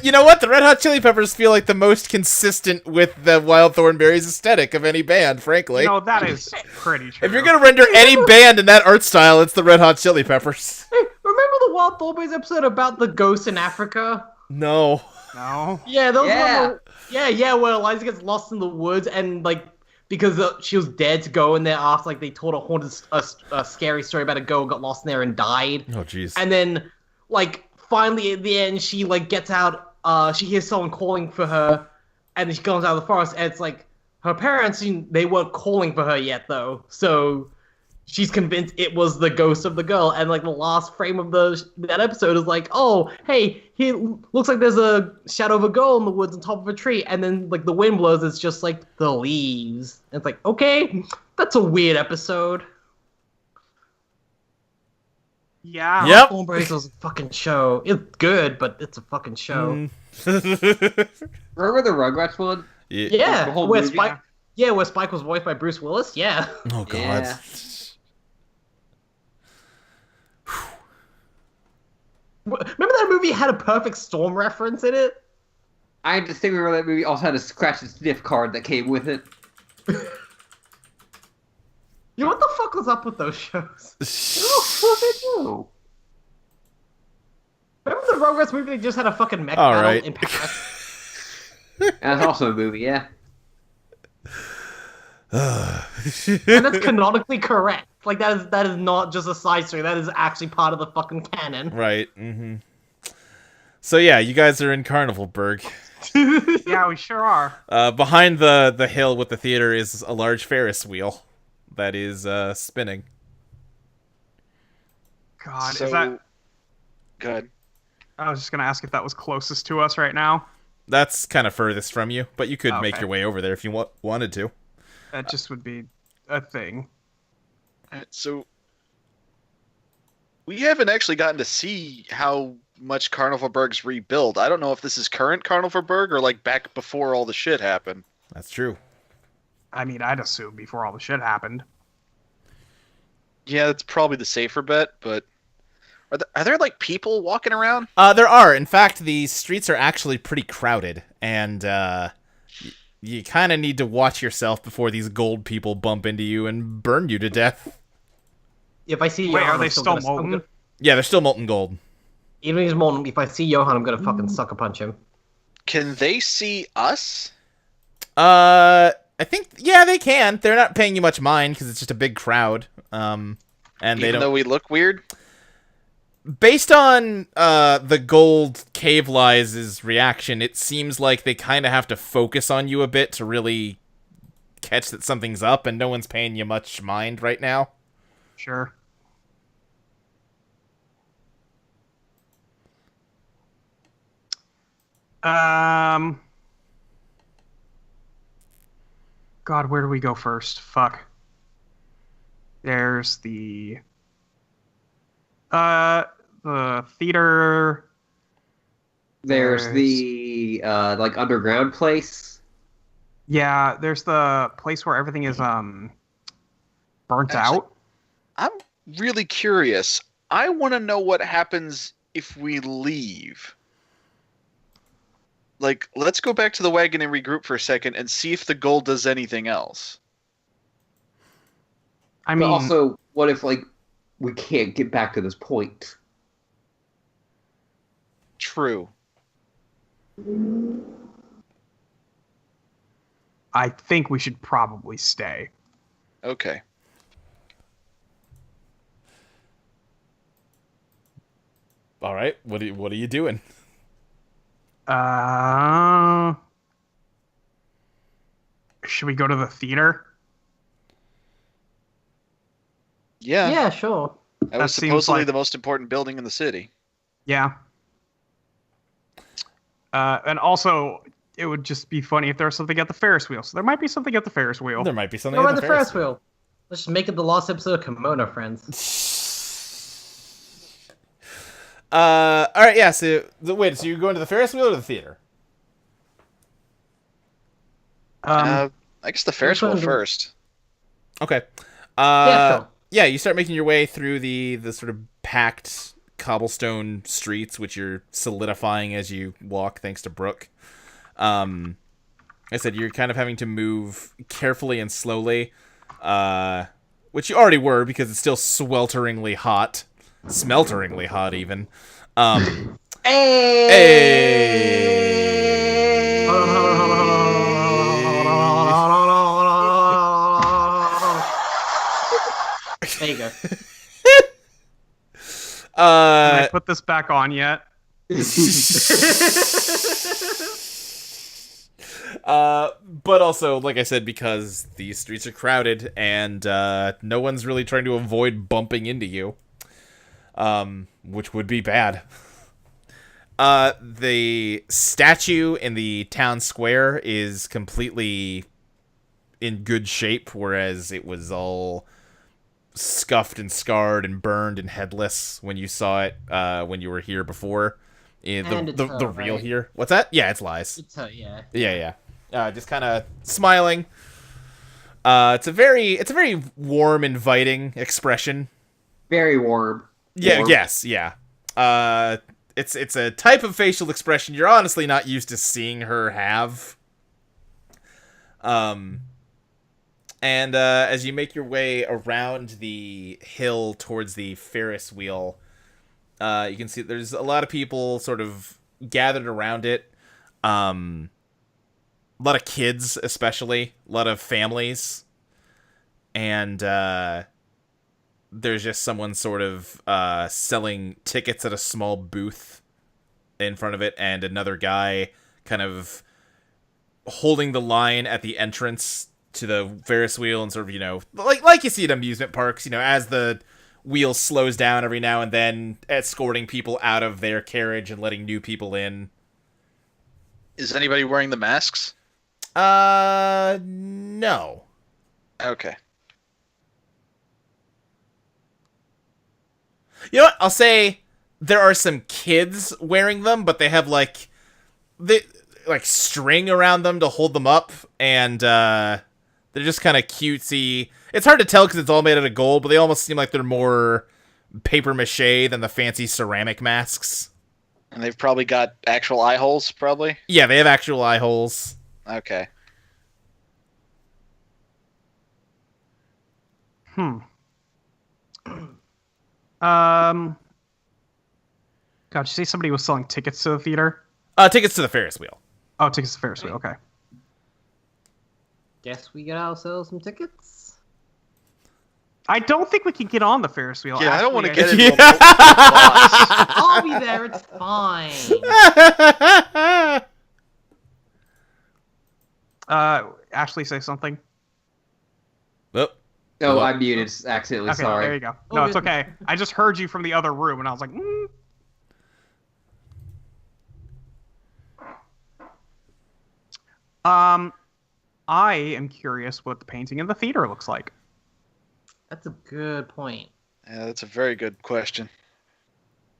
You know what? The Red Hot Chili Peppers feel like the most consistent with the Wild Thornberries aesthetic of any band, frankly. No, that is pretty true. If you're going to render any band in that art style, it's the Red Hot Chili Peppers. Hey, remember the Wild Thornberries episode about the ghosts in Africa? No. No. Yeah, those Yeah. where Eliza gets lost in the woods and like because she was dead to go in there after like they told a haunted a scary story about a girl who got lost in there and died. Oh, jeez. And then like finally at the end she like gets out she hears someone calling for her and then she comes out of the forest and it's like her parents they weren't calling for her yet though. So she's convinced it was the ghost of the girl, and like the last frame of that episode is like, oh, hey, he looks like there's a shadow of a girl in the woods on top of a tree, and then like the wind blows, it's just like the leaves. And it's like, okay, that's a weird episode. Yeah. Yep. Thornberries was a fucking show. It's good, but it's a fucking show. Remember the Rugrats one? Yeah, The whole where movie? Spike. Yeah, where Spike was voiced by Bruce Willis. Yeah. Oh, God. Yeah. Remember that movie had a Perfect Storm reference in it? I distinctly remember that movie also had a scratch and sniff card that came with it. Yeah, what the fuck was up with those shows? What did they do? Remember the Rugrats movie? They just had a fucking mech All battle right. in Paris. That's also a movie, yeah. And that's canonically correct. Like that is not just a side story. That is actually part of the fucking canon. Right. Mm-hmm. So yeah, you guys are in Carnivalburg. Yeah, we sure are. Behind the hill with the theater is a large Ferris wheel that is spinning. God, So, is that... good. I was just gonna ask if that was closest to us right now. That's kind of furthest from you, but you could make Okay. your way over there if you wanted to. That just would be a thing. So we haven't actually gotten to see how much Carnivalburg's rebuilt. I don't know if this is current Carnivalburg or like back before all the shit happened. That's true. I mean, I'd assume before all the shit happened. Yeah, that's probably the safer bet, but are there like people walking around? There are. In fact, the streets are actually pretty crowded, and you kind of need to watch yourself before these gold people bump into you and burn you to death. If I see Wait, Johan, are they I'm still gonna- molten? Yeah, they're still molten gold. Even if he's molten, if I see Johan, I'm gonna fucking sucker punch him. Can they see us? I think, yeah, they can. They're not paying you much mind because it's just a big crowd. And they Even don't. though we look weird? Based on the gold cave lies' reaction, it seems like they kind of have to focus on you a bit to really catch that something's up, and no one's paying you much mind right now. Sure. God, where do we go first? Fuck. There's the theater. There's the like underground place. Yeah, there's the place where everything is burnt Actually- out. I'm really curious. I want to know what happens if we leave. like, let's go back to the wagon and regroup for a second and see if the goal does anything else. I But mean, also, what if like we can't get back to this point? True. I think we should probably stay. Okay. All right. What are you doing? Should we go to the theater? Yeah. Yeah, sure. That was That seems supposedly like- the most important building in the city. Yeah. And also, it would just be funny if there was something at the Ferris wheel. So there might be something at the Ferris wheel. There might be something. Go at ride the Ferris wheel. Let's just make it the last episode of Kimono Friends. All right. Yeah. So wait. So you're going to the Ferris wheel or the theater? I guess the Ferris wheel one do- first. Okay. Yeah, sure. Yeah, you start making your way through the sort of packed cobblestone streets, which you're solidifying as you walk, thanks to Brooke. Like I said, you're kind of having to move carefully and slowly, which you already were because it's still swelteringly hot. Smelteringly hot, even. Hey! Hold on. There you go. Can I put this back on yet? But also, like I said, because these streets are crowded and no one's really trying to avoid bumping into you, which would be bad. The statue in the town square is completely in good shape, whereas it was all scuffed and scarred and burned and headless when you saw it when you were here before. And it's The real right? here. What's that? Yeah, it's lies. It's yeah. Yeah. Just kind of smiling. It's a very warm, inviting expression. Very warm. Yeah. Warm. Yes. Yeah. It's a type of facial expression you're honestly not used to seeing her have. And as you make your way around the hill towards the Ferris wheel, you can see there's a lot of people sort of gathered around it. A lot of kids, especially. A lot of families. And there's just someone sort of selling tickets at a small booth in front of it, and another guy kind of holding the line at the entrance to the Ferris wheel and sort of, like you see at amusement parks, as the wheel slows down every now and then, escorting people out of their carriage and letting new people in. Is anybody wearing the masks? No. Okay. You know what? I'll say there are some kids wearing them, but they have like string around them to hold them up, and they're just kind of cutesy. It's hard to tell because it's all made out of gold, but they almost seem like they're more paper mache than the fancy ceramic masks. And they've probably got actual eye holes, probably? Yeah, they have actual eye holes. Okay. God, you say somebody was selling tickets to the theater? Tickets to the Ferris wheel. Oh, tickets to Ferris wheel. Okay. Guess we get ourselves some tickets. I don't think we can get on the Ferris wheel. Yeah, I don't want to get Actually, into a multiple I'll be there. It's fine. Ashley, say something. Oh, Oh, What? I muted accidentally. Okay, Sorry. there you go. Oh, No, it's good. okay. I just heard you from the other room, and I was like, I am curious what the painting in the theater looks like. That's a good point. Yeah, that's a very good question.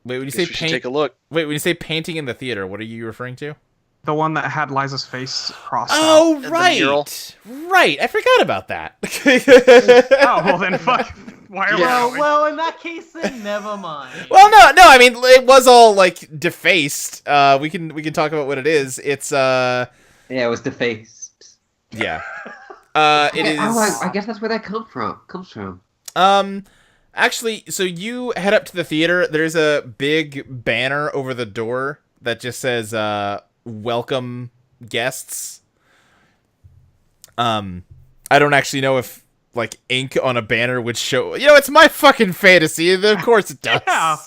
wait, when you Guess say we should take a look. wait, when you say painting in the theater, what are you referring to? The one that had Liza's face crossed Oh, the right, mural. right. I forgot about that. out. Oh, well then fuck. Why are we Well, going? well, in that case, then never mind. Well, no. I mean, it was all like defaced. We can talk about what it is. It's Yeah, it was defaced. yeah. It Yeah, is. I guess that's where that comes from. Actually, so you head up to the theater. There's a big banner over the door that just says "Welcome guests." I don't actually know if like ink on a banner would show. You know, it's my fucking fantasy. Of course it does. Yeah.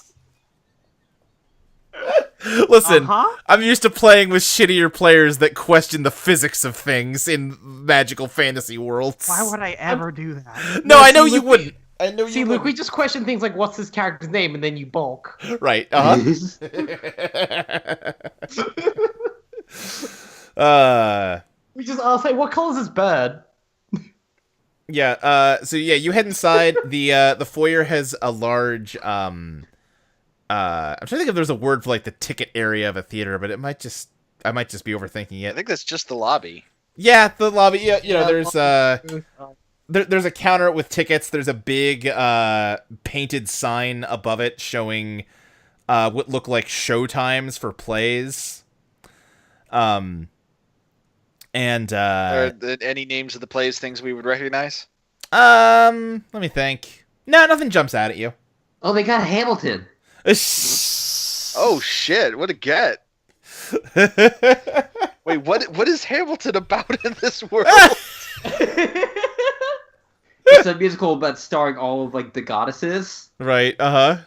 Listen, Uh-huh. I'm used to playing with shittier players that question the physics of things in magical fantasy worlds. Why would I ever do that? No, I know see, you Luke, wouldn't. I know See, you Luke, we wouldn't. just question things like, what's his character's name, and then you bulk. Right. Uh-huh. We just ask, hey, what color's his bird? Yeah, so yeah, you head inside. The foyer has a large I'm trying to think if there's a word for like the ticket area of a theater, but I might just be overthinking I it. think that's just the lobby. Yeah, the lobby, yeah, you know, Yeah, there's a counter with tickets. There's a big painted sign above it showing what look like show times for plays. And Are there any names of the plays things we would recognize? let me think. No, nothing jumps out at you. Oh, they got Hamilton. Oh shit! What a get! Wait, what is Hamilton about in this world? It's a musical about starring all of like the goddesses. Right, uh-huh.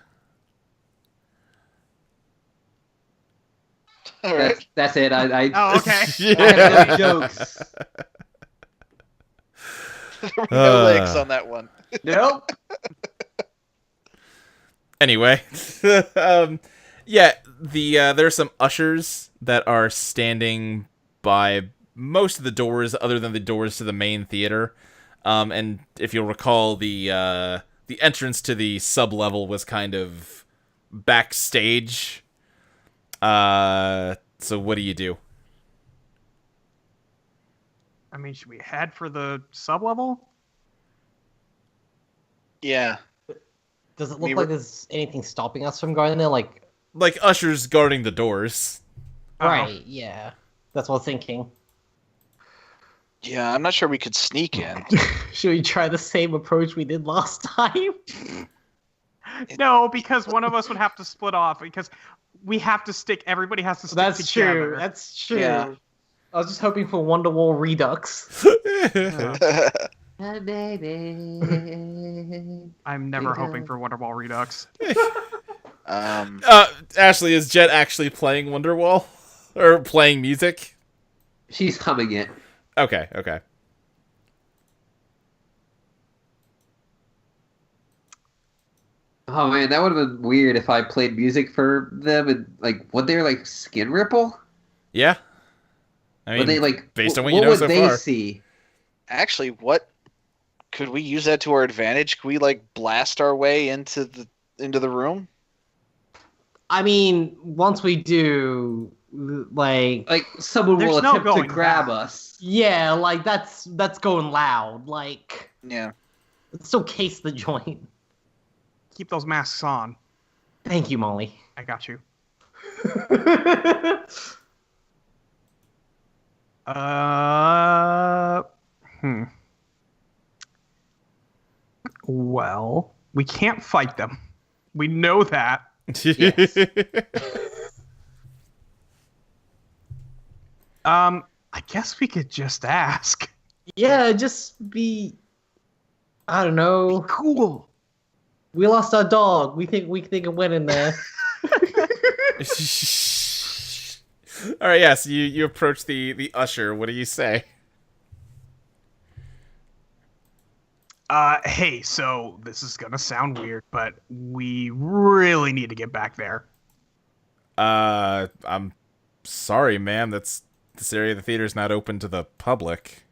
All right. That's it. I Oh, okay. have no jokes. There were no legs on that one. Nope. Anyway, yeah, there's some ushers that are standing by most of the doors, other than the doors to the main theater. And if you'll recall, the entrance to the sub level was kind of backstage. So what do you do? I mean, should we head for the sub-level? Yeah. Does it look We like were- there's anything stopping us from going there? Like, Like ushers guarding the doors. right, yeah. That's what I'm thinking. Yeah, I'm not sure we could sneak in. Should we try the same approach we did last time? No, because one of us would have to split off because we have to stick. Everybody has to stick That's together. true. That's true. Yeah. I was just hoping for Wonderwall Redux. Baby. I'm never hoping for Wonderwall Redux. Ashley, is Jet actually playing Wonderwall? Or playing music? She's humming it. Okay. Oh man, that would have been weird if I played music for them and like would they like skin ripple? Yeah. I mean, Would they like based on what what you know would so they far. see? Actually, what could we use that to our advantage? Could we like blast our way into the room? I mean, once we do, like, Like someone There's will no attempt to going grab back. us. yeah, like that's going loud. Like, Yeah. it's still case the joint. Keep those masks on. Thank you, Molly. I got you. Well, we can't fight them. We know that. Yes. I guess we could just ask. Yeah, just be. I don't know. Cool. We lost our dog. We think can win in there. All right, yeah. So you approach the usher. What do you say? Hey, so this is gonna sound weird, but we really need to get back there. I'm sorry, ma'am. This area of the theater is not open to the public.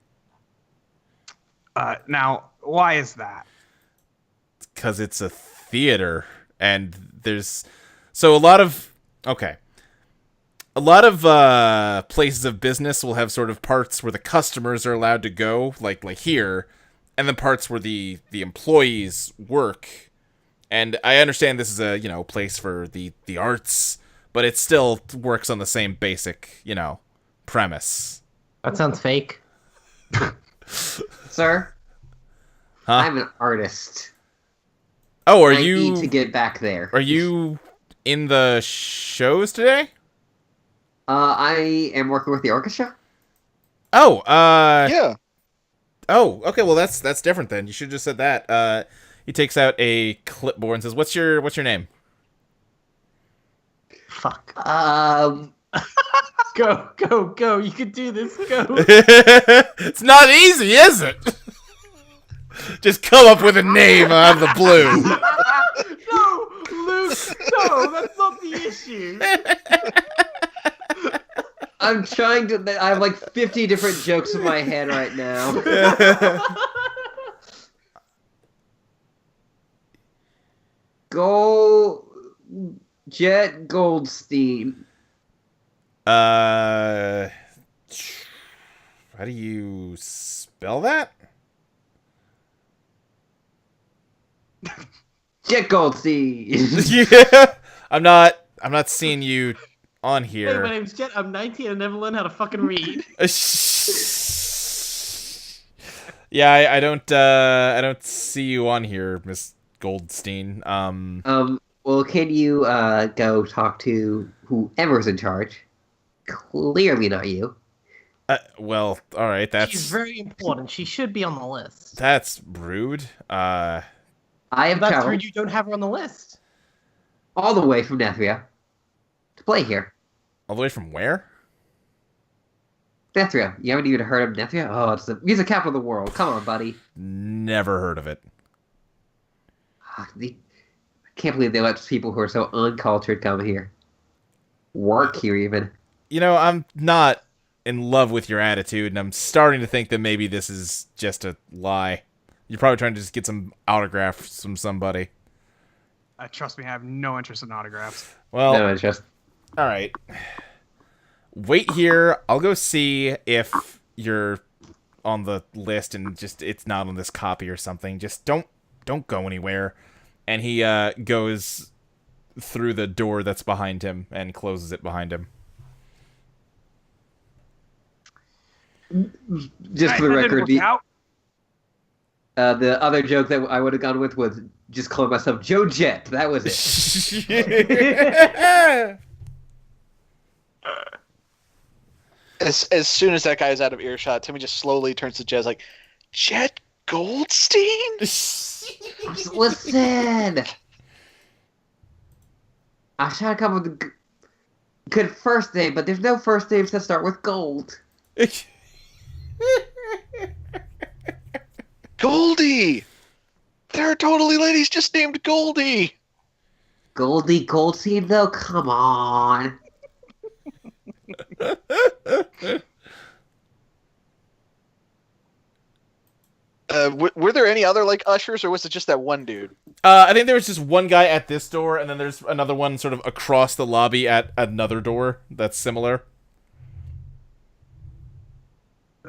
Now, why is that? Because it's a theater, and there's so a lot of places of business will have sort of parts where the customers are allowed to go, like here, and then parts where the employees work. And I understand this is a place for the arts, but it still works on the same basic premise. That sounds fake. Sir, Huh? I'm an artist. Oh, I need to get back there. Are you in the shows today? I am working with the orchestra. Oh, Yeah. Oh, okay. Well, that's different then. You should have just said that. He takes out a clipboard and says, "What's your name?" Fuck. Um, Go. You can do this. Go. It's not easy, is it? Just come up with a name out of the blue. No, Luke. No, that's not the issue. I'm trying to. I have like 50 different jokes in my head right now. Jet Goldstein. How do you spell that? Jet Goldstein. Yeah, I'm not seeing you on Hey, here. my name's Jet. I'm 19 and never learned how to fucking read. Yeah, I don't see you on here, Miss Goldstein. Well, can you go talk to whoever's in charge? Clearly not you. Well, all right, She's very important. She should be on the list. that's rude. I have That's traveled rude. You don't have her on the list. all the way from Nethria to play here. All the way from where? Nethria. You haven't even heard of Nethria? Oh, it's the music capital of the world. Come on, buddy. Never heard of it. I can't believe they let people who are so uncultured come here. Work here, even. I'm not in love with your attitude, and I'm starting to think that maybe this is just a lie. You're probably trying to just get some autographs from somebody. Trust me, I have no interest in autographs. Well, No, it's just. all right. Wait here. I'll go see if you're on the list and just it's not on this copy or something. Just don't go anywhere. And he goes through the door that's behind him and closes it behind him. Just for the That didn't record, work the out. other joke that I would have gone with was just calling myself Joe Jet. That was it. As soon as that guy is out of earshot, Timmy just slowly turns to Jez like, Jet Goldstein? Listen! I was trying to come up with a good first name, but there's no first names that start with gold. Goldie! There are totally ladies just named Goldie! Goldie Goldstein, though? Come on. Were there any other, ushers, or was it just that one dude? I think there was just one guy at this door, and then there's another one sort of across the lobby at another door that's similar.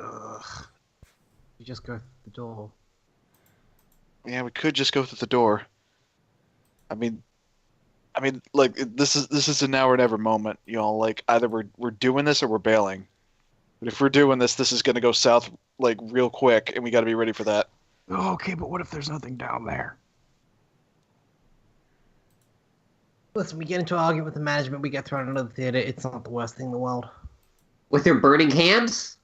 Ugh. You just go through the door. Yeah, we could just go through the door. I mean, this is a now or never moment, either we're doing this or we're bailing. But if we're doing this is going to go south, real quick, and we got to be ready for that. Okay, but what if there's nothing down there? Listen, we get into an argument with the management, we get thrown into the theater. It's not the worst thing in the world. With their burning hands?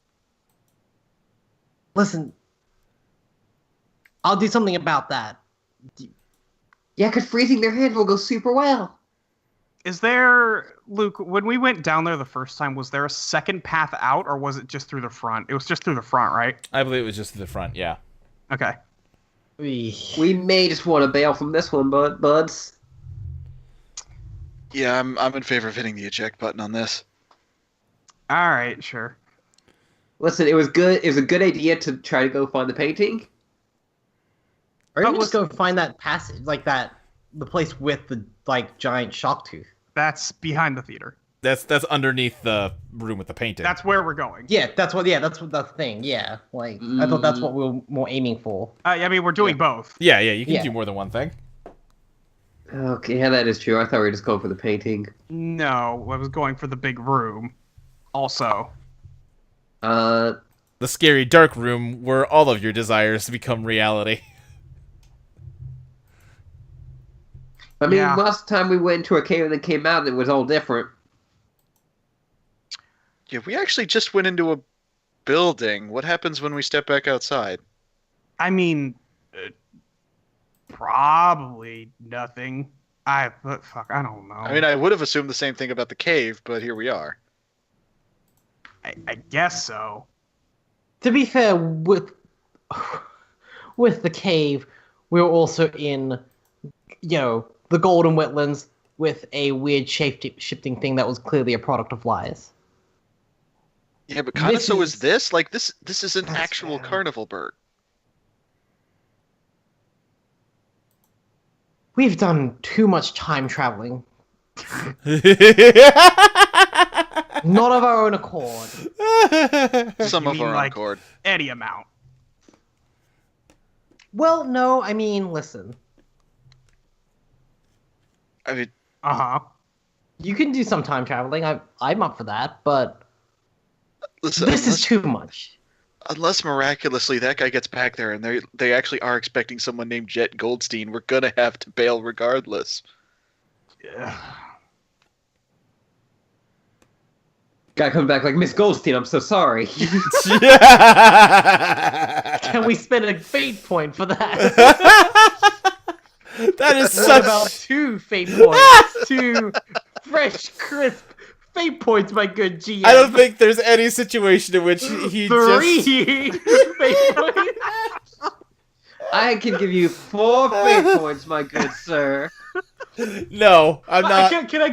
Listen, I'll do something about that. Yeah, because freezing their hands will go super well. Is there, Luke, when we went down there the first time, was there a second path out, or was it just through the front? It was just through the front, right? I believe it was just to the front, yeah. Okay. We may just want to bail from this one, buds. Yeah, I'm in favor of hitting the eject button on this. All right, sure. Listen, it was good. It was a good idea to try to go find the painting. Or But even just go find that passage, the place with the, giant shock tooth. That's behind the theater. That's underneath the room with the painting. That's where we're going. Yeah, that's what the thing. Yeah, like I thought that's what we were more aiming for. I mean, we're doing both. yeah, you can Yeah. do more than one thing. Okay, yeah, that is true. I thought we were just going for the painting. No, I was going for the big room. Also, The scary dark room where all of your desires become reality. I mean, Yeah. last time we went into a cave and then came out, it was all different. Yeah, we actually just went into a building. What happens when we step back outside? I mean, probably nothing. Fuck, I don't know. I mean, I would have assumed the same thing about the cave, but here we are. I guess so. To be fair, with the cave, we were also in, the Golden Wetlands with a weird shape-shifting thing that was clearly a product of lies. Yeah, but kind of This so is- is this. Like, this is an That's actual fair. carnival bird. We've done too much time traveling, not of our own accord. Some You of mean, our own like- accord. Any amount. Well, no, I mean, listen. I mean, Uh-huh. You can do some time traveling. I'm up for that, but listen, this is too much. unless miraculously that guy gets back there and they actually are expecting someone named Jet Goldstein, we're gonna have to bail regardless. Guy comes back like, Miss Goldstein, I'm so sorry. Can we spend a fate point for that? That is What about such. 2 fate points? 2 fresh, crisp fate points, my good GM. I don't think there's any situation in which he 3 just. fate points. I can give you 4 fate points, my good sir. No, I'm not. Can I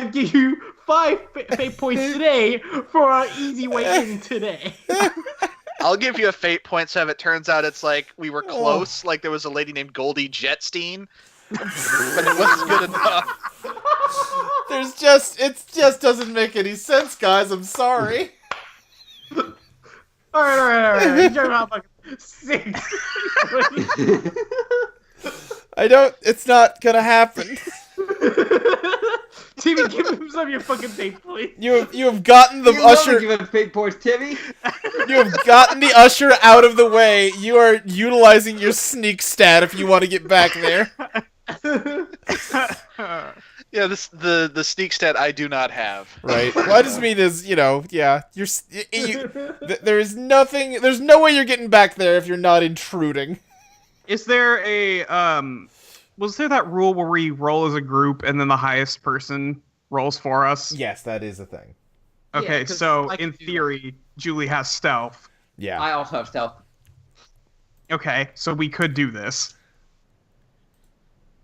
give you 5 fate points today for our easy way in today? I'll give you a fate point, so if it turns out it's like we were close, like there was a lady named Goldie Jetstein, but it wasn't good enough. It just doesn't make any sense, guys. I'm sorry. All right. You're about like 6. It's not gonna happen. Timmy, give him some of your fucking fate points. You have gotten the You love usher. to give him fate points, Timmy. You have gotten the usher out of the way. You are utilizing your sneak stat if you want to get back there. Yeah, the sneak stat I do not have. Right. Well, I just mean is, yeah, there's nothing. There's no way you're getting back there if you're not intruding. Is there was there that rule where we roll as a group and then the highest person rolls for us? Yes, that is a thing. Okay, Yeah, 'cause so I can in do that. theory, Julie has stealth. Yeah. I also have stealth. Okay, so we could do this.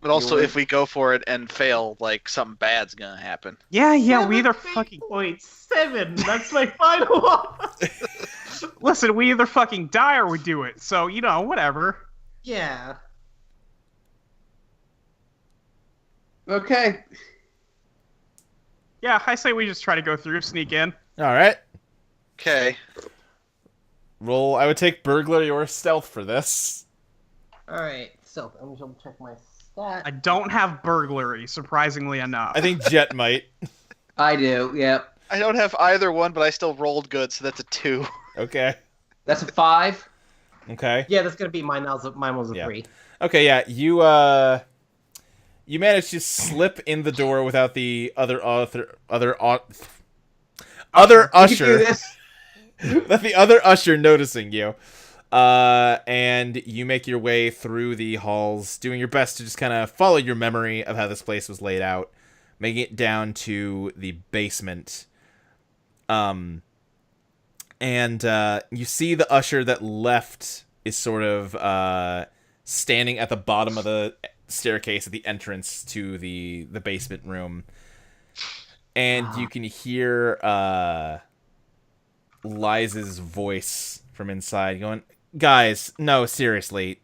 But also, would. if we go for it and fail, like something bad's gonna happen. Yeah, we 7 either fate fucking points. 7. That's my final one. listen. We either fucking die or we do it. So whatever. Yeah. Okay. Yeah, I say we just try to go through, sneak in. All right. Okay. Roll. I would take burglary or stealth for this. All right. So I'm just gonna check my stat. I don't have burglary, surprisingly enough. I think Jet might. I do, yep. I don't have either one, but I still rolled good, so that's a 2. Okay. That's a 5. Okay. Yeah, that's gonna be mine. Mine was a Yeah. 3. Okay. Yeah. You managed to slip in the door without the other You can usher. do this. Without the other usher noticing you. And you make your way through the halls, doing your best to just kind of follow your memory of how this place was laid out, making it down to the basement. And you see the usher that left is sort of standing at the bottom of the staircase at the entrance to the basement room. And you can hear Liza's voice from inside going, "Guys, no, seriously.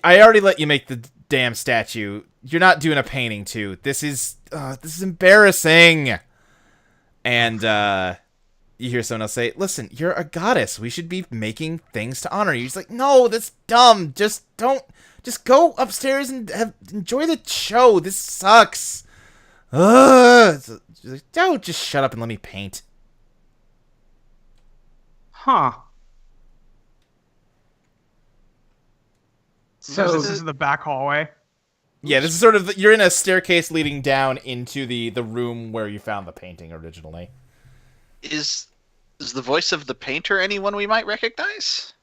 I already let you make the damn statue. You're not doing a painting too. This is embarrassing. And you hear someone else say, "Listen, you're a goddess. We should be making things to honor you." He's like, "No, that's dumb. Just go upstairs and enjoy the show. This sucks." So she's like, "Don't just shut up and let me paint." Huh. So This is the back hallway. Yeah, this is sort of you're in a staircase leading down into the room where you found the painting originally. Is the voice of the painter anyone we might recognize?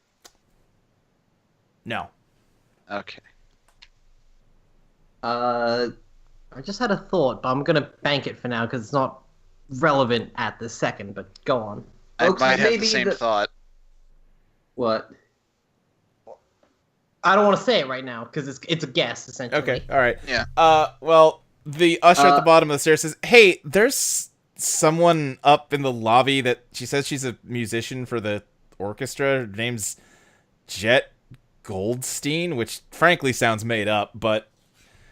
No. Okay. I just had a thought, but I'm gonna bank it for now because it's not relevant at this second. But go on. I Okay, might have the maybe same thought. What? I don't want to say it right now because it's a guess essentially. Okay. All right. Yeah. Well, the usher at the bottom of the stairs says, "Hey, there's someone up in the lobby that she says she's a musician for the orchestra. Her name's Jet Goldstein, which frankly sounds made up, but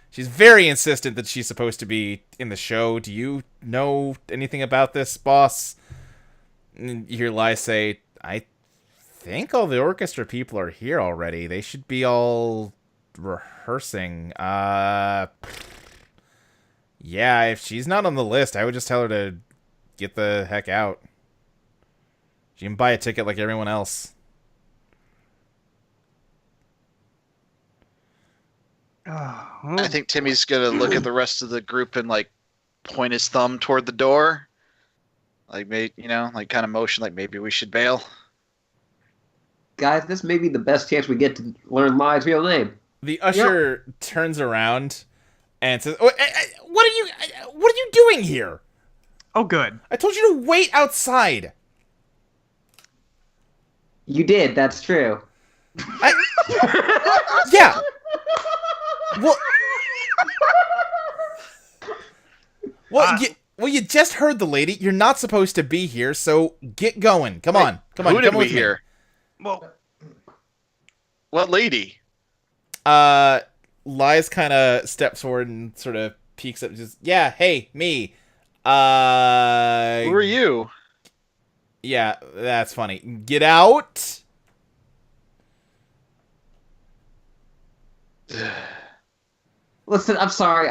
she's very insistent that she's supposed to be in the show. Do you know anything about this, boss?" And you hear Lai say, "I think all the orchestra people are here already. They should be all rehearsing. Yeah, if she's not on the list, I would just tell her to get the heck out. She can buy a ticket like everyone else." I think Timmy's gonna look at the rest of the group and like point his thumb toward the door, like like kind of motion, like maybe we should bail. Guys, this may be the best chance we get to learn Lai's real name. The usher turns around and says, "Oh, what are you doing here? Oh, good. I told you to wait outside." You did, that's true. Yeah. Well, you just heard the lady. You're not supposed to be here, so get going. Come on. Who did come we with hear? Well, What lady? Me. Lies kind of steps forward and sort of peeks up. Just hey, me. Who are you? Yeah, that's funny. Get out. Listen, I'm sorry,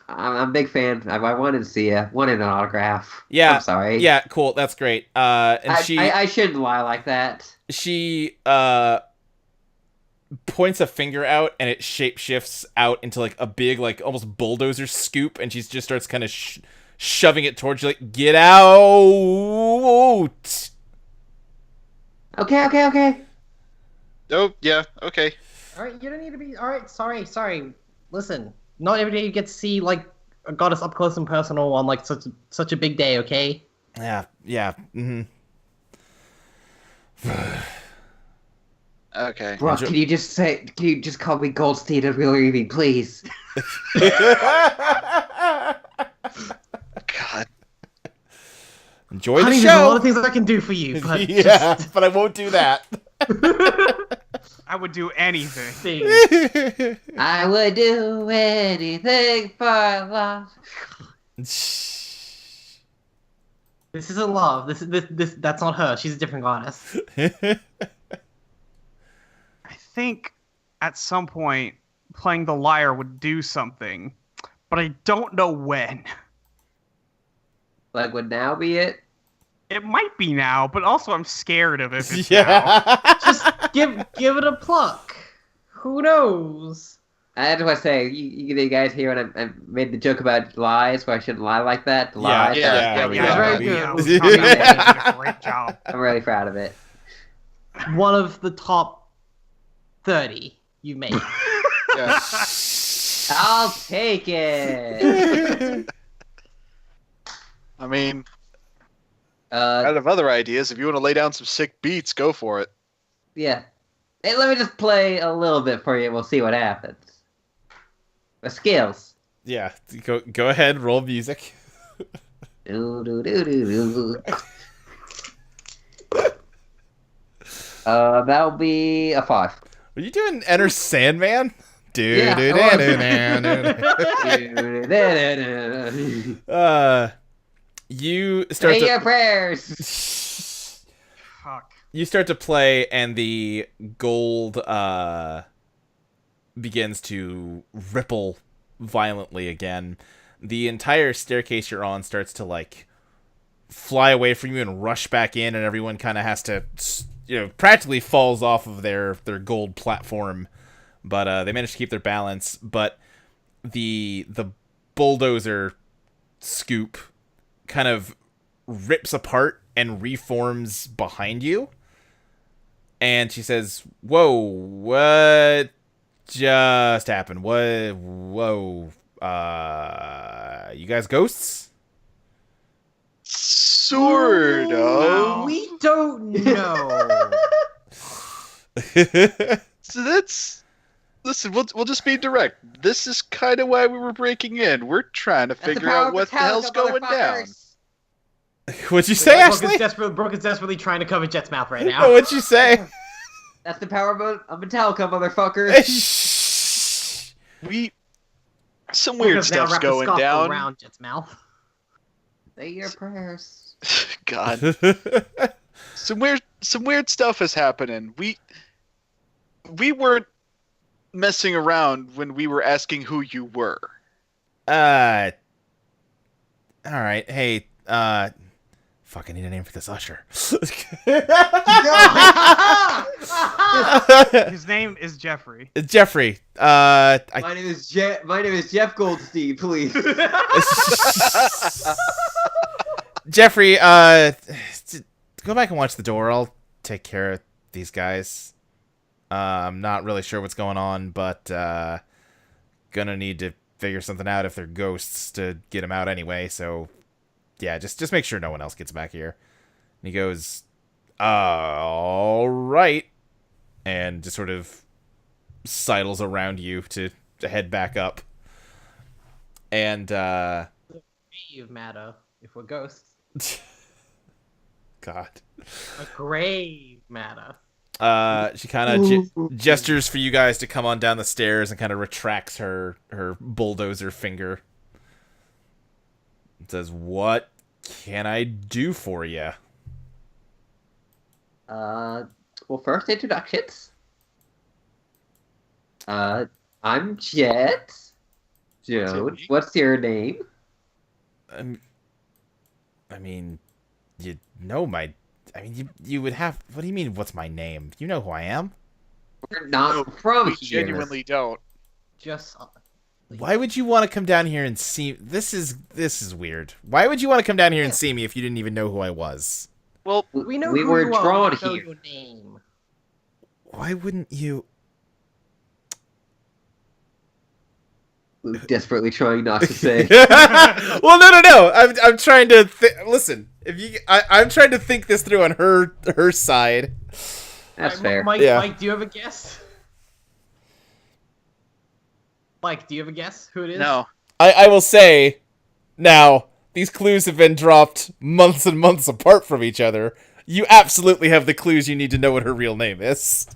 I'm a big fan. I wanted to see you. Wanted an autograph. Yeah. I'm sorry. Yeah, cool. That's great. And I shouldn't lie like that. she points a finger out and it shapeshifts out into like a big like almost bulldozer scoop, and she just starts kind of shoving it towards you like, "Get out." Okay. Oh, yeah, okay. All right, you don't need to be. All right, sorry. Listen, not every day you get to see like a goddess up close and personal on like such a big day. Okay. Yeah. Mm-hmm. Okay. Brock, can you just call me Goldstein and real evening, please? God. Enjoy the Honey, show. there's a lot of things I can do for you, but Yeah, but I won't do that. I would do anything. things. I would do anything for love. This isn't love. This that's not her. She's a different goddess. I think at some point playing the lyre would do something, but I don't know when. Like, would now be it? It might be now, but also I'm scared of it if it's now. Yeah. Just give it a pluck. Who knows? I just want to say, you guys hear when I made the joke about lies, where I shouldn't lie like that? Lies. Yeah, Really yeah, good. very good. Tommy did a great job. I'm really proud of it. One of the top 30 you made. Yeah. I'll take it. I mean, out of other ideas, if you want to lay down some sick beats, go for it. Yeah. Hey, let me just play a little bit for you, and we'll see what happens. The skills. Yeah, go ahead, roll music. Do, do, do, do, do. That'll be a 5. Are you doing Enter Sandman? Yeah, You start Say to your prayers. Fuck. you start to play, and the gold begins to ripple violently again. The entire staircase you're on starts to like fly away from you and rush back in, and everyone kind of has to, practically falls off of their gold platform. But they manage to keep their balance. But the bulldozer scoop kind of rips apart and reforms behind you. And she says, "Whoa, what just happened? What? Whoa, you guys ghosts?" Sort of. We don't know. So that's. Listen, we'll just be direct. This is kind of why we were breaking in. We're trying to figure out what the hell's going down. What'd you say, Ashley? Brooke is desperately trying to cover Jet's mouth right now. Oh, what'd you say? That's the power of Metallica, motherfucker. Some weird stuff's going down. Around Jet's mouth. Say your prayers. God. Some weird stuff is happening. We weren't messing around when we were asking who you were. All right. Hey, fuck, I need a name for this usher. His name is Jeffrey. Jeffrey. My name is Jeff Goldstein, please. Jeffrey, go back and watch the door. I'll take care of these guys. I'm not really sure what's going on, but gonna need to figure something out if they're ghosts to get them out anyway. So yeah, just make sure no one else gets back here. And he goes, all right, and just sort of sidles around you to head back up. And Grave matter if we're ghosts. God. A grave matter. She kind of gestures for you guys to come on down the stairs and kind of retracts her bulldozer finger. It says, "What can I do for you?" Well, first introductions. I'm Jet. Joan, what's your name? I mean, you know my... I mean, you would have... What do you mean, what's my name? You know who I am? We're not from We here. genuinely don't. Just. Why would you want to come down here and see... This is weird. Why would you want to come down here and see me if you didn't even know who I was? Well, We know we who were you are. drawn We know here. your name. Why wouldn't you... Luke desperately trying not to say. Well, no. I'm trying to listen. I'm trying to think this through on her side. That's Right, fair. Mike, Yeah. Mike, do you have a guess? Mike, do you have a guess who it is? no. I will say, now these clues have been dropped months and months apart from each other. You absolutely have the clues you need to know what her real name is.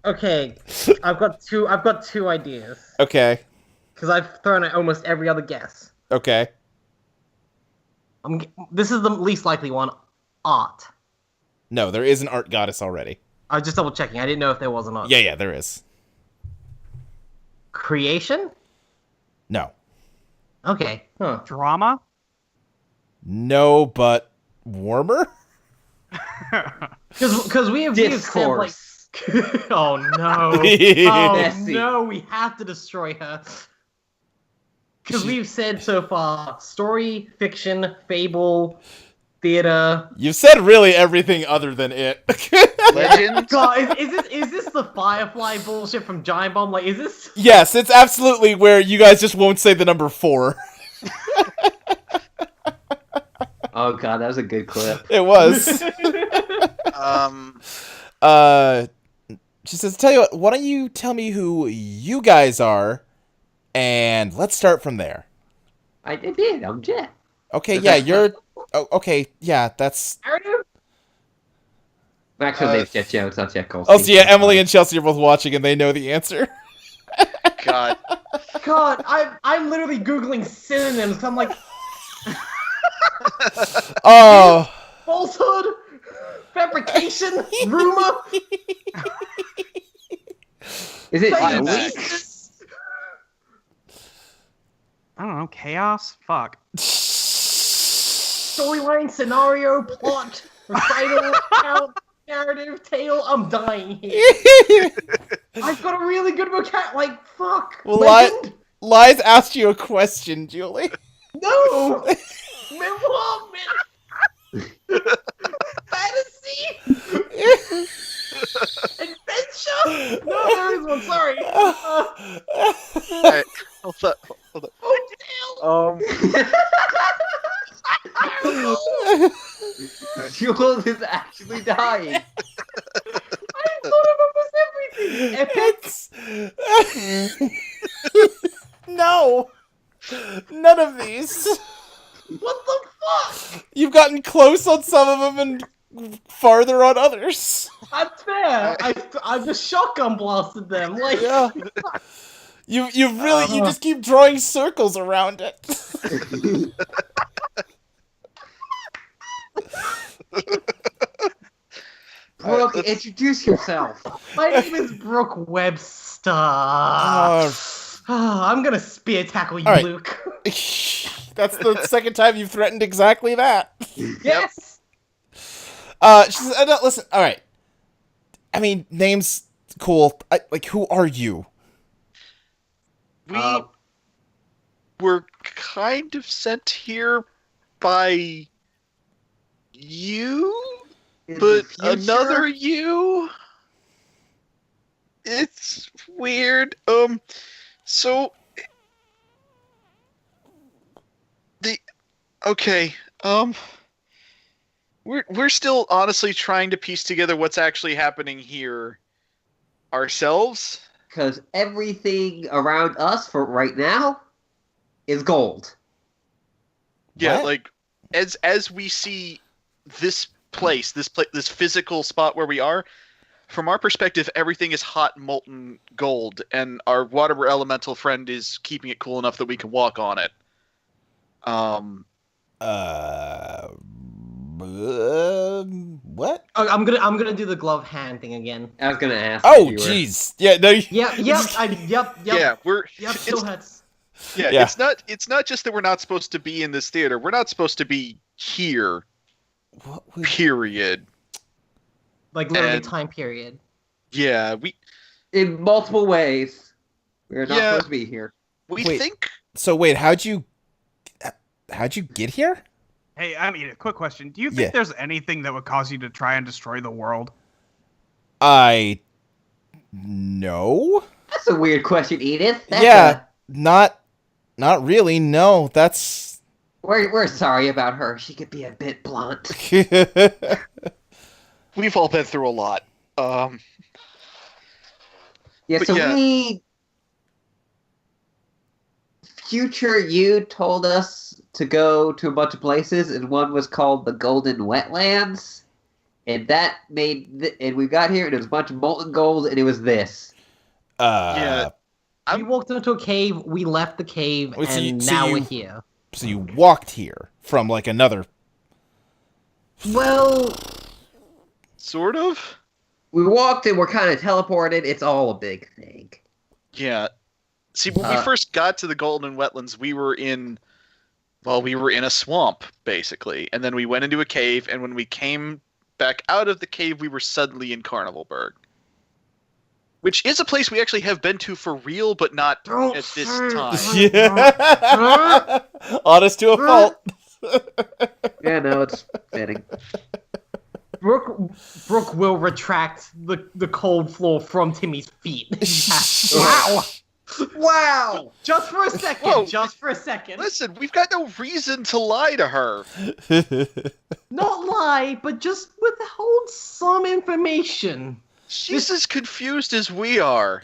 Okay, I've got two ideas Okay. because I've thrown out almost every other guess. Okay. This is the least likely one. Art. No, there is an art goddess already. I was just double checking. I didn't know if there was or not. Yeah, there is. Creation? No. Okay. Huh. Drama? No, but warmer? Because we have said, like, Discourse. oh no. Oh Nessie. no, we have to destroy her. Because we've said so far story, fiction, fable, theater. You've said really everything other than it. Legend? God, is this the Firefly bullshit from Giant Bomb? Like, is this? Yes, it's absolutely where you guys just won't say the number 4. Oh god, that was a good clip. It was. She says, tell you what, why don't you tell me who you guys are, and let's start from there. I did. I'm Jet. Okay, yeah, you're... Oh, okay, yeah, that's... Narrative? Actually, name's Jet Joe. It's not Jet Goldstein. Also, yeah, Emily and Chelsea are both watching, and they know the answer. God. God, I'm literally googling synonyms. I'm like, Oh. falsehood, fabrication, rumor. Is it Climax. Joey? I don't know. Chaos. Fuck. Storyline, scenario, plot, recital, count, narrative, tale. I'm dying here. I've got a really good vocab. Like, fuck. Well, Legend? Lies asked you a question, Julie. No. Memoir, fantasy, adventure. No, there is one. Sorry. Alright, hold up. Hotel. Jules is actually dying. I thought of almost everything. Epic. No. None of these. What the fuck? You've gotten close on some of them and farther on others. That's fair. I just shotgun blasted them. Like, Yeah. You really you just keep drawing circles around it. Brooke, let's- introduce yourself. my name is Brooke Webster. I'm gonna spear tackle you, All right. Luke. That's the second time you've threatened exactly that. Yes. She says, no, listen, all right. I mean, name's cool. Like, who are you? We were kind of sent here by you, In but the future? another you. It's weird. So okay. We're still honestly trying to piece together what's actually happening here ourselves. Because everything around us for right now is gold. Yeah, What? like as we see this place, this physical spot where we are, from our perspective, everything is hot molten gold, and our water elemental friend is keeping it cool enough that we can walk on it. What? I'm gonna do the glove hand thing again. I was gonna ask. Oh, if you were- jeez. Yeah, no. Yep. Yep. Yeah, we're Yep. Still hurts. yeah. It's not just that we're not supposed to be in this theater. We're not supposed to be here. What was... Period. Like literally And- time period. Yeah, we In multiple ways. We're not Yeah. supposed to be here. Wait. think. So wait, how'd you get here? Hey, I mean, a quick question. Do you think Yeah. there's anything that would cause you to try and destroy the world? No. That's a weird question, Edith. That's Yeah, not really. No, that's we're sorry about her. She could be a bit blunt. We've all been through a lot. Yeah, But so yeah. we... Future you told us to go to a bunch of places, and one was called the Golden Wetlands. And that made... and we got here, and it was a bunch of molten gold, and it was this. Yeah. We walked into a cave. We left the cave, Wait, so and you- so now you- we're here. So you walked here from like another. Well, Sort of. We walked, and we're kind of teleported. It's all a big thing. Yeah. See, when we first got to the Golden Wetlands, we were in a swamp, basically. And then we went into a cave, and when we came back out of the cave, we were suddenly in Carnivalburg. Which is a place we actually have been to for real, but not Don't at this say time. Yeah. Honest to a fault. Yeah, no, it's fitting. Brooke will retract the cold floor from Timmy's feet. Wow! Wow! Just for a second. Whoa. Just for a second. Listen, we've got no reason to lie to her. Not lie, but just withhold some information. She's as confused as we are.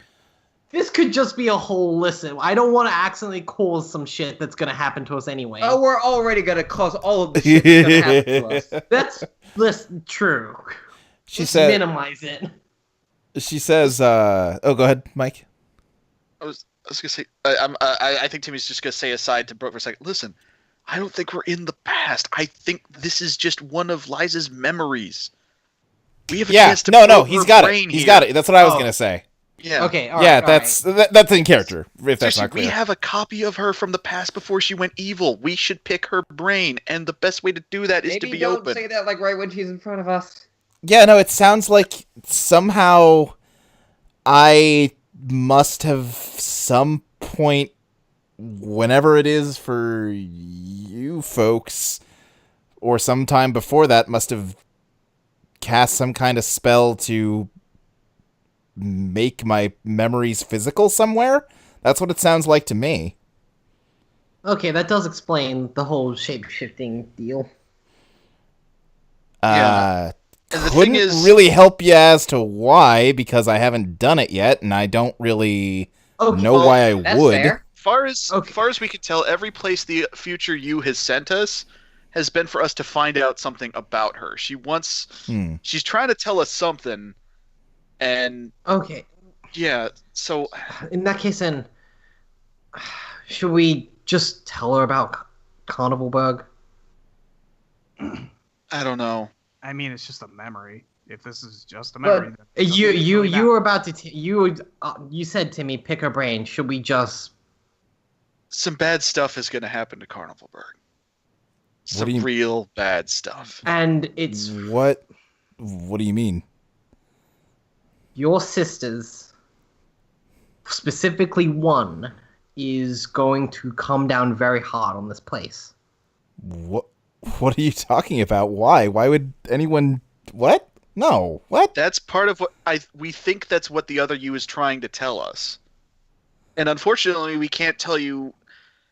This could just be a whole listen. I don't want to accidentally cause some shit that's gonna happen to us anyway. Oh, we're already gonna cause all of the shit that's gonna happen to us. That's listen true. She Let's said. minimize it. She says. Oh, go ahead, Mike. I was gonna say. I think Timmy's just gonna say aside to Brooke for a second. Listen, I don't think we're in the past. I think this is just one of Liza's memories. We have a chance to No, probe he's her got brain it. He's here. got it. That's what I was Oh. gonna say. Yeah. Okay, all Yeah, right, that's in character. If that's Seriously, not clear. we have a copy of her from the past before she went evil. We should pick her brain, and the best way to do that is Maybe to be don't open. say that like right when she's in front of us. Yeah, no, it sounds like somehow I must have some point, whenever it is for you folks, or sometime before that, must have cast some kind of spell to make my memories physical somewhere. That's what it sounds like to me. Okay, that does explain the whole shape-shifting deal. Yeah. And the Couldn't thing is, really help you as to why, because I haven't done it yet, and I don't really Okay, know why I That's would. fair. far as Okay. far as we can tell, every place the future you has sent us has been for us to find out something about her. She's trying to tell us something, and okay. yeah. So In that case, then, should we just tell her about Carnival Bug? I don't know. I mean, it's just a memory. If this is just a But memory, then it You doesn't really matter. were about to you said to me, pick her brain. Should we just? Some bad stuff is going to happen to Carnivalberg. Some do you- real bad stuff. And it's What do you mean? your sisters, specifically one, is going to come down very hard on this place. What are you talking about? Why? Why would anyone what? No. What? That's part of what we think that's what the other you is trying to tell us. And unfortunately, we can't tell you.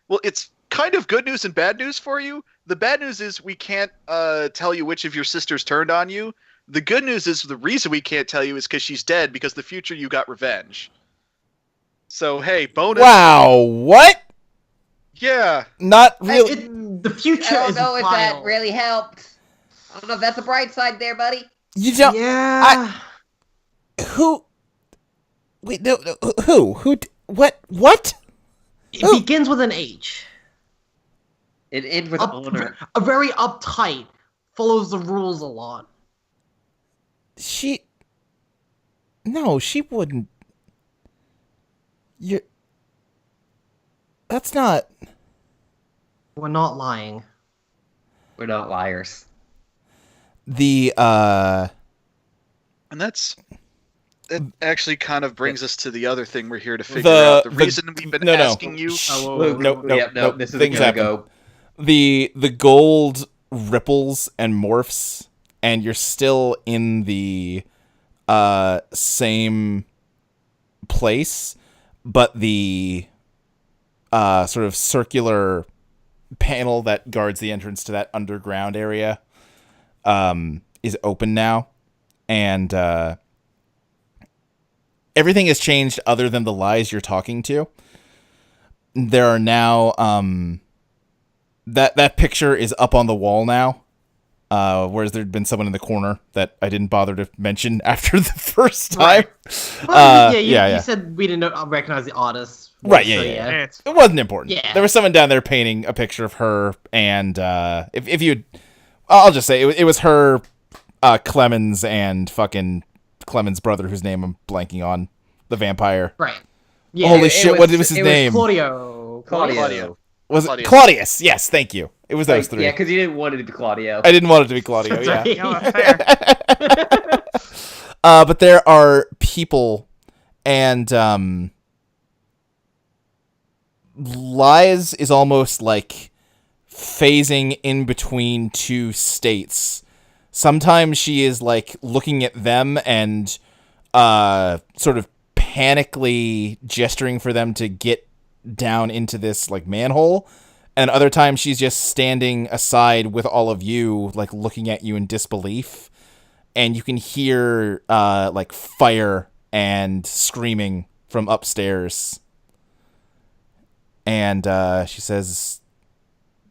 Well, it's kind of good news and bad news for you. The bad news is we can't tell you which of your sisters turned on you. The good news is the reason we can't tell you is because she's dead, because the future you got revenge. So, hey, bonus. Wow. What? Yeah. Not really. The future I don't is know if that wild. really helped. I don't know if that's a bright side there, buddy. You don't. Yeah. Who? Wait. No. Who? What? What? It Who? begins with an H. It ends with honor. A very uptight, follows the rules a lot. She. No, she wouldn't. You. That's not. We're not lying. We're not liars. The And that actually kind of brings us to the other thing we're here to figure The- out. The the- reason we've been no, no. asking you. Oh, no, This is things gonna happen. go. the gold ripples and morphs, and you're still in the same place, but the sort of circular panel that guards the entrance to that underground area is open now, and everything has changed other than the lies you're talking to. There are now that picture is up on the wall now, whereas there'd been someone in the corner that I didn't bother to mention after the first time. Well, yeah. you said we didn't recognize the artist. Right, so, yeah. It's It wasn't important. Yeah. There was someone down there painting a picture of her, and if you, I'll just say it was her, Clemens, and fucking Clemens' brother, whose name I'm blanking on, the vampire. Right. Yeah, Holy it shit! What was his name? Claudio. Claudio. Was it Claudius. Claudius? Yes, thank you. It was those three. Yeah, because you didn't want it to be Claudio. I didn't want it to be Claudio. That's Yeah. right. you know, that's fair. But there are people, and Lies is almost like phasing in between two states. Sometimes she is like looking at them and sort of panically gesturing for them to get down into this like manhole, and other times she's just standing aside with all of you, like looking at you in disbelief, and you can hear like fire and screaming from upstairs. And she says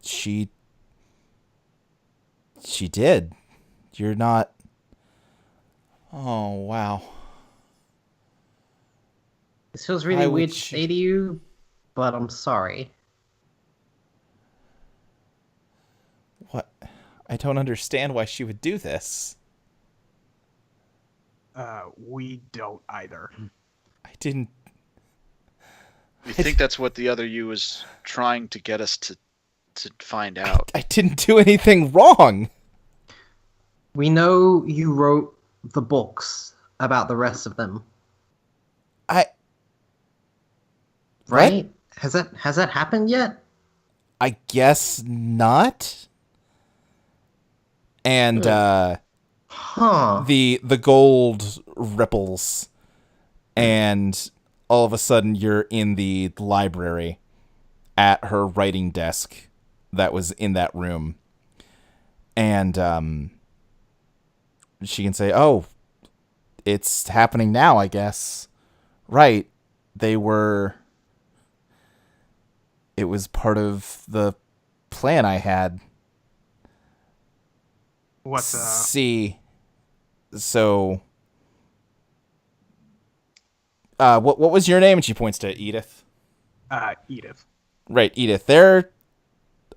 she did. You're not. Oh, wow. This feels Why really would weird to she- say to you, but I'm sorry. What? I don't understand why she would do this. We don't either. I didn't... You think that's what the other you was trying to get us to find out? I didn't do anything wrong. We know you wrote the books about the rest of them, I... right? Has that happened yet? I guess not. And Huh. the gold ripples, and all of a sudden you're in the library at her writing desk that was in that room. And she can say, "Oh, it's happening now, I guess." Right. It was part of the plan I had. What's See, so what was your name? And she points to Edith. Edith? Right, Edith.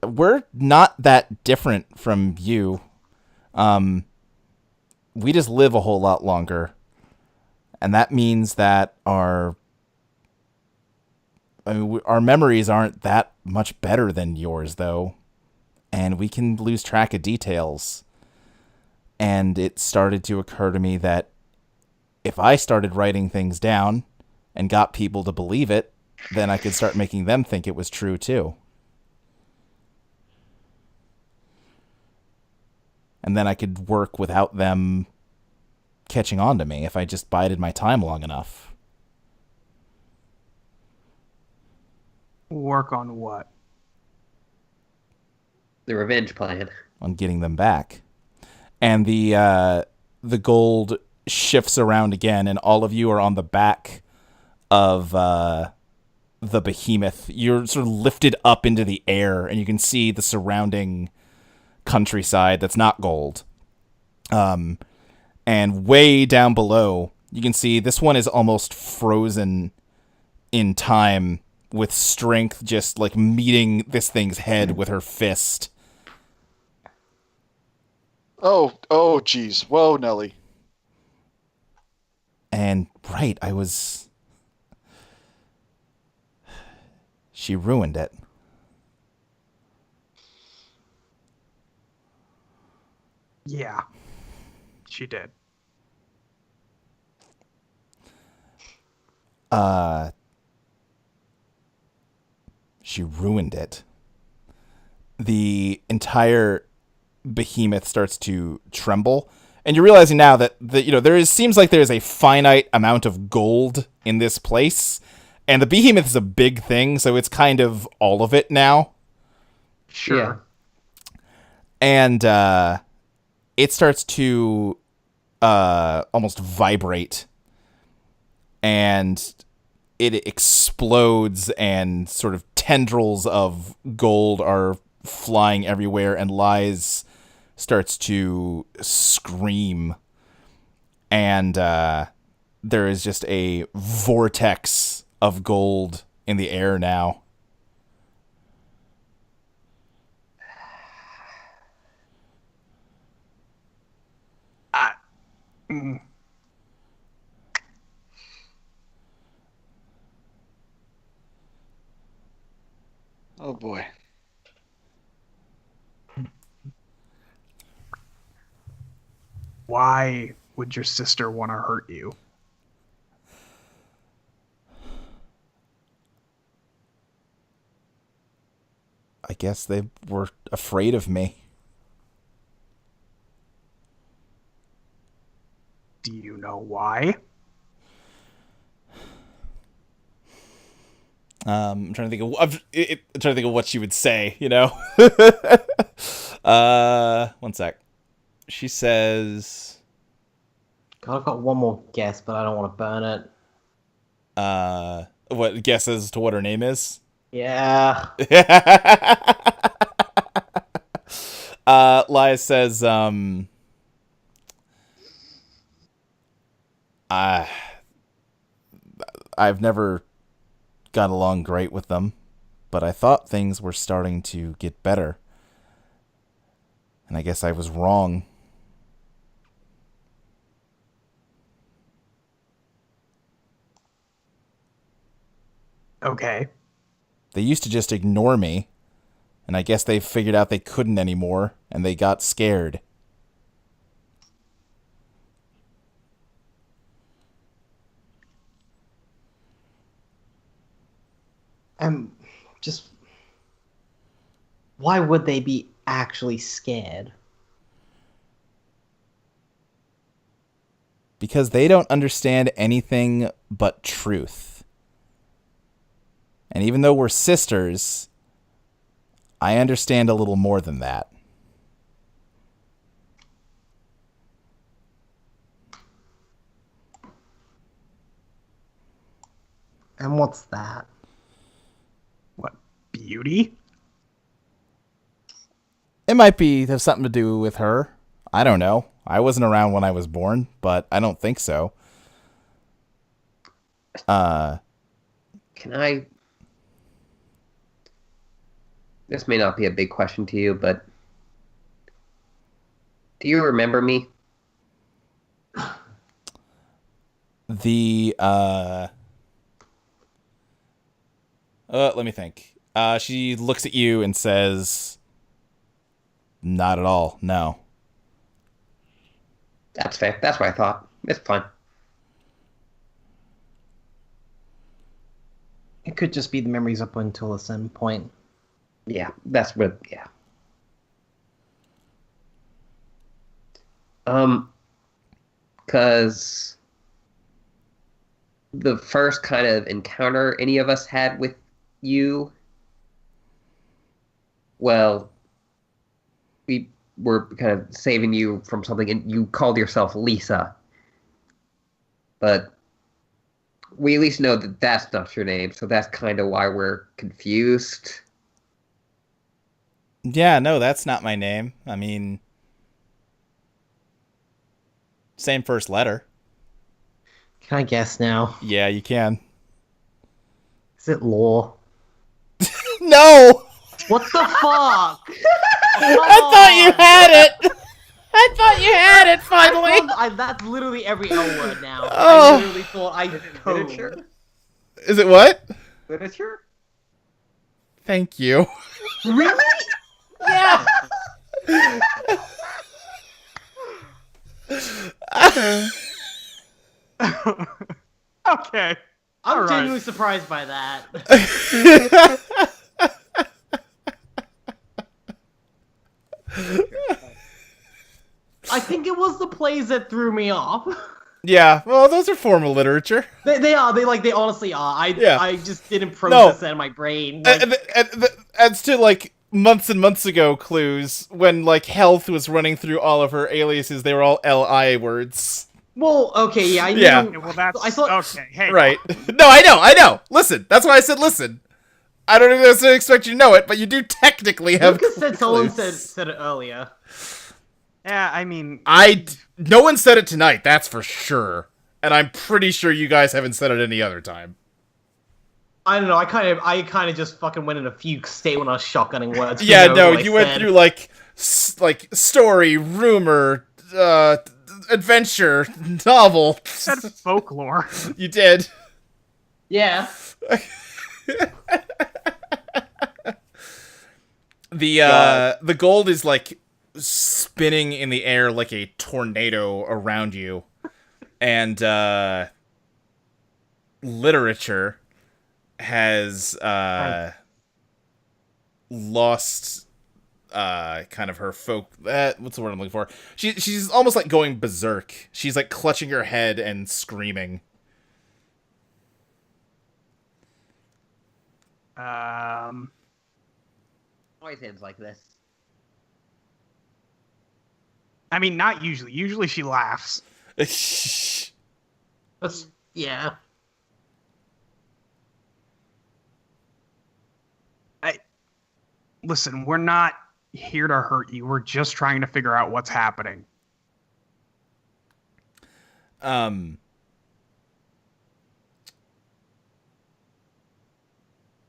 We're not that different from you. We just live a whole lot longer, and that means that our memories aren't that much better than yours, though, and we can lose track of details. And it started to occur to me that if I started writing things down and got people to believe it, then I could start making them think it was true too. And then I could work without them catching on to me if I just bided my time long enough. Work on what? The revenge plan. On getting them back. And the gold shifts around again, and all of you are on the back of the behemoth. You're sort of lifted up into the air, and you can see the surrounding countryside that's not gold. And way down below, you can see this one is almost frozen in time, with strength just like meeting this thing's head with her fist. Oh, geez. Whoa, Nelly. And right, she ruined it. Yeah, she did. She ruined it. The entire behemoth starts to tremble, and you're realizing now that seems like there is a finite amount of gold in this place, and the behemoth is a big thing, so it's kind of all of it now. Sure. Yeah. And it starts to almost vibrate, and it explodes, and sort of tendrils of gold are flying everywhere, and Lies starts to scream, and there is just a vortex of gold in the air now. Mm. Oh boy. Why would your sister want to hurt you? I guess they were afraid of me. Do you know why? I'm trying to think of what she would say, one sec. She says, God, I've got one more guess, but I don't want to burn it. what guess as to what her name is? Yeah. Lias says, I've never got along great with them, but I thought things were starting to get better. And I guess I was wrong. Okay. They used to just ignore me, and I guess they figured out they couldn't anymore, and they got scared. Just why would they be actually scared? Because they don't understand anything but truth. And even though we're sisters, I understand a little more than that. And what's that? What, beauty? It might have something to do with her. I don't know. I wasn't around when I was born, but I don't think so. Can I? This may not be a big question to you, but do you remember me? Let me think. She looks at you and says, "Not at all, no." That's fair. That's what I thought. It's fine. It could just be the memories up until a certain point. Yeah, that's what. Yeah. Because the first kind of encounter any of us had with you, well, we were kind of saving you from something, and you called yourself Lisa. But we at least know that that's not your name, so that's kind of why we're confused. Yeah, no, that's not my name. I mean, same first letter. Can I guess now? Yeah, you can. Is it Law? No! What the fuck? I thought you had it! I thought you had it, finally! That's literally every L word now. Oh. I literally thought I Literature? code. Is it what? Literature? Thank you. Really? Yeah! Okay. I'm All right. genuinely surprised by that. I think it was the plays that threw me off. Yeah, well, those are formal literature. They are. They honestly are. I just didn't process that in my brain. Like, And as to, like, months and months ago clues, when, like, Health was running through all of her aliases, they were all L-I words. well, okay, yeah, I knew. Yeah. Yeah, well, that's I thought. okay. Hey, Right. No, I know. Listen, that's why I said listen. I don't necessarily expect you to know it, but you do technically have Lucas said someone clues. said it earlier. Yeah, I mean, No one said it tonight, that's for sure. And I'm pretty sure you guys haven't said it any other time. I don't know. I kind of just fucking went in a fugue state when I was shotgunning words. Who Yeah, knows no, what I you went said. through like story, rumor, adventure, novel. said folklore. You did. Yeah. The gold is like spinning in the air like a tornado around you, and literature has lost kind of her folk. What's the word I'm looking for? She's almost like going berserk. She's like clutching her head and screaming. Always ends like this. I mean, not usually. Usually she laughs. That's yeah. Listen, we're not here to hurt you. We're just trying to figure out what's happening.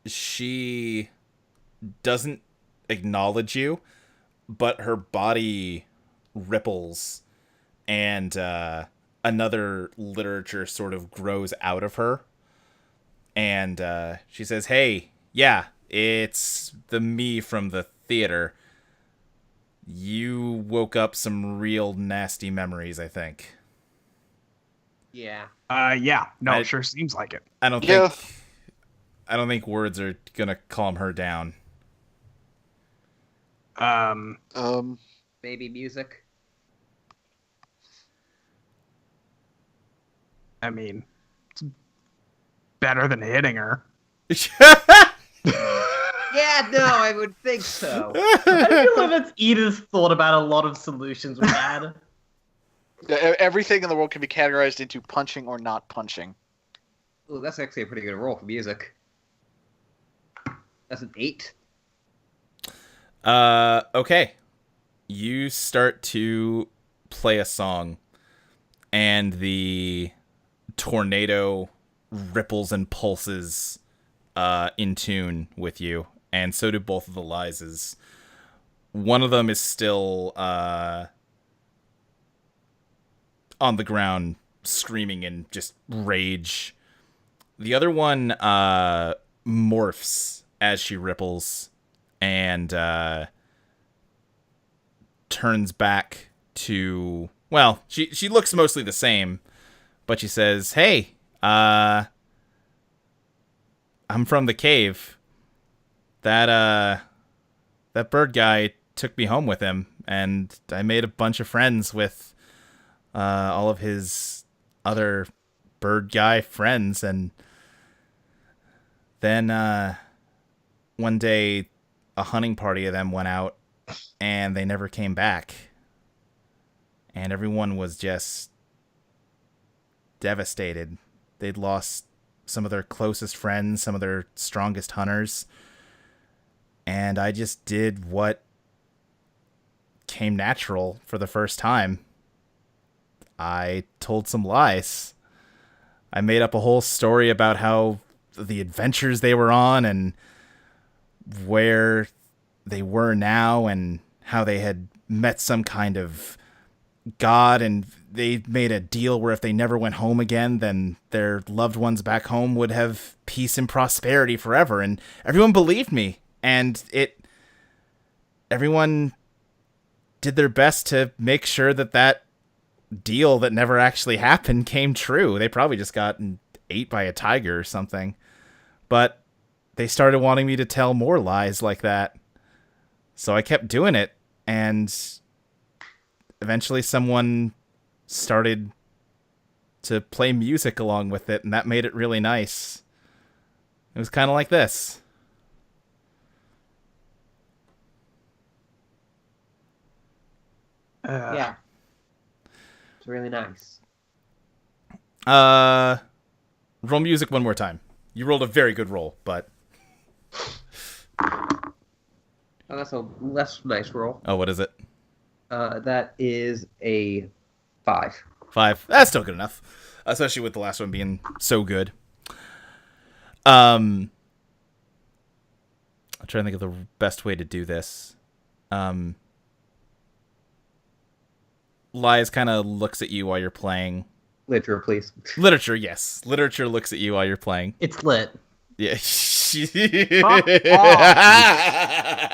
she doesn't acknowledge you, but her body ripples, and another literature sort of grows out of her. And she says, "Hey, yeah, it's the me from the theater. You woke up some real nasty memories, I think." Yeah. Yeah. No, I- sure seems like it. I don't Yeah. think I don't think words are gonna calm her down. Maybe music. I mean, it's better than hitting her. Yeah, no, I would think so. I feel like that's Edith's thought about a lot of solutions we had. Everything in the world can be categorized into punching or not punching. Ooh, that's actually a pretty good roll for music. That's an 8. Okay. You start to play a song, and the tornado ripples and pulses in tune with you, and so do both of the Lises. One of them is still on the ground, screaming in just rage. The other one morphs as she ripples, and turns back to, well, she looks mostly the same, but she says, "Hey, I'm from the cave. That bird guy took me home with him, and I made a bunch of friends with all of his other bird guy friends, and then one day a hunting party of them went out, and they never came back. And everyone was just devastated. They'd lost some of their closest friends, some of their strongest hunters. And I just did what came natural for the first time. I told some lies. I made up a whole story about how the adventures they were on and where they were now and how they had met some kind of god, and they made a deal where if they never went home again, then their loved ones back home would have peace and prosperity forever. And everyone believed me, and everyone did their best to make sure that deal that never actually happened came true. They probably just got ate by a tiger or something, but they started wanting me to tell more lies like that. So I kept doing it, and eventually someone started to play music along with it, and that made it really nice. It was kind of like this. Yeah. It's really nice. Roll music one more time. You rolled a very good roll, but... Oh, that's a nice roll. Oh, what is it? That is a 5. 5. That's still good enough, especially with the last one being so good. I'm trying to think of the best way to do this. Lies kind of looks at you while you're playing. Literature, please. Literature, yes. Literature looks at you while you're playing. It's lit. Yeah. Fuck off.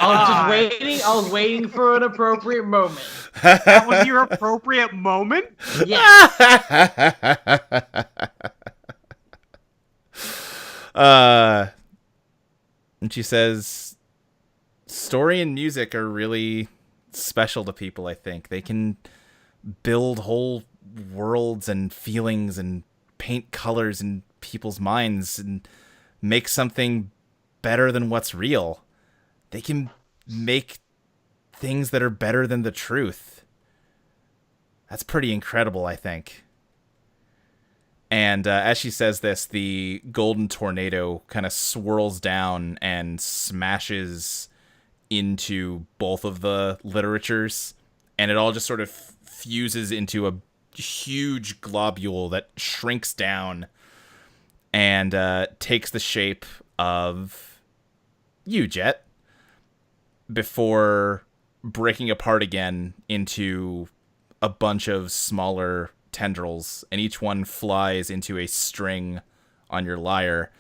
I was waiting for an appropriate moment. That was your appropriate moment? Yeah. And she says, story and music are really special to people, I think. They can build whole worlds and feelings and paint colors in people's minds and make something better than what's real. They can make things that are better than the truth. That's pretty incredible, I think. And as she says this, the golden tornado kind of swirls down and smashes into both of the literatures, and it all just sort of fuses into a huge globule that shrinks down and takes the shape of you, Jet, before breaking apart again into a bunch of smaller tendrils, and each one flies into a string on your lyre.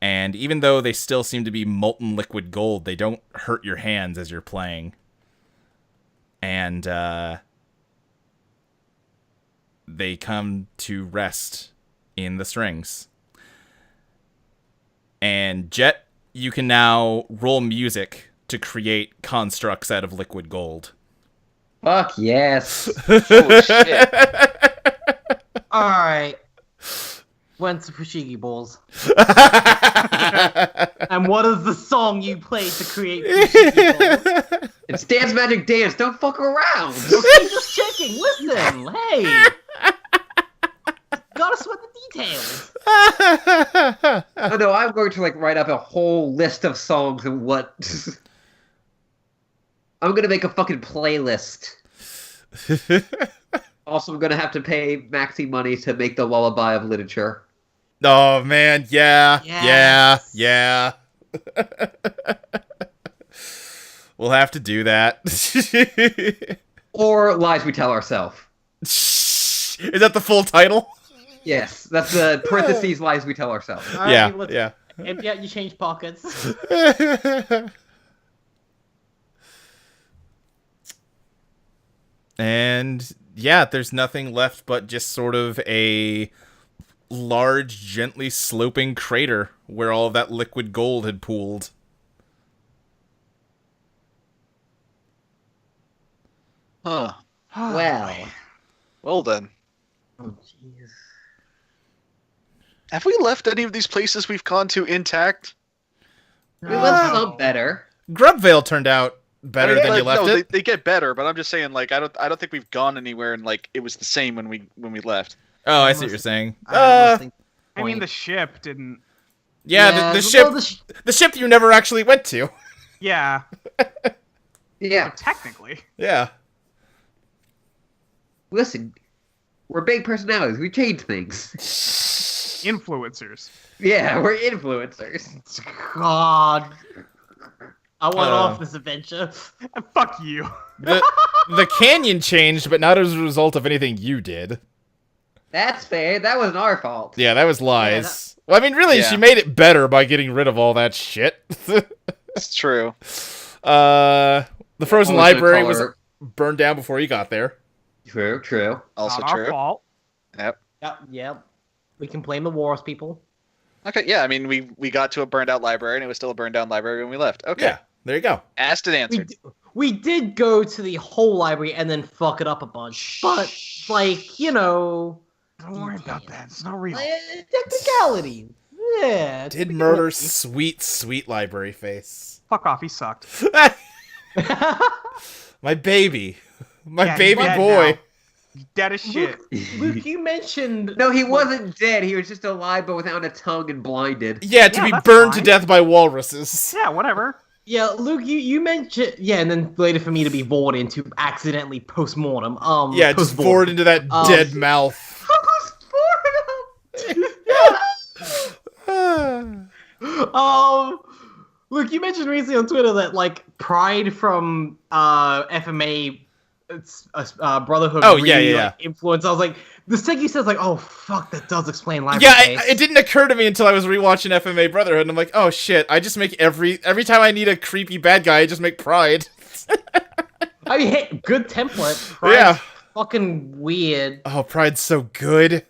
And even though they still seem to be molten liquid gold, they don't hurt your hands as you're playing. And they come to rest in the strings. And Jet, you can now roll music to create constructs out of liquid gold. Fuck yes. Oh shit! Alright. Went to Fushigi balls. And what is the song you play to create Fushigi balls? It's Dance Magic Dance. Don't fuck around. Okay, just checking. Listen, hey. Gotta sweat the details. Oh no, I'm going to like write up a whole list of songs and what. I'm gonna make a fucking playlist. Also, I'm gonna have to pay Maxi money to make the lullaby of literature. Oh, man. Yeah. Yes. Yeah. We'll have to do that. Or Lies We Tell Ourselves. Is that the full title? Yes, that's the parentheses Lies We Tell Ourselves. Alright, Yeah, let's yeah. empty out your change pockets. And yeah, there's nothing left but just sort of a large, gently sloping crater where all of that liquid gold had pooled. Huh. Well. Well then, Oh, jeez. have we left any of these places we've gone to intact? We left some better. Grubvale turned out better than Like, you left no, it. They get better, but I'm just saying, like, I don't think we've gone anywhere and like it was the same when we left. Oh, I see what you're saying. I mean, the ship didn't. Yeah, the ship you never actually went to. Yeah, Yeah. technically. Yeah. Listen, we're big personalities. We change things. Influencers. Yeah, we're influencers. God. I want Uh, off this adventure. And fuck you. The canyon changed, but not as a result of anything you did. That's fair. That wasn't our fault. Yeah, that was lies. Well, I mean, really, Yeah. she made it better by getting rid of all that shit. It's true. The frozen Always gonna library call was her- burned down before you got there. True, true. Also Not our true. fault. Yep. Yep. We can blame the wars people. Okay. Yeah. I mean, we got to a burned out library, and it was still a burned down library when we left. Okay. Yeah, there you go. Asked and answered. We did go to the whole library and then fuck it up a bunch. But, like, you know... Don't worry about that. It's not real. Technicality. Yeah. Did murder sweet, sweet library face. Fuck off. He sucked. My baby. My Yeah, baby he's dead boy. now. He's dead as shit. Luke, you mentioned... No, he wasn't dead. He was just alive, but without a tongue and blinded. Yeah, to Yeah, be that's burned to fine. death by walruses. Yeah, whatever. Yeah, Luke, you mentioned... Yeah, and then later for me to be bored into accidentally post-mortem. Yeah, just bored into that dead mouth. Luke, you mentioned recently on Twitter that, like, Pride from FMA... Brotherhood Oh, really, yeah. like, influence. I was like, the second you said, like, oh fuck, that does explain life. Yeah, it didn't occur to me until I was rewatching FMA Brotherhood, and I'm like, oh shit, I just make every time I need a creepy bad guy, I just make Pride. I mean, hey, good template. Pride's Yeah. fucking weird. Oh, Pride's so good.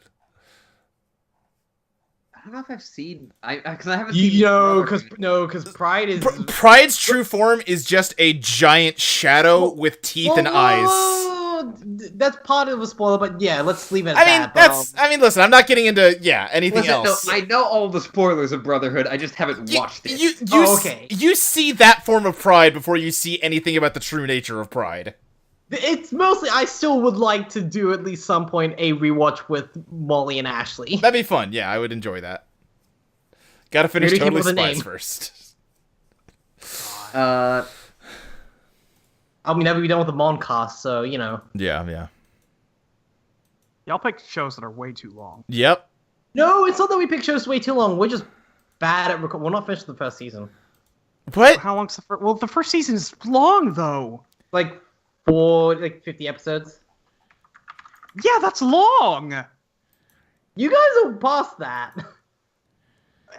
I don't know if I've seen... Because I haven't seen... You know, Brotherhood. because Pride is... Pride's true form is just a giant shadow with teeth and eyes. That's part of a spoiler, but yeah, let's leave it at I mean, that. But, I mean, listen, I'm not getting into anything Listen, else. no, I know all the spoilers of Brotherhood. I just haven't watched it. Okay. You see that form of Pride before you see anything about the true nature of Pride. it's mostly, I still would like to do at least some point a rewatch with Molly and Ashley. That'd be fun. Yeah, I would enjoy that. Gotta finish Really came Totally with a Spies name. first. I mean, that would be done with the Mon cast, so, you know. Yeah. Y'all pick shows that are way too long. Yep. No, it's not that we pick shows way too long. We're just bad at we're not finished the first season. What? How long's the first? Well, the first season is long though. Like 50 episodes. Yeah, that's long. You guys are past that.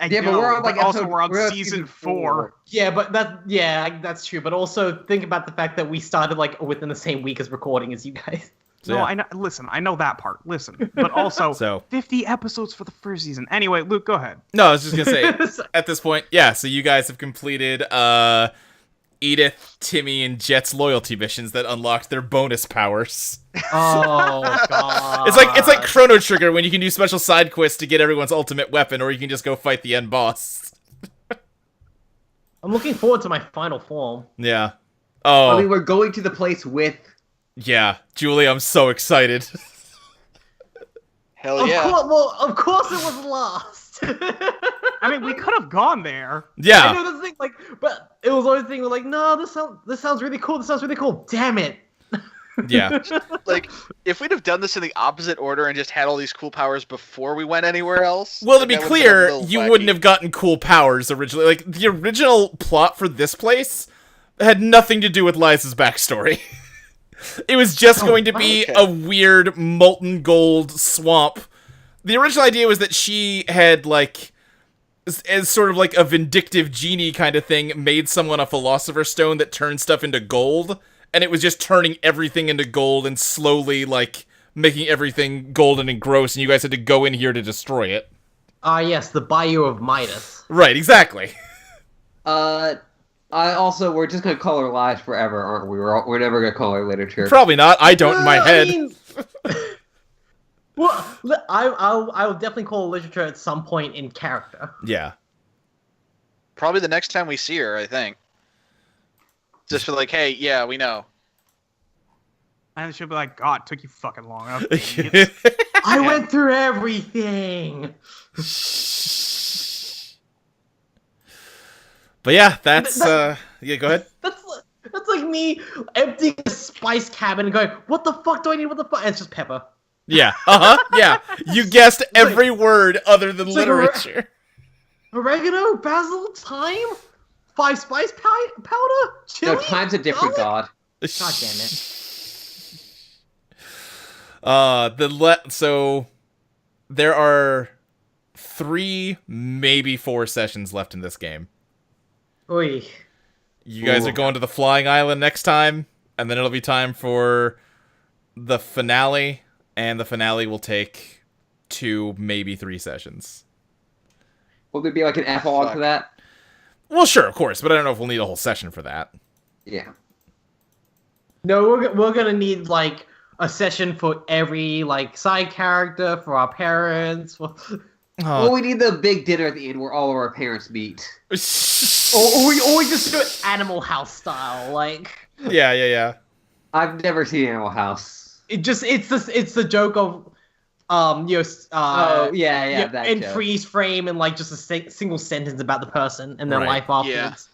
I Yeah, but know, we're on also episode, we're on we're season 4. Yeah, but that's true. But also think about the fact that we started like within the same week as recording as you guys. So, No, yeah. I know. Listen, I know that part. Listen, but also So 50 episodes for the first season. Anyway, Luke, go ahead. no, I was just gonna say at this point, yeah. So you guys have completed Edith, Timmy, and Jet's loyalty missions that unlocked their bonus powers. Oh god. It's like Chrono Trigger when you can do special side quests to get everyone's ultimate weapon, or you can just go fight the end boss. I'm looking forward to my final form. Yeah. Oh, I mean, we're going to the place with. yeah, Julie, I'm so excited. Hell yeah. Of course it was lost. I mean, we could have gone there. I Yeah. know the thing, like, but it was always the thing. We're like, no, this sounds really cool. This sounds really cool. Damn it. Yeah. Like, if we'd have done this in the opposite order and just had all these cool powers before we went anywhere else. Well, to then be that would've been a clear, little you wacky. wouldn't have gotten cool powers originally. Like, the original plot for this place had nothing to do with Liza's backstory. It was just going to be okay. a weird molten gold swamp. The original idea was that she had, like, as sort of like a vindictive genie kind of thing, made someone a philosopher's stone that turned stuff into gold, and it was just turning everything into gold and slowly, like, making everything golden and gross, and you guys had to go in here to destroy it. Yes, the Bayou of Midas. Right, exactly. We're just gonna call her lies forever, aren't we? We're never gonna call her literature. Probably not. I don't in my I head. mean, well, I will definitely call it literature at some point in character. Yeah. Probably the next time we see her, I think. Just for like, hey, yeah, we know. And she'll be like, God, it took you fucking long enough. idiots." I went through everything. But yeah, that's yeah, go ahead. That's like me emptying a spice cabinet and going, "What the fuck do I need? What the fuck?" And it's just pepper. Yeah. Yeah. You guessed every word other than like literature. Oregano, basil, thyme, 5 spice powder, chili. No, time's a different garlic? god. God damn it. So there are 3, maybe 4 sessions left in this game. Oy. You guys Ooh. are going to the Flying Island next time, and then it'll be time for the finale, and the finale will take 2, maybe 3 sessions. Will there be like an epilogue Fuck. to that? Well, sure, of course, but I don't know if we'll need a whole session for that. Yeah. No, we're gonna need like a session for every like side character, for our parents. For... Well, we need the big dinner at the end where all of our parents meet. or we just do it Animal House style. Like Yeah. I've never seen Animal House. it's the joke of Oh yeah, that in joke. freeze frame and like just a single sentence about the person and their Right. life afterwards.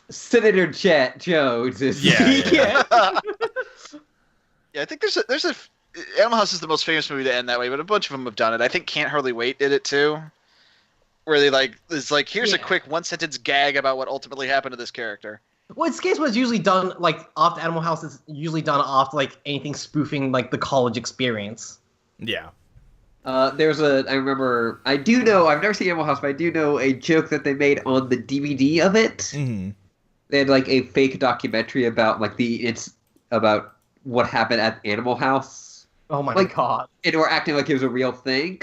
Senator Chet Jones is. Yeah. Yeah, I think there's a Animal House is the most famous movie to end that way, but a bunch of them have done it. I think Can't Hardly Wait did it too, where they it's like here's a Yeah. quick 1-sentence gag about what ultimately happened to this character. Well, it's case was usually done like after Animal House is usually done after like anything spoofing like the college experience. Yeah. I remember, I've never seen Animal House, but I do know a joke that they made on the DVD of it. Mm-hmm. They had like a fake documentary about like about what happened at Animal House. Oh my Like- god. And were acting like it was a real thing.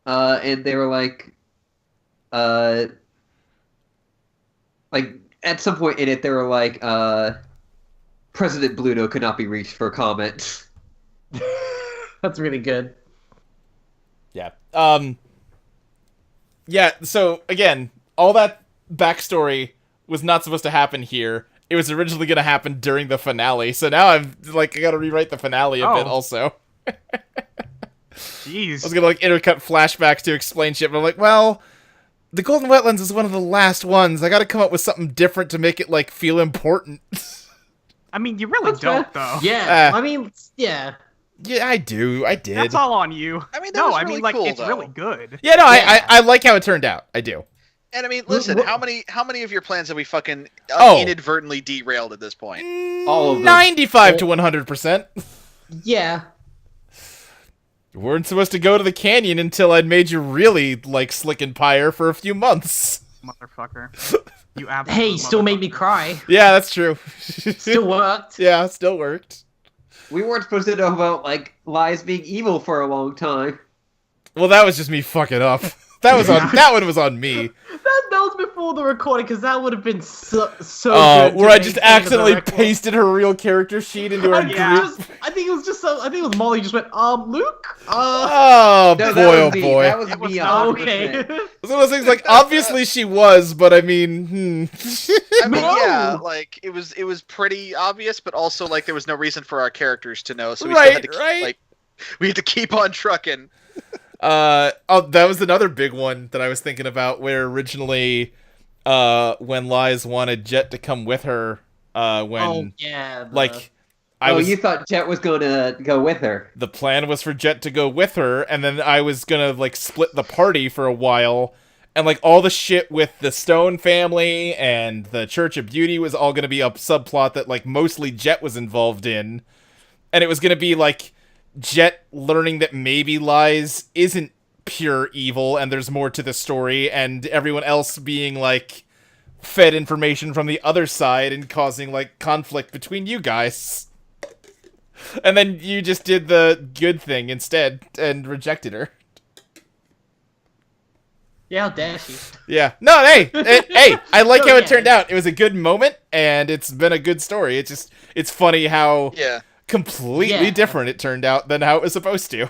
And they were like at some point in it, they were like, President Bluto could not be reached for comment. That's really good. Yeah. Yeah, so again, all that backstory was not supposed to happen here. It was originally going to happen during the finale, so now I gotta rewrite the finale a bit Oh. also. I Jeez. was gonna intercut flashbacks to explain shit, but I'm like, well, the Golden Wetlands is one of the last ones. I gotta come up with something different to make it feel important. I mean, you really That's don't, fair. though. Yeah. I mean, yeah. Yeah, I do. I did. That's all on you. I mean, that No, was I really mean, like, cool, it's though. really good. Yeah, no, Yeah. I like how it turned out. I do. And I mean, listen, how many of your plans have we fucking Oh. inadvertently derailed at this point? All of them. 95 to 100%. Yeah. You weren't supposed to go to the canyon until I'd made you really like Slick and Pyre for a few months. Motherfucker. You absolute Hey, still made me motherfucker. cry. Yeah, that's true. Still worked. Yeah, still worked. We weren't supposed to know about like lies being evil for a long time. Well, that was just me fucking up. That one was on me. That was before the recording, because that would have been so good. Where to I just maintain the accidentally record. pasted her real character sheet into our Yeah. group. I think it was Molly just went, Luke? Oh No, boy, that oh was me. boy. That was It was me. not 100%. Okay. It's one of those things like obviously she was, but I mean, I mean, No. yeah, like it was pretty obvious, but also like there was no reason for our characters to know, so we Right, still had to keep, right. like we had to keep on trucking. that was another big one that I was thinking about. Where originally, when Liz wanted Jet to come with her, when yeah. like You thought Jet was going to go with her. the plan was for Jet to go with her, and then I was gonna like split the party for a while, and like all the shit with the Stone family and the Church of Beauty was all gonna be a subplot that like mostly Jet was involved in, and it was gonna be like Jet learning that maybe Lies isn't pure evil and there's more to the story, and everyone else being like fed information from the other side and causing like conflict between you guys. And then you just did the good thing instead and rejected her. Yeah, how dare she? Yeah. No, hey, I like No, how it yeah. turned out. It was a good moment and it's been a good story. It's funny how Yeah. completely Yeah. different it turned out than how it was supposed to.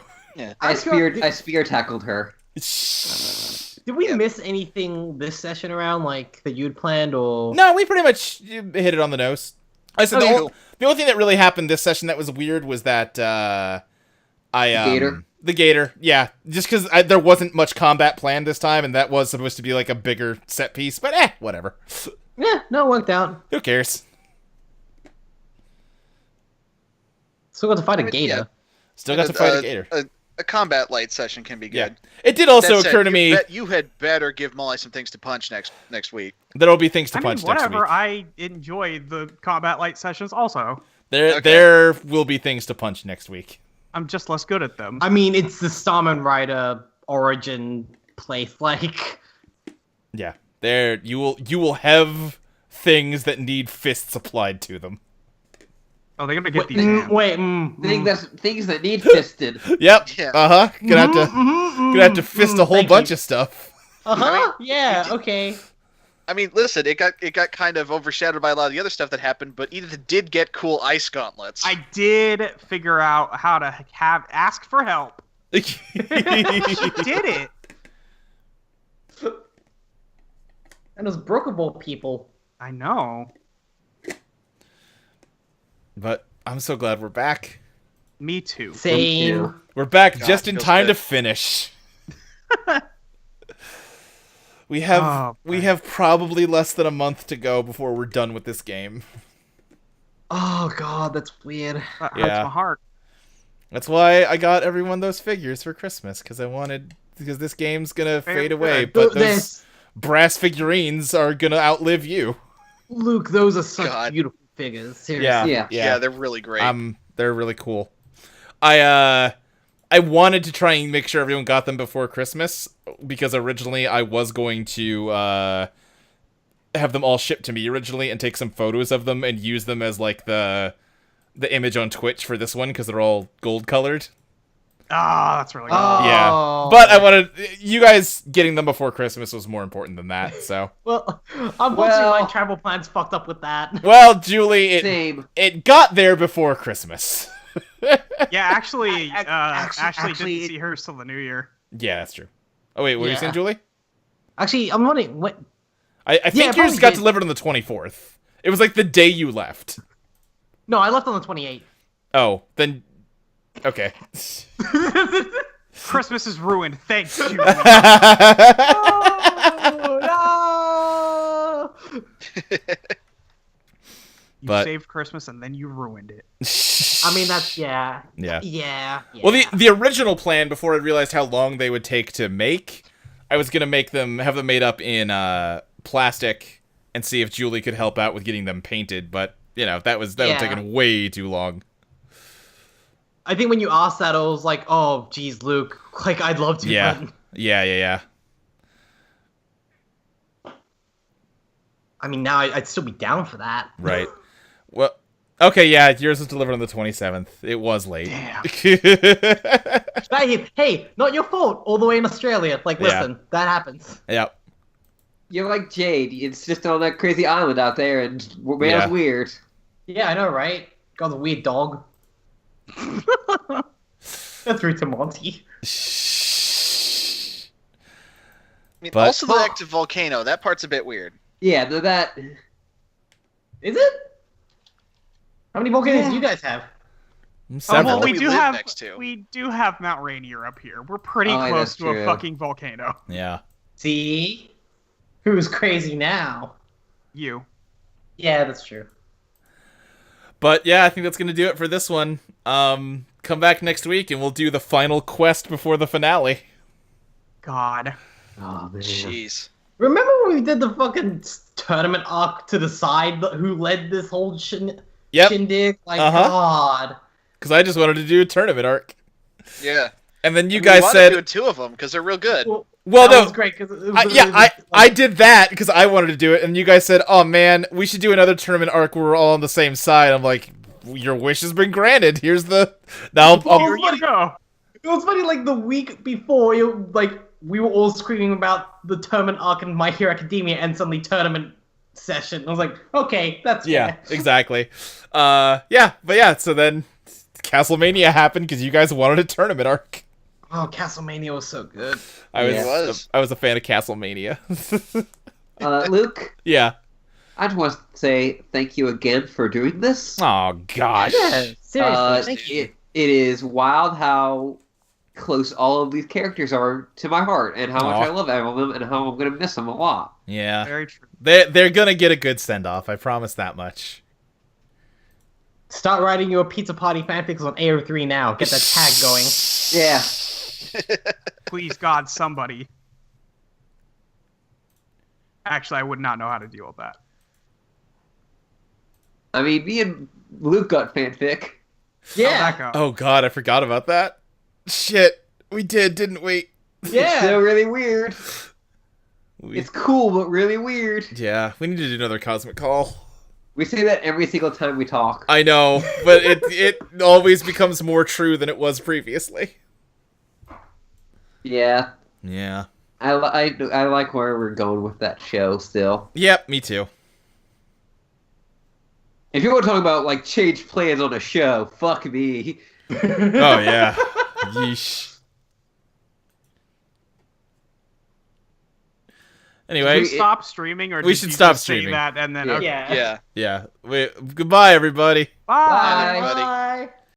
I spear tackled her. Did we Yeah. miss anything this session around, like, that you'd planned, or... No, we pretty much hit it on the nose. I said Okay. the only thing that really happened this session that was weird was that Gator? The gator, yeah. Just because there wasn't much combat planned this time, and that was supposed to be like a bigger set piece. But whatever. Yeah, no, it worked out. Who cares? Still got to fight a I mean, gator. yeah. Still got to fight a gator. A combat light session can be Yeah. good. It did also That said, occur to me you had better give Molly some things to punch next week. there'll be things to I mean, punch next whatever. week. I enjoy the combat light sessions also. There Okay. there will be things to punch next week. I'm just less good at them. I mean, it's the Starman Rider origin place, like... Yeah. There you will have things that need fists applied to them. Oh, they're gonna get these. Things that need fisted. Yep. Yeah. Uh-huh. Gonna have to fist a whole Thank bunch you. of stuff. Uh-huh, yeah, okay. I mean, listen, it got kind of overshadowed by a lot of the other stuff that happened, but Edith did get cool ice gauntlets. I did figure out how to ask for help. She did it. And those brokeable people. I know. But I'm so glad we're back. Me too. Same. We're back God, just in feels time good. to finish. We Oh, have probably less than a month to go before we're done with this game. Oh, God, that's weird. That hurts Yeah. my heart. That's why I got everyone those figures for Christmas, because this game's gonna Very fade away, good. but those This- brass figurines are gonna outlive you. Luke, those are such God. beautiful figures. Seriously. Yeah, Yeah. They're really great. They're really cool. I wanted to try and make sure everyone got them before Christmas, because originally I was going to have them all shipped to me originally and take some photos of them and use them as like the image on Twitch for this one, because they're all gold colored. Ah, that's really good. Yeah, Oh. but I wanted you guys getting them before Christmas was more important than that. So, Well, unfortunately, Well- my travel plans fucked up with that. well, Julie, Same. it got there before Christmas. Yeah, actually, actually, Ashley didn't see hers till the new year. Yeah, that's true. Oh wait, what were you Yeah. saying, Julie? Actually, I'm wondering, what... I Yeah, think it yours probably got did. delivered on the 24th. It was like the day you left. No, I left on the 28th. Oh, then okay. Christmas is ruined. Thanks, Julie. Oh, no! You But- saved Christmas and then you ruined it. I mean, that's... Yeah. Yeah. Yeah. Well, the original plan, before I realized how long they would take to make, I was gonna have them made up in plastic and see if Julie could help out with getting them painted, but that would taken way too long. I think when you asked that, I was like, oh, geez, Luke. Like, I'd love to. Yeah. But... Yeah. I mean, now I'd still be down for that. Right. Well, okay, yeah, yours was delivered on the 27th. It was late. Damn. Hey, not your fault. All the way in Australia. Like, listen, that happens. Yep. You're like Jade. It's just on that crazy island out there, and man's weird. Yeah, I know, right? God's a weird dog. That's rude to Monty. I mean, also the active volcano. That part's a bit weird. Yeah, that... Is it? How many volcanoes do you guys have? Several. Well, we live have next to. we do have Mount Rainier up here. We're pretty Oh, close that's to a true. fucking volcano. Yeah. See? Who's crazy now? You. Yeah, that's true. But yeah, I think that's going to do it for this one. Come back next week and we'll do the final quest before the finale. God. Oh, man. Jeez. Remember when we did the fucking tournament arc to decide who led this whole shindig? Like, God. Because I just wanted to do a tournament arc. Yeah. And then you We guys wanted said... to do two of them because they're real good. Well, that no, was great. I did that because I wanted to do it, and you guys said, "Oh man, we should do another tournament arc where we're all on the same side." I'm like, "Your wish has been granted. Here's the now." Here you go. It was funny, like the week before, we were all screaming about the tournament arc in My Hero Academia, and suddenly tournament session. I was like, okay, that's yeah, fair. exactly. But yeah, so then Castlemania happened because you guys wanted a tournament arc. Oh, Castlemania was so good. I Yeah. was a fan of Castlemania. Luke, Yeah. I just want to say thank you again for doing this. Oh gosh. Yeah, seriously, thank you. It is wild how close all of these characters are to my heart, and how much I love all of them, and how I'm going to miss them a lot. Yeah. Very true. They're gonna get a good send off. I promise that much. Start writing your Pizza Party fanfics on AO3 now. Get that tag going. Yeah. Please, God, somebody. Actually, I would not know how to deal with that. I mean, me and Luke got fanfic. How'd Yeah, that go? Oh god, I forgot about that. Shit, we did, didn't we? It's yeah. so really weird. We- It's cool, but really weird. yeah, we need to do another Cosmic Call. We say that every single time we talk. I know, but it always becomes more true than it was previously. Yeah. Yeah. I like where we're going with that show still. Yep, me too. If you want to talk about, like, change plans on a show, fuck me. Oh yeah. Yeesh. Anyway, Should we stop streaming, or we did should you stop just say streaming. that and then Yeah. okay. Yeah. Yeah. yeah. Goodbye, everybody. Bye. Bye. Everybody.